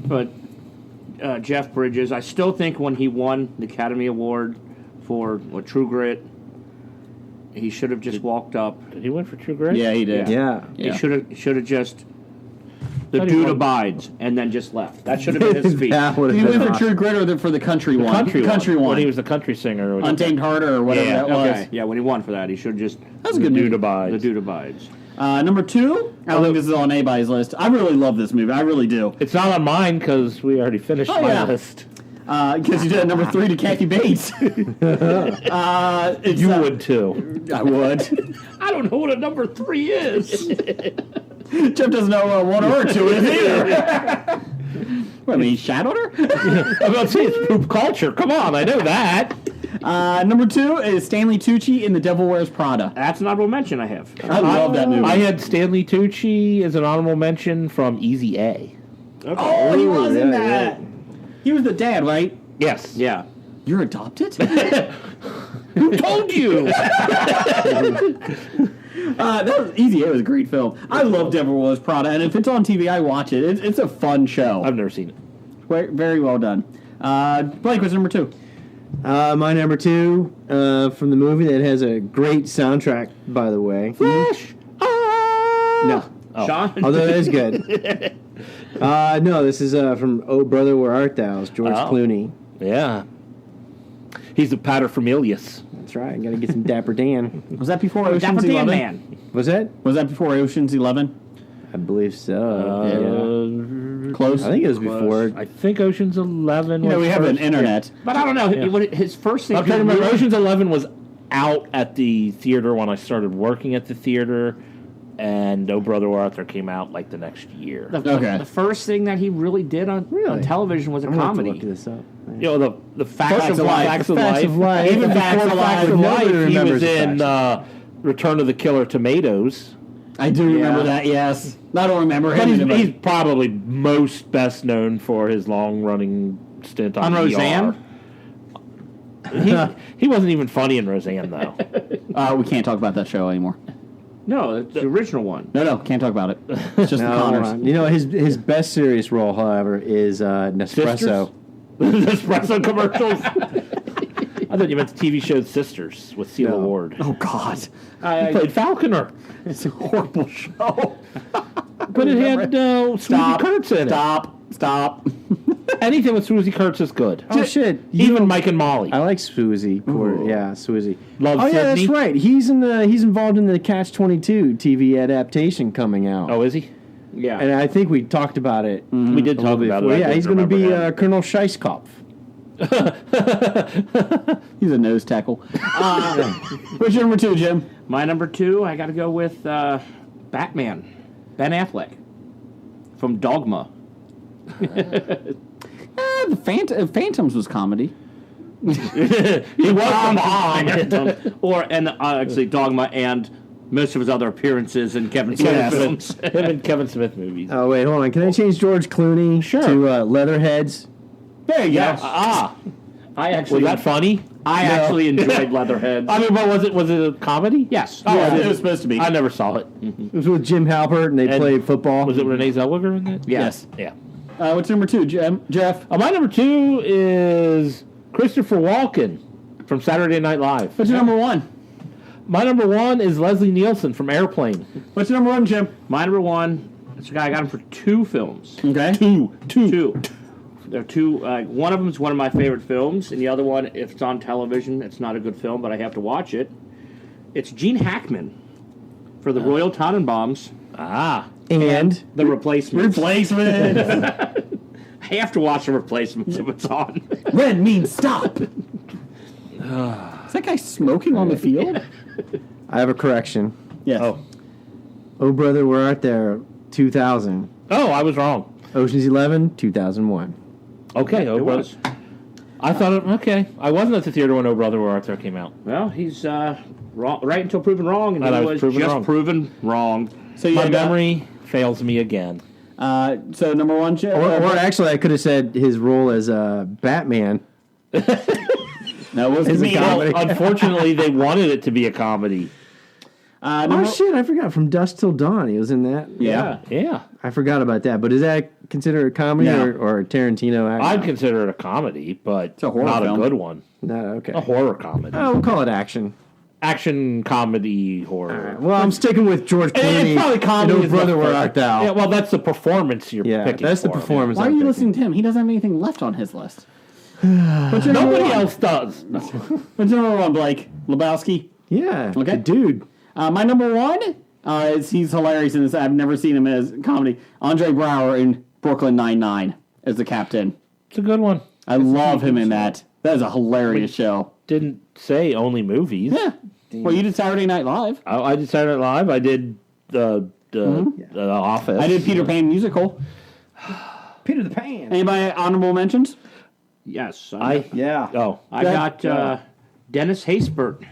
But Jeff Bridges, I still think when he won the Academy Award for True Grit, he should have just walked up. Did he win for True Grit? Yeah, he did. Yeah. He should have just the Thought he dude won. abides and then just left. That should have been his speech. That would Did have he been win for awesome. True Grit or for the country one? Country one. When he was the country singer. Or Untamed Heart or whatever Yeah, that was. okay. Yeah, when he won for that, he should just. That was a good Dude movie. Abides. The dude abides. Number 2, I don't think this is on anybody's list. I really love this movie. I really do. It's not on mine because we already finished Oh, my yeah. list. Because you did number 3 to Kathy Bates. You would too. I would. I don't know what a number 3 is. Jeff doesn't know what 1 or 2 is either. What, I mean, shadowed her? I'm about to say it's poop culture. Come on, I know that. Number 2 is Stanley Tucci in The Devil Wears Prada. That's an honorable mention I have. I love that movie. I had Stanley Tucci as an honorable mention from Easy A. Oh, he was in yeah, that. He was the dad, right? Yes. Yeah. You're adopted? Who told you? That was easy. It was a great film. I love Devil Wears Prada, and if it's on TV, I watch it. It's a fun show. I've never seen it. Very well done. Blake, what's number 2? My number 2 from the movie that has a great soundtrack, by the way. Flash. No. Sean? Although it is good. No, this is from Oh Brother, Where Art Thou? It's George Clooney. Yeah. He's a paterfamilias. That's right. Got to get some Dapper Dan. Was that before Dapper Ocean's Dan 11? Man. Was that? Was that before Ocean's 11? I believe so. Close. I think it was before. I think Ocean's 11 You know, was we have an first. internet. But I don't know. His first thing. I'm trying to remember. Ocean's 11 was out at the theater when I started working at the theater, and Oh Brother, Where Art Thou came out like the next year. The first thing that he really did on television was a I'm gonna have to comedy. look this up. You know, the facts of life. Facts of Life. Even Facts before of Facts Life. of Nobody Life, he remembers was the in Return of the Killer Tomatoes. I do remember that, yes. I don't remember But him. he's probably most best known for his long-running stint on Roseanne? He wasn't even funny in Roseanne, though. We can't talk about that show anymore. No, it's the original one. No, can't talk about it. It's just the Connors. You know, his best serious role, however, is Nespresso. Nespresso commercials. I thought you meant the TV show Sisters with Celia Ward. Oh, God. He played Falconer. It's a horrible show. But it had Swoosie Kurtz in it. Stop. Anything with Swoosie Kurtz is good. Oh, shit. Even Mike and Molly. I like Swoosie. Swoosie. Love yeah, Sydney. that's right. He's involved in the Catch-22 TV adaptation coming out. Oh, is he? Yeah. And I think we talked about it. We did talk about it. Yeah, he's going to be Colonel Scheisskopf. He's a nose tackle. What's your number 2, Jim? My number 2, I got to go with Batman. Ben Affleck. From Dogma. The Phantoms was comedy. He was behind. Actually Dogma and most of his other appearances in Kevin Smith films. Him and Kevin Smith movies. Oh, wait, hold on. Can I change George Clooney to Leatherheads? There you go. I actually Was that funny? I actually enjoyed Leatherheads. I mean, but was it a comedy? Yes. It was supposed to be. I never saw it. It was with Jim Halpert, and they played football. Was it Renee Zellweger in that? Yes. Yeah. What's number 2, Jeff? My number 2 is Christopher Walken from Saturday Night Live. What's your number 1? My number 1 is Leslie Nielsen from Airplane. What's your number 1, Jim? My number 1, this guy, I got him for 2 films. Okay. Two. There are 2. One of them is one of my favorite films, and the other one, if it's on television, it's not a good film, but I have to watch it. It's Gene Hackman for the Royal Tenenbaums. And The Replacements. Replacement. I have to watch The Replacements if it's on. Red means stop. Is that guy smoking on the field? I have a correction. Yes. Oh, Brother, Where Art Thou? 2000. Oh, I was wrong. Ocean's 11, 2001. Okay, It was. I thought okay. I wasn't at the theater when Oh Brother, Where Art Thou came out. Well, he's wrong, right until proven wrong, and And I he was was proven just wrong. proven wrong. So My memory fails me again. So number 1, Jeff. Or actually, I could have said his role as Batman. No, it wasn't Is a me. comedy. Unfortunately, they wanted it to be a comedy. Oh, shit, I forgot. From Dusk Till Dawn, he was in that. Yeah. I forgot about that. But is that considered a comedy or a Tarantino action? I'd consider it a comedy, but a horror not film. a good one. No, okay. A horror comedy. Oh, we'll call it action. Action, comedy, horror. All right. Well, I'm sticking with George And Clooney. it's probably comedy. and Oh is Brother, the Where first- Art Thou? Yeah, well, that's the performance you're picking. that's the for him. performance. Why are I'm you picking. listening to him? He doesn't have anything left on his list. What's your number Nobody 1? else does. What's your number 1, Blake? Lebowski? Yeah. Okay. Good dude. My number 1 is he's hilarious in this. I've never seen him as comedy. Andre Braugher in Brooklyn Nine-Nine as the captain. It's a good one. I love him in that. That is a hilarious show. Didn't say only movies. Yeah. Well, you did Saturday Night Live. I did Saturday Night Live. I did the Office. I did Peter Pan musical. Peter the Pan. Anybody honorable mentions? Yes. Yeah. Oh. I got Dennis Haysbert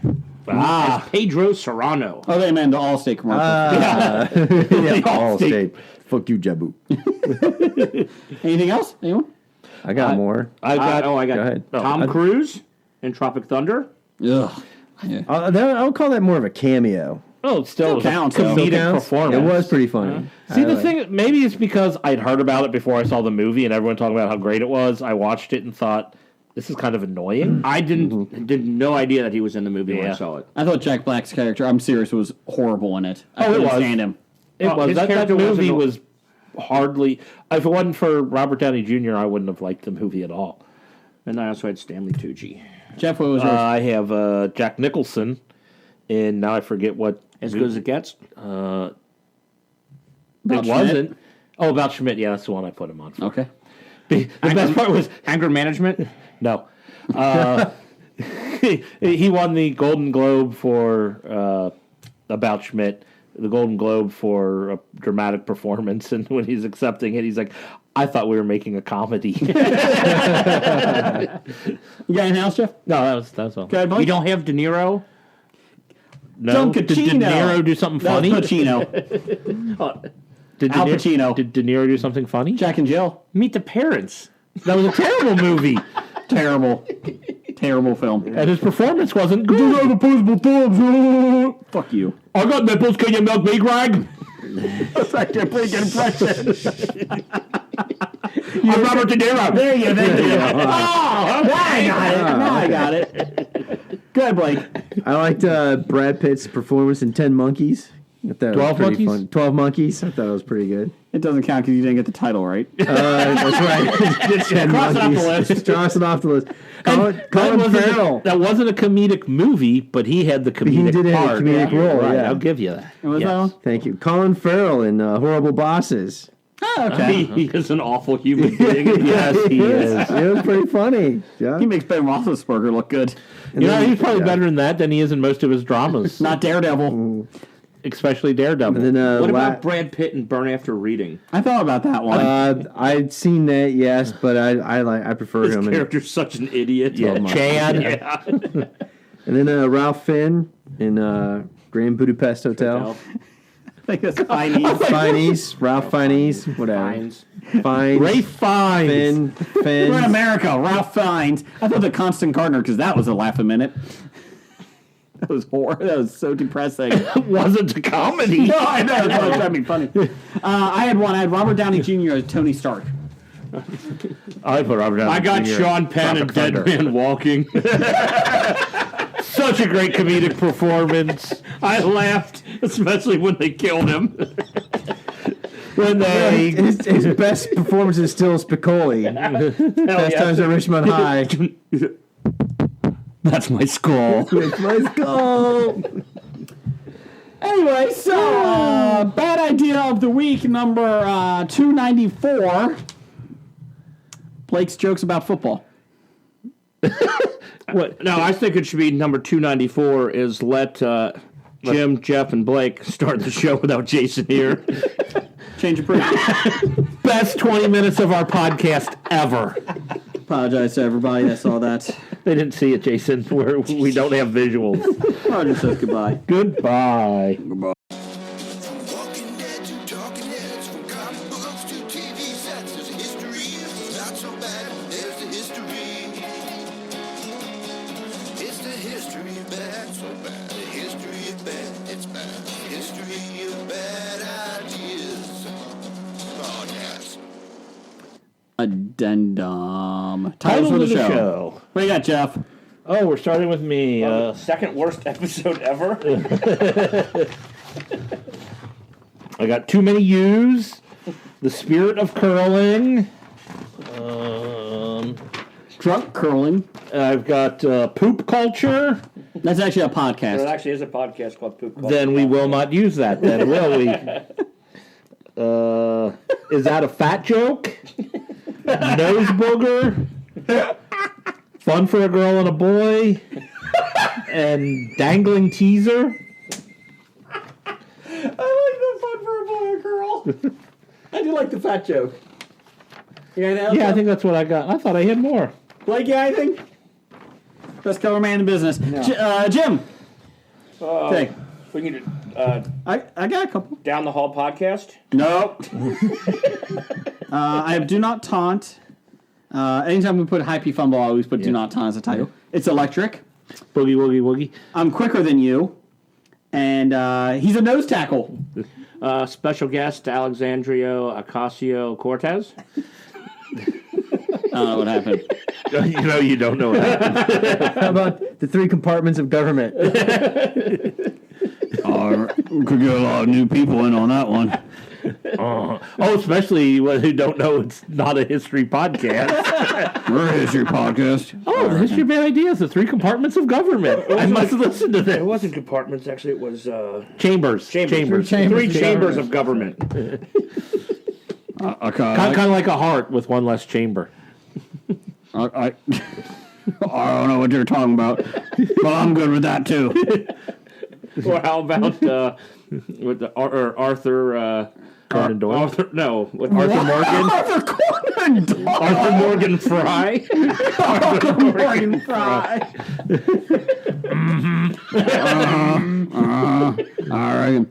as Pedro Serrano. Oh, they meant the Allstate commercial. Allstate. Fuck you, Jabu. Anything else? Anyone? I got more. I got Go ahead. Tom Cruise in Tropic Thunder. Ugh. Yeah. I would call that more of a cameo. Oh, still counts, though. comedic Still counts? performance. It was pretty funny. See, the thing, maybe it's because I'd heard about it before I saw the movie and everyone talking about how great it was. I watched it and thought, this is kind of annoying. I didn't no idea that he was in the movie when I Yeah. saw it. I thought Jack Black's character, I'm serious, was horrible in it. I Oh, it couldn't was. stand him. It was. his That character movie wasn't- was hardly... If it wasn't for Robert Downey Jr., I wouldn't have liked the movie at all. And I also had Stanley Tucci. Jeff, what was yours? I have Jack Nicholson, and now I forget what... As good as it gets. About it Schmidt? wasn't. Oh, about Schmidt. Yeah, that's the one I put him on for. Okay. The best part was... Anger Management. No. He won the Golden Globe for About Schmidt, the Golden Globe for a dramatic performance, and when he's accepting it, he's like, I thought we were making a comedy. You got anything else, Jeff? No, that's all. Go ahead, Blake. You don't have De Niro? No? John Did De Pacino. Niro do something That was funny? Pacino. Did Al Pacino. Did De Niro do something funny? Jack and Jill. Meet the Parents. That was a terrible movie. Terrible. Terrible film. And his performance wasn't good. You have opposable thumbs. Fuck you. I got nipples. Can you milk me, Greg? That's actually a pretty good impression. I'm Robert De Niro. There you go. Oh, okay. Now I got it. Go ahead, Blake. I liked Brad Pitt's performance in 10 Monkeys. I thought it was 12 pretty Monkeys? fun. 12 Monkeys. I thought it was pretty good. It doesn't count because you didn't get the title right. That's right. 10 Cross it off the Monkeys. list. Cross it off the list. Colin Farrell. That wasn't a comedic movie, but he had the comedic He did have a part. comedic role, Right, yeah. I'll give you that. What was that one? Thank you. Colin Farrell in Horrible Bosses. Oh, okay. He is an awful human being. Yes, he is. It was pretty funny. Yeah. He makes Ben Roethlisberger look good. You know, he's probably better in that than he is in most of his dramas. Not Daredevil. Especially Daredevil. And then, What about Brad Pitt and Burn After Reading? I thought about that one. I'd seen that, yes, but I prefer His him. character's such an idiot. Yeah, Chad. Yeah. And then Ralph Finn in Grand Budapest Hotel. I think that's Fiennes. Fiennes, Ralph Fiennes, whatever. Fines. Fiennes. Ray Fiennes. Finn. We're in America. Ralph Fiennes. I thought the Constant Gardener because that was a laugh a minute. That was horrible. That was so depressing. It wasn't a comedy. No, I know. That's why trying to be funny. I had Robert Downey Jr. as Tony Stark. I put Robert Downey I got Jr. Sean Penn and Tropic Dead Thunder. Man Walking. Such a great comedic performance. I laughed, especially when they killed him. When they His best performance is still Spicoli. Fast Times at Richmond High. That's my skull. Let's go. Anyway, so bad idea of the week number 294. Blake's jokes about football. What? No, I think it should be number 294 is let Jim, Jeff, and Blake start the show without Jason here. Change of pretty. best 20 minutes of our podcast ever. Apologize to everybody that saw that. They didn't see it, Jason. We don't have visuals. Roger says goodbye. Goodbye. Goodbye. Walking Dead to Talking Heads, from comic books to TV sets, there's a history. It's not so bad, there's the history. It's the history of bad, so bad. The history of bad, it's bad. The history of bad ideas. Podcast. Addendum. Title of the show. What do you got, Jeff? Oh, we're starting with me. Second worst episode ever. I got Too Many U's, The Spirit of Curling, Drunk curling. I've got Poop Culture. That's actually a podcast. There actually is a podcast called Poop Culture. Then we will not use that, then, will we? Is that a fat joke? Nose booger? Fun for a girl and a boy? And dangling teaser? I like the fun for a boy or girl. I do like the fat joke. Yeah, I think that's what I got. I thought I had more. Blake, you got anything? Best cover man in the business. Jim. Okay. We need to I got a couple. Down the Hall podcast. No. I have Do Not Taunt. Anytime we put High P Fumble, I always put Do Not Taunt as a title. It's electric. Boogie, woogie, woogie. I'm quicker than you. And he's a nose tackle. Special guest Alexandria Ocasio-Cortez. I don't know what happened. You know you don't know what happened. How about the 3 compartments of government? We could get a lot of new people in on that one. Oh, especially when who don't know it's not a history podcast. We're a history podcast. Oh, the history of bad ideas, the 3 compartments of government. I must listen to It that. wasn't compartments, actually. It was Chambers. chambers. Three chambers of government. Kind of like a heart with one less chamber. I don't know what you're talking about, but I'm good with that too. Or how about with the Arthur Conan Doyle? Arthur Morgan. Arthur Conan Doyle. Arthur Morgan Fry. Arthur Morgan Fry. All right.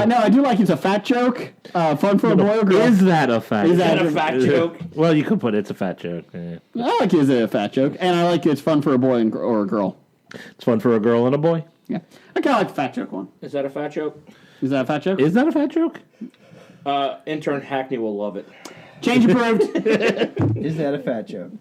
No, I do like it's a fat joke. Fun for a boy or girl. Is that a fat joke? Is that a fat joke? Well, you could put it's a fat joke. Yeah. I like is it a fat joke, and I like it's fun for a boy or a girl. It's fun for a girl and a boy. Yeah, I kind of like the fat joke one. Is that a fat joke? Is that a fat joke? Is that a fat joke? Intern Hackney will love it. Change approved. Is that a fat joke?